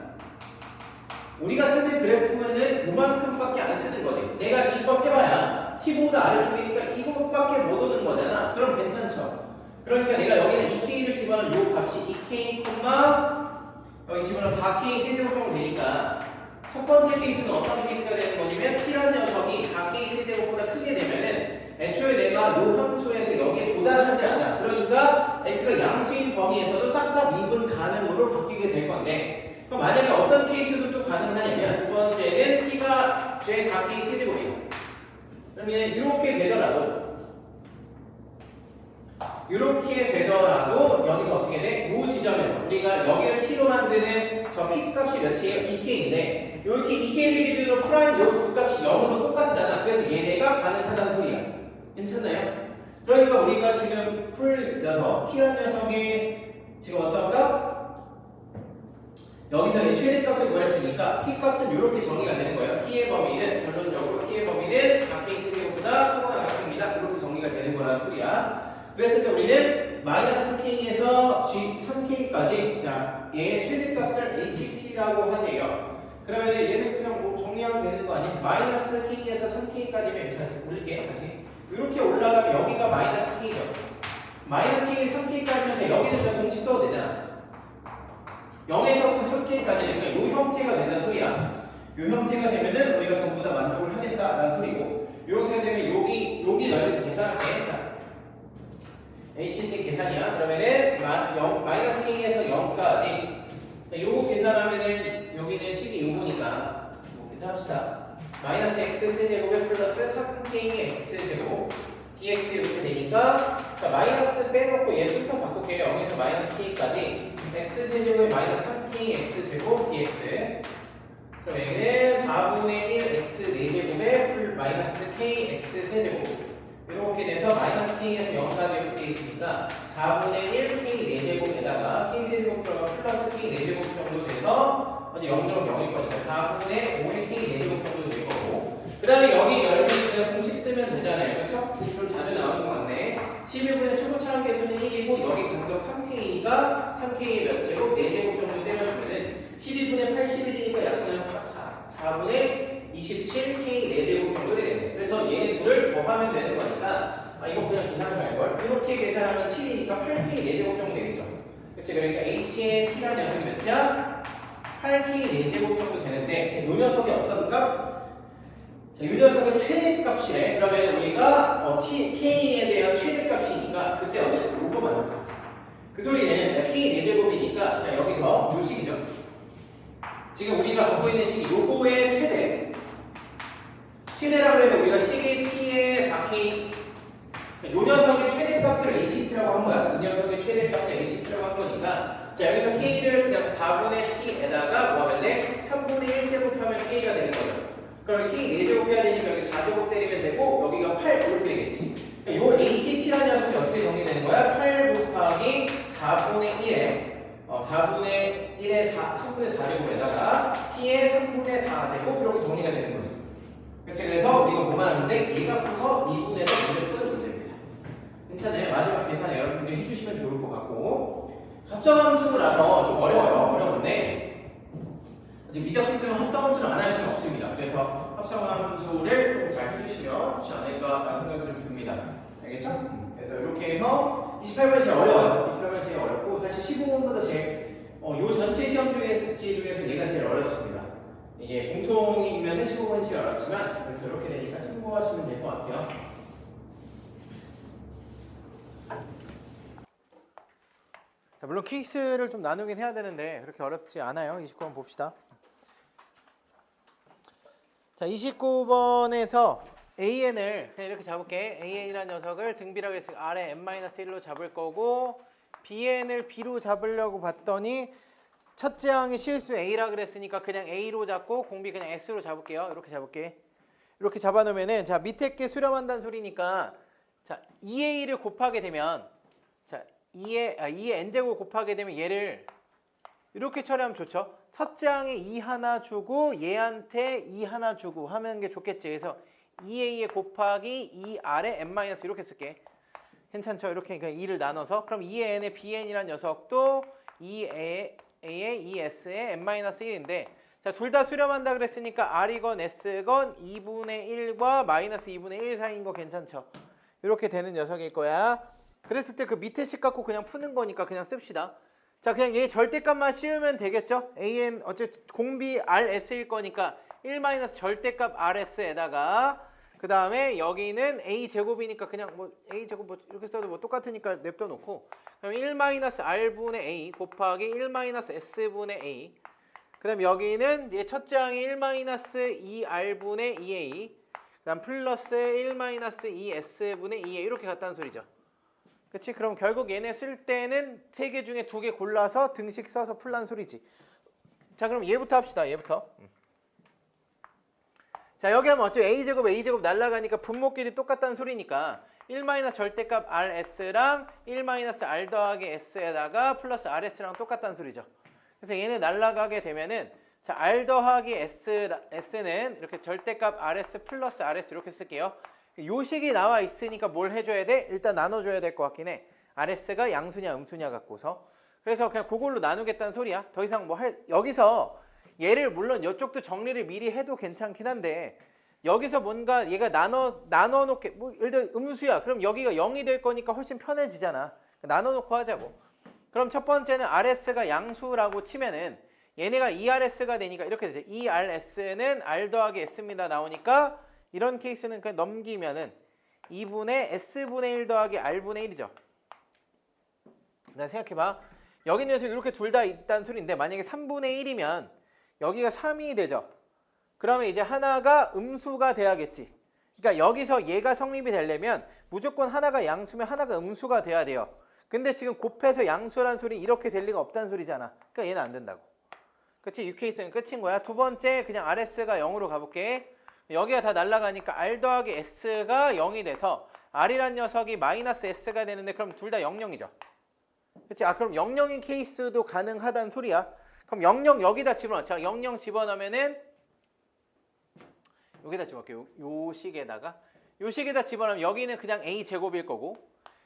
우리가 쓰는 그래프면은 이만큼밖에 안 쓰는 거지. 내가 기껏 해봐야 t보다 아래쪽이니까 이것밖에 못 오는 거잖아. 그럼 괜찮죠. 그러니까 내가 여기는 2k를 집어넣은 요 값이 2k, 여기 집어넣으면 4k 세제곱 정도 되니까 첫 번째 케이스는 어떤 케이스가 되는 거냐면 t라는 녀석이 4k 세제곱보다 크게 되면은 애초에 내가 요 함수에서 여기에 도달하지 않아. 그러니까 x가 양수인 범위에서도 싹 다 미분 가능으로 바뀌게 될 건데 그럼 만약에 어떤 케이스도 또 가능하냐면 두 번째는 t가 죄 4k 세제곱이에요. 그러면 이렇게 되더라도 여기서 어떻게 돼? 이 지점에서 우리가 여기를 t로 만드는 저 p 값이 몇이에요? 2k인데 이렇게 2k를 기준으로 프라임 요 두 값이 0으로 똑같잖아. 그래서 얘네가 가능하다는 소리야. 괜찮나요? 그러니까 우리가 지금 풀 녀석 t라는 녀석이 지금 어떤 값? 여기서 최대값을 구했으니까 t값은 이렇게 정리가 되는 거예요. t의 범위는 결론적으로 t의 범위는 4k 세제곱보다 크거나 같습니다. 이렇게 정리가 되는 거라는 소리야. 그랬을 때 우리는 마이너스 k에서 g 3k까지 자 얘의 최대값을 ht라고 하지요. 그러면 얘는 그냥 뭐 정리하면 되는 거 아니야? 마이너스 k에서 3k까지면 이렇게 다시 올릴게요. 다시 이렇게 올라가면 여기가 마이너스 k죠. 마이너스 k에서 3k까지면 자 여기는 그냥 공식 써도 되잖아. 0에서부터 3k까지는 그냥 요 형태가 된다는 소리야. 요 형태가 되면은 우리가 전부 다 만족을 하겠다라는 소리고 요 형태가 되면 여기 넓이를 계산할게. 자, HT 계산이야. 그러면은 마이너스 k에서 0까지 자, 요거 계산하면은 여기는 식이 요거니까 요거 계산합시다. 마이너스 x 세제곱에 플러스 3k x제곱 dx 이렇게 되니까 자, 마이너스 빼놓고 얘 숫자 바꿀게요. 0에서 마이너스 k까지 x 세제곱에 마이너스 3k x제곱 dx 그럼 여기는 4분의 1 x 4제곱에 마이너스 k x 세제곱 이렇게 돼서 마이너스 k에서 0까지 이렇게 되어 있으니까 4분의 1 k 4제곱에다가 k 세제곱 들어가 플러스 k 4제곱 정도 돼서 어제 0 들어가면 0일 거니까 4분의 5의 k 4제곱 정도 될 거고 그 다음에 여기 넓이 그냥 공식 쓰면 되잖아요. 그렇죠? 좀 자주 나오는 것 같네. 11분의 초고차항 계수는 1이고 여기 간격 3k니까 3k의 몇 제곱? 4제곱 정도 때려주면은 12분의 81이니까 약 그냥 4분의 27k 4제곱 정도 되겠네. 그래서 얘네 둘을 더하면 되는 거니까 이거 그냥 계산을 할걸. 이렇게 계산하면 7이니까 8k 4제곱 정도 되겠죠. 그치? 그러니까 h의 t라는 녀석이 몇이야? 8k 4제곱 정도 되는데 이 녀석이 어떤 값? 자, 이 녀석의 최대값이래. 그러면 우리가 k에 대한 최대값이니까 그때 어쨌든 요거 만들까? 그 소리는 k 4제곱이니까 자 여기서 요 식이죠. 지금 우리가 갖고 있는 식이 요거의 최대라고 해도 우리가 식의 t의 4k 요 녀석의 최대값을 ht라고 한 거야. 이 녀석의 최대값을 ht라고 한 거니까 자 여기서 k를 그냥 4분의 t에다가 뭐 하면 돼? 3분의 1 제곱하면 k가 되는 거죠. 그러면 k 4제곱 해야 되니까 여기 4제곱 때리면 되고 여기가 8 이렇게 되겠지. 그러니까 요 ht라는 녀석이 어떻게 정리되는 거야? 8 곱하기 4분의 1에 4분의 1에 3분의 4제곱에다가 t의 3분의 4제곱 이렇게 정리가 되는 거죠. 그치? 그래서 우리가 뭐만 하는데 얘가 커서 미분해서 문제 푸는 문제입니다. 괜찮아요? 마지막 계산 여러분들이 해주시면 좋을 것 같고 합성함수라서 좀 어려운데 지금 미적했으면 합성함수를 안 할 수는 없습니다. 그래서 합성 28번이 제일 어려워요. 28번이 제일 어렵고 사실 15번보다 제일 요 전체 시험 중에서 얘가 제일 어렵습니다. 이게 공통이면 15번이 제일 어렵지만 그래서 이렇게 되니까 참고하시면 될 것 같아요. 자, 물론 케이스를 좀 나누긴 해야 되는데 그렇게 어렵지 않아요. 29번 봅시다. 자, 29번에서 AN을 그냥 이렇게 잡을게. AN이라는 녀석을 등비라고 했으니까 R에 n-1로 잡을 거고 BN을 B로 잡으려고 봤더니 첫째 항의 실수 A라 그랬으니까 그냥 A로 잡고 공비 그냥 S로 잡을게요. 이렇게 잡을게. 이렇게 잡아놓으면은 자, 밑에 게 수렴한다는 소리니까 자, 2A를 곱하게 되면 자, 2의 n제곱 곱하게 되면 얘를 이렇게 처리하면 좋죠. 첫째 항에 2 하나 주고 얘한테 2 하나 주고 하면 게 좋겠지. 그래서 2a에 곱하기 2r에 n- 이렇게 쓸게. 괜찮죠? 이렇게 그냥 2를 나눠서 그럼 2의 n의 bn이란 녀석도 2a에 2s에 n-1인데 자, 둘 다 수렴한다 그랬으니까 r이건 s건 2분의 1과 마이너스 2분의 1 사이인 거 괜찮죠? 이렇게 되는 녀석일 거야. 그랬을 때 그 밑에 식 갖고 그냥 푸는 거니까 그냥 씁시다. 자, 그냥 얘 절대값만 씌우면 되겠죠? an 어쨌든 공비 rs일 거니까 1 절대값 rs에다가 그 다음에 여기는 a 제곱이니까 그냥 뭐 a 제곱 뭐 이렇게 써도 뭐 똑같으니까 냅둬 놓고 그럼 1 r분의 a 곱하기 1 s분의 a 그 다음 여기는 얘 첫째 항이 1 2r분의 2a 그 다음 플러스 1 2s분의 2a 이렇게 갔다는 소리죠. 그치? 그럼 결국 얘네 쓸 때는 3개 중에 2개 골라서 등식 써서 풀란 소리지. 자, 그럼 얘부터 합시다. 얘부터. 자, 여기 하면 어차피 a제곱 날라가니까 분모끼리 똑같다는 소리니까 1 절대값 rs랑 1 r 더하기 s에다가 플러스 rs랑 똑같다는 소리죠. 그래서 얘네 날라가게 되면은 자, r 더하기 s는 이렇게 절대값 rs 플러스 rs 이렇게 쓸게요. 요 식이 나와 있으니까 뭘 해줘야 돼? 일단 나눠줘야 될 것 같긴 해. rs가 양수냐 음수냐 갖고서. 그래서 그냥 그걸로 나누겠다는 소리야. 더 이상 뭐 여기서 얘를 물론 이쪽도 정리를 미리 해도 괜찮긴 한데 여기서 뭔가 얘가 나눠놓게 뭐 예를 들어 음수야. 그럼 여기가 0이 될 거니까 훨씬 편해지잖아. 나눠놓고 하자고. 그럼 첫 번째는 rs가 양수라고 치면은 얘네가 2rs가 되니까 이렇게 되죠. 2rs는 r 더하기 s입니다. 나오니까 이런 케이스는 그냥 넘기면은 2분의 s분의 1 더하기 r분의 1이죠. 나 생각해봐. 여기 있는 녀석이 이렇게 둘 다 있다는 소리인데 만약에 3분의 1이면 여기가 3이 되죠. 그러면 이제 하나가 음수가 돼야겠지. 그러니까 여기서 얘가 성립이 되려면 무조건 하나가 양수면 하나가 음수가 돼야 돼요. 근데 지금 곱해서 양수란 소리 이렇게 될 리가 없다는 소리잖아. 그러니까 얘는 안 된다고. 그치? 이 케이스는 끝인 거야. 두 번째 그냥 rs가 0으로 가볼게. 여기가 다 날아가니까 r 더하기 s가 0이 돼서 r이란 녀석이 마이너스 s가 되는데 그럼 둘 다 00이죠. 그치? 아, 그럼 00인 케이스도 가능하다는 소리야. 그럼 00 여기다 집어넣자. 00 집어넣으면은 여기다 집어넣을게요. 요 식에다가 집어넣으면 여기는 그냥 a 제곱일 거고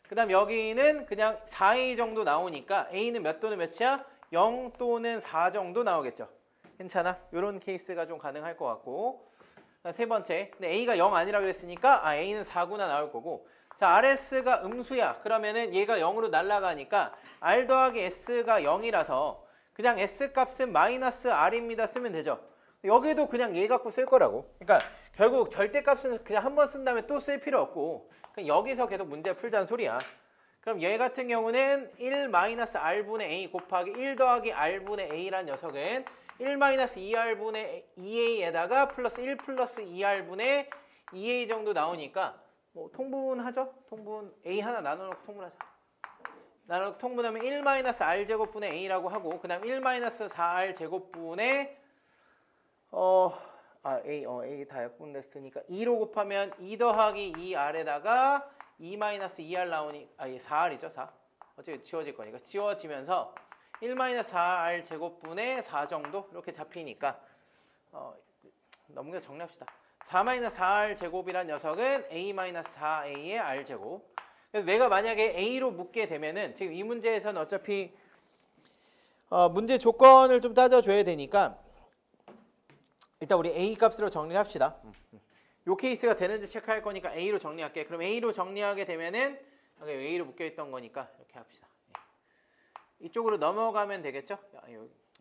그 다음 여기는 그냥 4a 정도 나오니까 a는 몇 또는 몇이야? 0 또는 4 정도 나오겠죠. 괜찮아? 이런 케이스가 좀 가능할 것 같고 세 번째, 근데 a가 0 아니라 그랬으니까 a는 4구나 나올 거고 자, rs가 음수야. 그러면은 얘가 0으로 날아가니까 r 더하기 s가 0이라서 그냥 s 값은 마이너스 r입니다 쓰면 되죠. 여기도 그냥 얘 갖고 쓸 거라고. 그러니까 결국 절대값은 그냥 한 번 쓴 다음에 또 쓸 필요 없고 그냥 여기서 계속 문제 풀자는 소리야. 그럼 얘 같은 경우는 1 r분의 a 곱하기 1 더하기 r분의 a란 녀석은 1 2r분의 2a에다가 플러스 1 플러스 2r분의 2a 정도 나오니까 뭐 통분하죠? 통분 a 하나 나눠놓고 통분하자. 나눠놓고 통분하면 1 r제곱분의 a라고 하고 그 다음 1 4r 제곱분의 a 다 약분됐으니까 2로 곱하면 2 더하기 2r에다가 2 2r 나오니 4r이죠 4. 어차피 지워질 거니까 지워지면서 1 4r 제곱분의 4 정도 이렇게 잡히니까 넘겨 정리합시다. 4 4r 제곱이란 녀석은 a 4a의 r 제곱. 그래서 내가 만약에 a로 묶게 되면은 지금 이 문제에서는 어차피 문제 조건을 좀 따져줘야 되니까 일단 우리 a 값으로 정리를 합시다. 요 케이스가 되는지 체크할 거니까 a로 정리할게. 그럼 a로 정리하게 되면은 여기 A로 묶여있던 거니까 이렇게 합시다. 예. 이쪽으로 넘어가면 되겠죠? 여기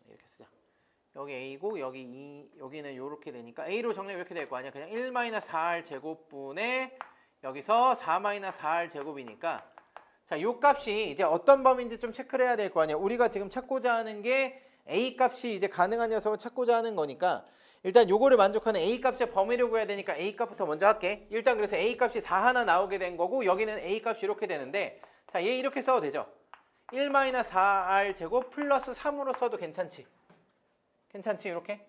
이렇게 쓰자. 여기 A고 여기 2, 여기는 이렇게 되니까 A로 정리하면 이렇게 될 거 아니야. 그냥 1-4R 제곱분의 여기서 4-4R 제곱이니까 자, 요 값이 이제 어떤 범위인지 좀 체크를 해야 될 거 아니야. 우리가 지금 찾고자 하는 게 A 값이 이제 가능한 녀석을 찾고자 하는 거니까 일단 요거를 만족하는 A 값의 범위를 구해야 되니까 A 값부터 먼저 할게. 일단 그래서 A 값이 4 하나 나오게 된 거고 여기는 A 값이 이렇게 되는데 자, 얘 이렇게 써도 되죠. 1-4R 제곱 플러스 3으로 써도 괜찮지. 괜찮지? 이렇게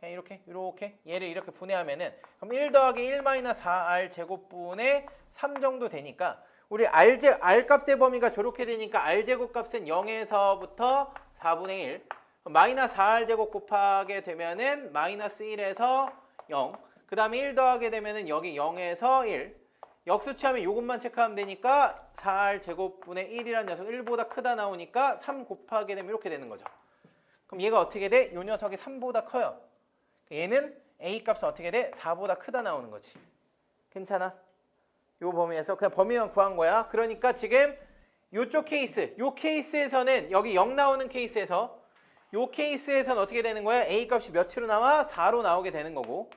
얘를 이렇게 분해하면은 그럼 1 더하기 1-4R 제곱분의 3 정도 되니까 우리 R 값의 범위가 저렇게 되니까 R 제곱 값은 0에서부터 4분의 1 마이너스 4R 제곱 곱하게 되면은 마이너스 1에서 0 그 다음에 1 더하게 되면은 여기 0에서 1 역수치하면 이것만 체크하면 되니까 4R 제곱분의 1이라는 녀석 1보다 크다 나오니까 3 곱하게 되면 이렇게 되는 거죠. 그럼 얘가 어떻게 돼? 이 녀석이 3보다 커요. 얘는 A 값은 어떻게 돼? 4보다 크다 나오는 거지. 괜찮아? 요 범위에서 그냥 범위만 구한 거야. 그러니까 지금 요쪽 케이스, 요 케이스에서는 여기 0 나오는 케이스에서 요 케이스에서는 어떻게 되는 거야? A 값이 몇으로 나와? 4로 나오게 되는 거고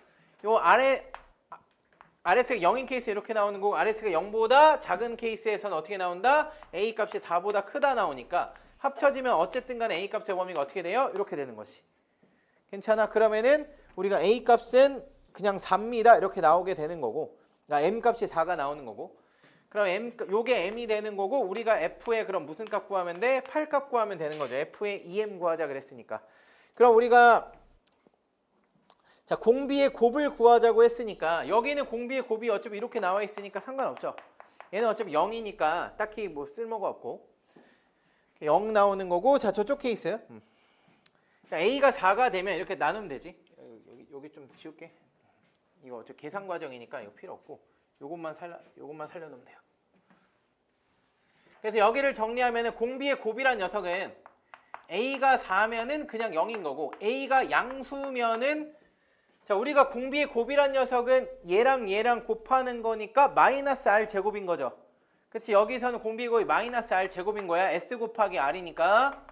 요 RS가 0인 케이스 이렇게 나오는 거고 RS가 0보다 작은 케이스에서는 어떻게 나온다? A 값이 4보다 크다 나오니까 합쳐지면 어쨌든 간에 A 값의 범위가 어떻게 돼요? 이렇게 되는 것이. 괜찮아? 그러면은 우리가 A 값은 그냥 4입니다. 이렇게 나오게 되는 거고 그러니까 M 값이 4가 나오는 거고 그럼 요게 M이 되는 거고 우리가 F의 그럼 무슨 값 구하면 돼? 8값 구하면 되는 거죠. F의 EM 구하자 그랬으니까. 그럼 우리가 자 공비의 곱을 구하자고 했으니까 여기는 공비의 곱이 어차피 이렇게 나와 있으니까 상관없죠. 얘는 어차피 0이니까 딱히 뭐 쓸모가 없고 0 나오는 거고 자 저쪽 케이스 A가 4가 되면 이렇게 나누면 되지. 여기 좀 지울게. 이거 어차피 계산 과정이니까 이거 필요 없고 요것만 살려놓으면 돼요. 그래서 여기를 정리하면은 공비의 곱이란 녀석은 A가 4면은 그냥 0인 거고 A가 양수면은 자 우리가 공비의 곱이란 녀석은 얘랑 곱하는 거니까 마이너스 R 제곱인 거죠. 그치? 여기서는 공비의 곱이 마이너스 R 제곱인 거야. S 곱하기 R이니까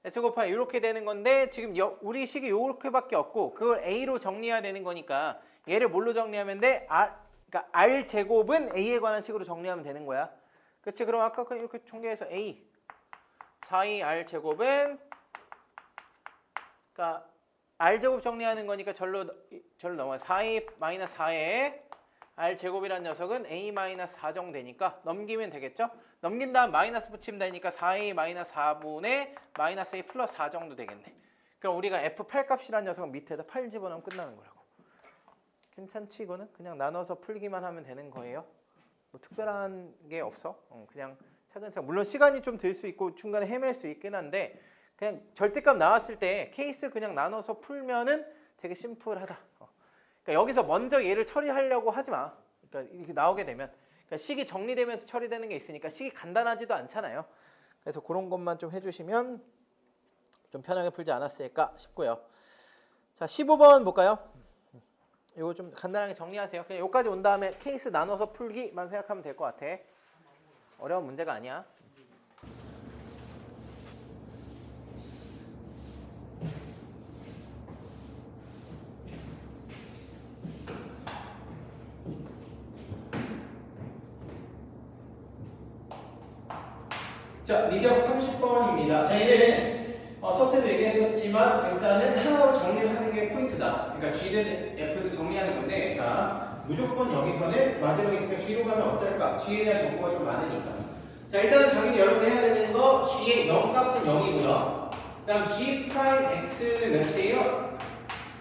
S 곱하기 이렇게 되는 건데 지금 우리 식이 이렇게밖에 없고 그걸 A로 정리해야 되는 거니까 얘를 뭘로 정리하면 돼? 그러니까 R 제곱은 A에 관한 식으로 정리하면 되는 거야. 그치? 그럼 아까 이렇게 전개해서 A 4의 R 제곱은 그러니까 R 제곱 정리하는 거니까 절로 넘어요. 4의 마이너스 4의 R 제곱이란 녀석은 A 마이너스 4 정도 되니까 넘기면 되겠죠? 넘긴 다음 마이너스 붙이면 되니까 4A 마이너스 4분의 마이너스 A 플러스 4 정도 되겠네. 그럼 우리가 F8 값이란 녀석은 밑에다 8 집어넣으면 끝나는 거라고. 괜찮지 이거는? 그냥 나눠서 풀기만 하면 되는 거예요. 뭐 특별한 게 없어. 그냥 차근차근. 물론 시간이 좀 들 수 있고 중간에 헤맬 수 있긴 한데 그냥 절대값 나왔을 때 케이스 그냥 나눠서 풀면은 되게 심플하다. 그러니까 여기서 먼저 얘를 처리하려고 하지 마. 그러니까 이렇게 나오게 되면 그러니까 식이 정리되면서 처리되는 게 있으니까 식이 간단하지도 않잖아요. 그래서 그런 것만 좀 해주시면 좀 편하게 풀지 않았을까 싶고요. 자, 15번 볼까요? 이거 좀 간단하게 정리하세요. 그냥 여기까지 온 다음에 케이스 나눠서 풀기만 생각하면 될 것 같아. 어려운 문제가 아니야. 자, 미적 30번입니다. 자, 얘는 수업 때도 얘기했었지만 일단은 하나로 정리를 하는 게 포인트다. 그러니까 G든 F든 정리하는 건데 자, 무조건 여기서는 마지막에 있으니까 G로 가면 어떨까? G에 대한 정보가 좀 많으니까. 자, 일단은 당연히 여러분들 해야 되는 거 G의 0값은 0이고요. 그 다음 G 프라임 X는 몇이에요?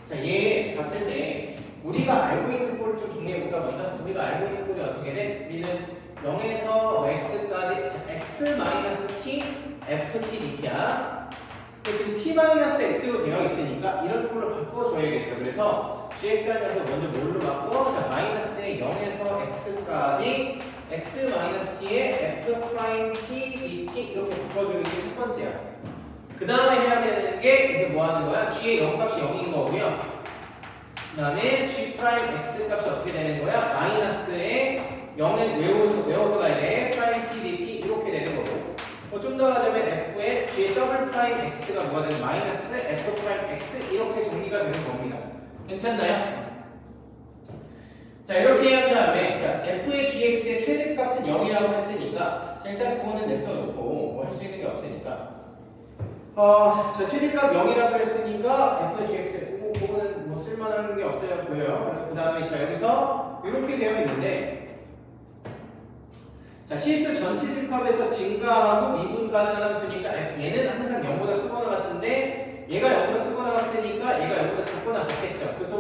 자, 얘 봤을 때 우리가 알고 있는 꼴을 좀 정리해볼까 먼저? 우리가 알고 있는 꼴이 어떻게 돼? 우리는 0에서 x까지 자, x-t ft dt야. 지금 t-x로 되어 있으니까 이런 꼴로 바꿔줘야겠죠. 그래서 gx라는 녀석 먼저 뭘로 바꿔? 자, 마이너스의 0에서 x까지 x-t의 f't dt 이렇게 바꿔주는 게 첫 번째야. 그 다음에 해야 되는 게 이제 뭐 하는 거야? g의 0값이 0인 거고요. 그 다음에 g 프라임 x 값이 어떻게 되는 거야? 마이너스에 0에 외워서 가야 돼. 프라임 t dt 이렇게 되는 거고. 좀 더 하자면 f의 g의 더블 프라임 x가 뭐가 되는 마이너스 f 프라임 x 이렇게 정리가 되는 겁니다. 괜찮나요? 자, 이렇게 한 다음에 자, f의 gx의 최대값은 0이라고 했으니까 자, 일단 그거는 냅둬놓고 뭐 할 수 있는 게 없으니까 자, 최대값 0이라고 했으니까 f의 gx 그거는 뭐 쓸만한 게 없어요 보여요. 그 다음에 자, 여기서 이렇게 되어 있는데 자, 실수 전체 집합에서 증가하고 미분 가능한 함수니까 얘는 항상 0보다 크거나 같은데 얘가 0보다 크거나 같으니까 얘가 0보다 작거나 같겠죠. 그래서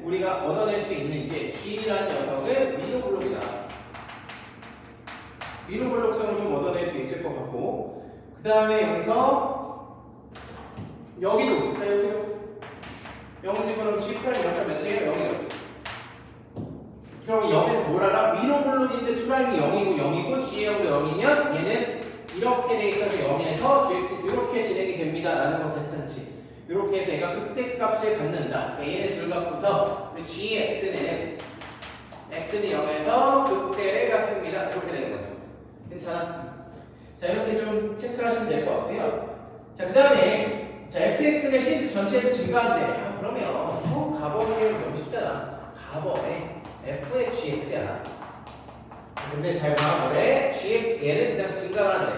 우리가 얻어낼 수 있는 게 G라는 녀석은 위로 블록이다. 위로 블록성을 좀 얻어낼 수 있을 것 같고 그 다음에 여기도 자, 여기도 0 집어넣으면 G8이 0점 몇이에요? 0이요. 그럼 0에서 뭘 알아? 위로 블록인데 추라임이 0이고 0이고 G의 0도 0이면 얘는 이렇게 돼 있어서 0에서 GX 이렇게 진행이 됩니다 라는 거 괜찮지? 이렇게 해서 얘가 극대값을 갖는다. 얘네 둘 갖고서 우리 GX는 X는 0에서 극대를 갖습니다. 이렇게 되는 거죠. 괜찮아? 자, 이렇게 좀 체크하시면 될 것 같고요. 자, 그 다음에 자, fx는 실수 전체에서 증가한대. 그러면 가범이 너무 쉽잖아. 가범에 f의 gx야. 근데 잘 봐. 그래? 얘는 그냥 증가를 하네.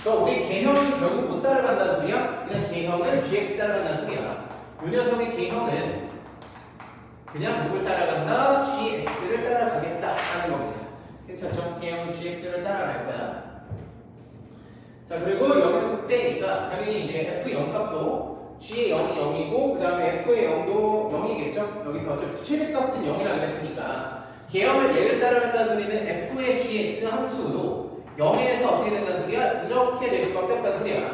그러니까 우리 개형은 결국 못 따라간다는 소리야? 그냥 개형은 gx 따라간다는 소리야. 이 녀석의 개형은 그냥 누굴 따라간다? gx를 따라가겠다 하는 겁니다. 괜찮죠? 개형은 gx를 따라갈 거야. 자, 그리고 여기서 극대니까 당연히 이제 f0 값도 g의 0이 0이고 그 다음에 f의 0도 0이겠죠? 여기서 어차피 최대값은 0이라 그랬으니까 개형을 얘를 따라간다는 소리는 f의 gx 함수도 0에서 어떻게 된다는 소리야? 이렇게 될 수밖에 없다는 소리야.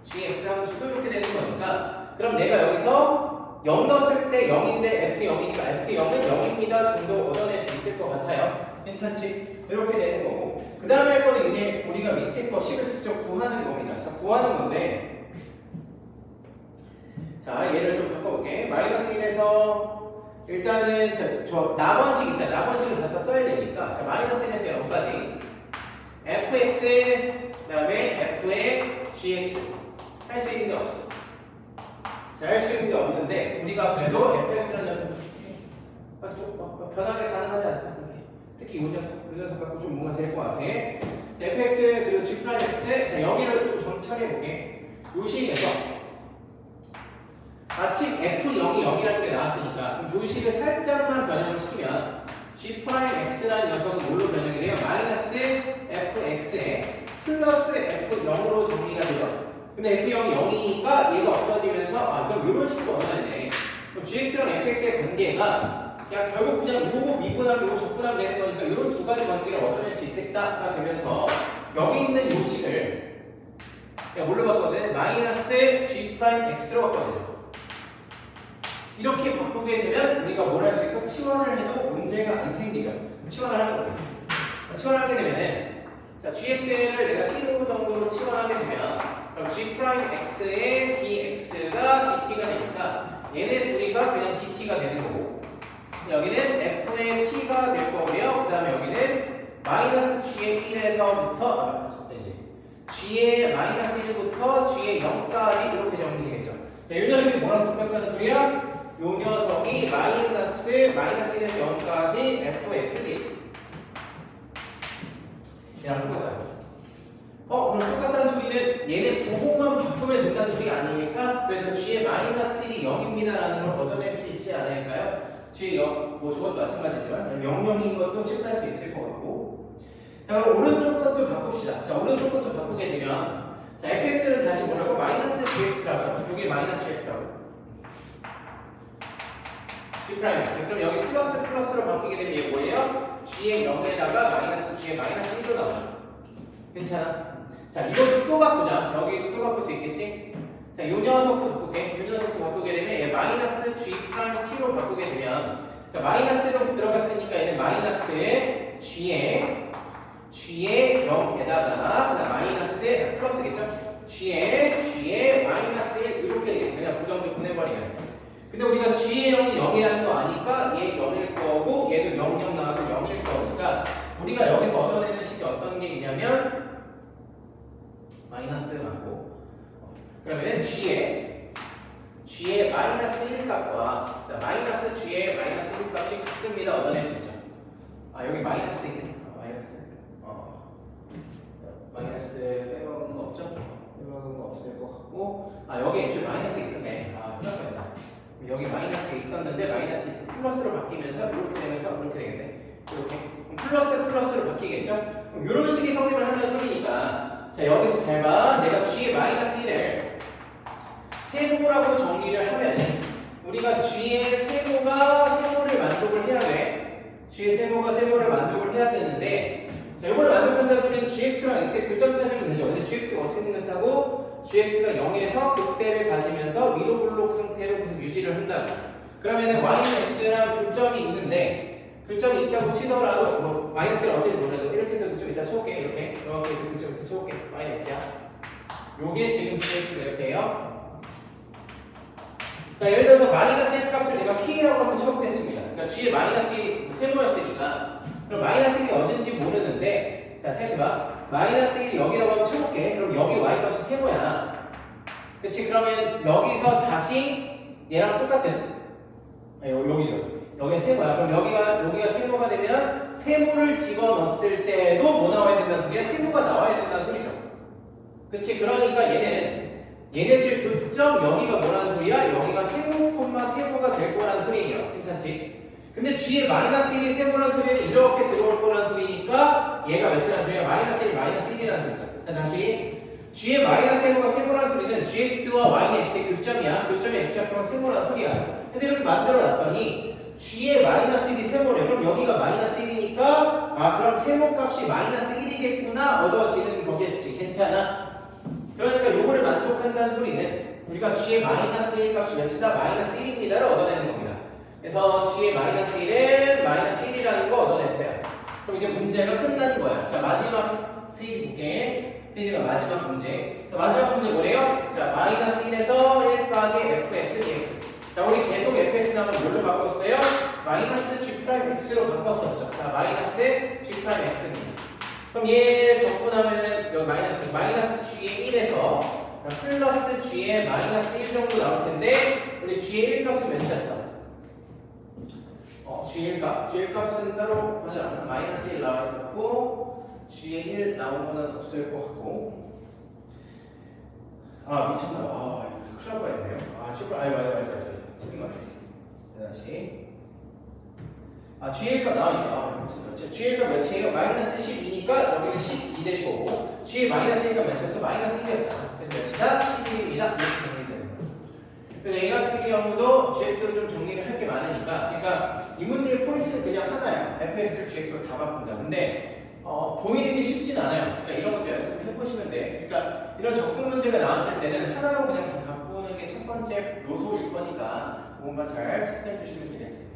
gx 함수도 이렇게 되는 거니까 그럼 내가 여기서 0 넣었을 때 0인데 f0이니까 f0은 0입니다 정도 얻어낼 수 있을 것 같아요. 괜찮지? 이렇게 되는 거고 그 다음에 할 거는 이제 우리가 밑에 거 식을 직접 구하는 겁니다. 자, 구하는 건데 자, 얘를 좀 바꿔볼게. 마이너스 1에서 일단은 저 나번식 있잖아. 나번식을 갖다 써야 되니까 자, 마이너스 1에서 0까지 fx 그 다음에 f의 gx 할 수 있는 게 없어. 자, 할 수 있는 게 없는데 우리가 그래도 fx라는 녀석 좀 변하게 가능하지 않을까? 특히 이 녀석 갖고 좀 뭔가 될 것 같아. fx 그리고 g 프라임 x 자, 여기를 좀 처리해볼게. 요 식에서 마침 f0이 0이라는 게 나왔으니까 그럼 요 식을 살짝만 변형을 시키면 g 프라임 x라는 녀석은 뭘로 변형이 돼요? 마이너스 fx에 플러스 f0으로 정리가 되죠. 근데 f0이 0이니까 얘가 없어지면서 그럼 이런 식으로 얻어내네. 그럼 gx랑 fx의 관계가 결국 그냥 요거 미분하면 요거 적분하면 되는 거니까 이런 두 가지 관계를 얻어낼 수 있겠다가 되면서 여기 있는 요 식을 뭘로 바꿔야 마이너스 g 프라임 x로 바꿔야 되죠. 이렇게 바꾸게 되면 우리가 뭘 할 수 있어? 치환을 해도 문제가 안 생기죠. 치환을 하는 겁니다. 치환을 하게 되면은 자, gx를 내가 t로 정도로 치환하게 되면 그럼 g 프라임 x의 dx가 dt가 되니까 얘네 둘이가 그냥 dt가 되는 거고 여기는 f의 t가 될 거고요. 그 다음에 여기는 마이너스 g의 1에서부터 g의 마이너스 1부터 g의 0까지 이렇게 정리되겠죠. 이 녀석이 뭐랑 똑같다는 소리야? 이 녀석이 마이너스 1에서 0까지 fx dx 얘랑 똑같다고. 그럼 똑같다는 소리는 얘는 부호만 바꾸면 된다는 소리 아닙니까? 그래서 g의 마이너스 1이 0입니다 라는 걸 얻어낼 수 있지 않을까요? g의 0, 뭐 저것도 마찬가지지만 0인 것도 체크할 수 있을 것 같고 자, 그럼 오른쪽 것도 바꿉시다. 자, 오른쪽 것도 바꾸게 되면 자, fx를 다시 뭐라고? 마이너스 gx라고요. 여기 마이너스 gx라고 g 프라임 x. 그럼 여기 플러스 플러스로 바뀌게 되면 이게 뭐예요? g의 0에다가 마이너스 g의 마이너스 1로 나오죠. 괜찮아? 자, 이것도 또 바꾸자. 여기도 또 바꿀 수 있겠지? 자, 요 녀석도 바꿀게. 요 녀석도 바꾸게 되면 얘 마이너스 g 프라임 t로 바꾸게 되면 자, 마이너스로 들어갔으니까 얘는 마이너스의 g의 0에다가 그다음 마이너스 플러스겠죠? g의 마이너스 1 이렇게 되겠지. 그냥 부정적 보내버리면 근데 우리가 G의 0이 0이라는 거 아니까 얘 0일 거고 얘도 0, 0 나와서 0일 거니까 우리가 여기서 얻어내는 식이 어떤 게 있냐면 마이너스 맞고 그러면 G의 마이너스 1 값과 마이너스 G의 마이너스 1 값이 같습니다. 얻어낼 수 있죠. 아 여기 마이너스 있네. 마이너스 빼먹은 거 없죠? 빼먹은 거 없을 것 같고 여기 애초에 마이너스 있었네. 큰일 났다. 여기 마이너스가 있었는데 마이너스 플러스로 바뀌면서 이렇게 되면서 이렇게 되겠네. 이렇게 플러스로 바뀌겠죠? 그럼 이런 식의 성립을 한다는 소리니까 자 여기서 잘 봐. 내가 G의 마이너스 1을 세모라고 정리를 하면 우리가 G의 세모를 만족을 해야 돼. G의 세모를 만족을 해야 되는데 자, 이거를 만족한다는 소리는 gx랑 x의 교점 찾으면 되죠. 근데 gx가 어떻게 생겼다고? gx가 0에서 극대를 가지면서 위로 블록 상태로 계속 유지를 한다고. 그러면은 y는 x랑 교점이 있는데 교점이 있다고 치더라도 뭐 마이너스를 어떻게 몰라도 이렇게 해서 좀 이따 쳐올게. 이렇게 교점 이따 쳐올게. y는 x야. 요게 지금 gx가 이렇게 해요. 자, 예를 들어서 마이너스 1 값을 내가 k라고 한번 쳐보겠습니다. 그러니까 g의 마이너스 1이 세모였으니까 그럼 마이너스 1이 어딘지 모르는데 자 생각해봐. 마이너스 1이 여기라고 한번 쳐볼게. 그럼 여기 y 값이 세모야. 그치? 그러면 여기서 다시 얘랑 똑같은 여기가 세모야. 그럼 여기가 세모가 되면 세모를 집어넣었을 때도 뭐 나와야 된다는 소리야? 세모가 나와야 된다는 소리죠. 그치? 그러니까 얘네들의 교점 여기가 뭐라는 소리야? 여기가 세모가 될 거라는 소리예요. 괜찮지? 근데 G의 마이너스 1이 세모라는 소리는 이렇게 들어올 거라는 소리니까 얘가 몇이라는 소리야? 마이너스 1, 마이너스 1이라는 소리죠. 자, 다시 G의 마이너스 세모라는 소리는 GX와 Y는 X의 교점이야. 교점이 X좌표가 세모라는 소리야. 그래서 이렇게 만들어 놨더니 G의 마이너스 1이 세모래. 그럼 여기가 마이너스 1이니까 그럼 세모 값이 마이너스 1이겠구나 얻어지는 거겠지. 괜찮아? 그러니까 요거를 만족한다는 소리는 우리가 G의 마이너스 1 값이 몇이다? 마이너스 1입니다를 얻어내는 겁니다. 그래서 G의 마이너스 1은 마이너스 1이라는 거 얻어냈어요. 그럼 이제 문제가 끝난 거야. 자, 마지막 페이지 볼게. 페이지가 마지막 문제. 자, 마지막 문제 뭐래요? 자, 마이너스 1에서 1까지 fx dx. 자, 우리 계속 fx 나오면 뭘로 바꿨어요? 마이너스 g'x로 바꿨었죠. 자, 마이너스 g'x입니다. 그럼 얘 적분하면은 여기 마이너스 g의 1에서 플러스 g의 마이너스 1 정도 나올 텐데 우리 g의 1 값은 몇이었어? G의 값은 따로 보지 않아. 마이너스 1 나와 있었고 G의 1 나온 거는 없을 것 같고 미쳤나 봐. 이거 큰일 날 뻔했네요. 맞아. 틀린 거 아니지. 다시 G의 값 나오니까 G의 값 몇이에요? 마이너스 12니까 여기는 12 될 거고 G의 마이너스 1가 몇이었어? 마이너스 1이었잖아. 그래서 몇이다? 11입니다. 이렇게 정리되는 거예요. 그래서 얘 같은 경우도 gx로 좀 정리를 할 게 많으니까 그러니까 이 문제의 포인트는 그냥 하나야. fx를 gx로 다 바꾼다. 근데 보이는 게 쉽진 않아요. 그러니까 이런 것도 연습해 보시면 돼. 그러니까 이런 적분 문제가 나왔을 때는 하나로 그냥 다 바꾸는 게 첫 번째 요소일 거니까 그것만 잘 체크해 주시면 되겠습니다.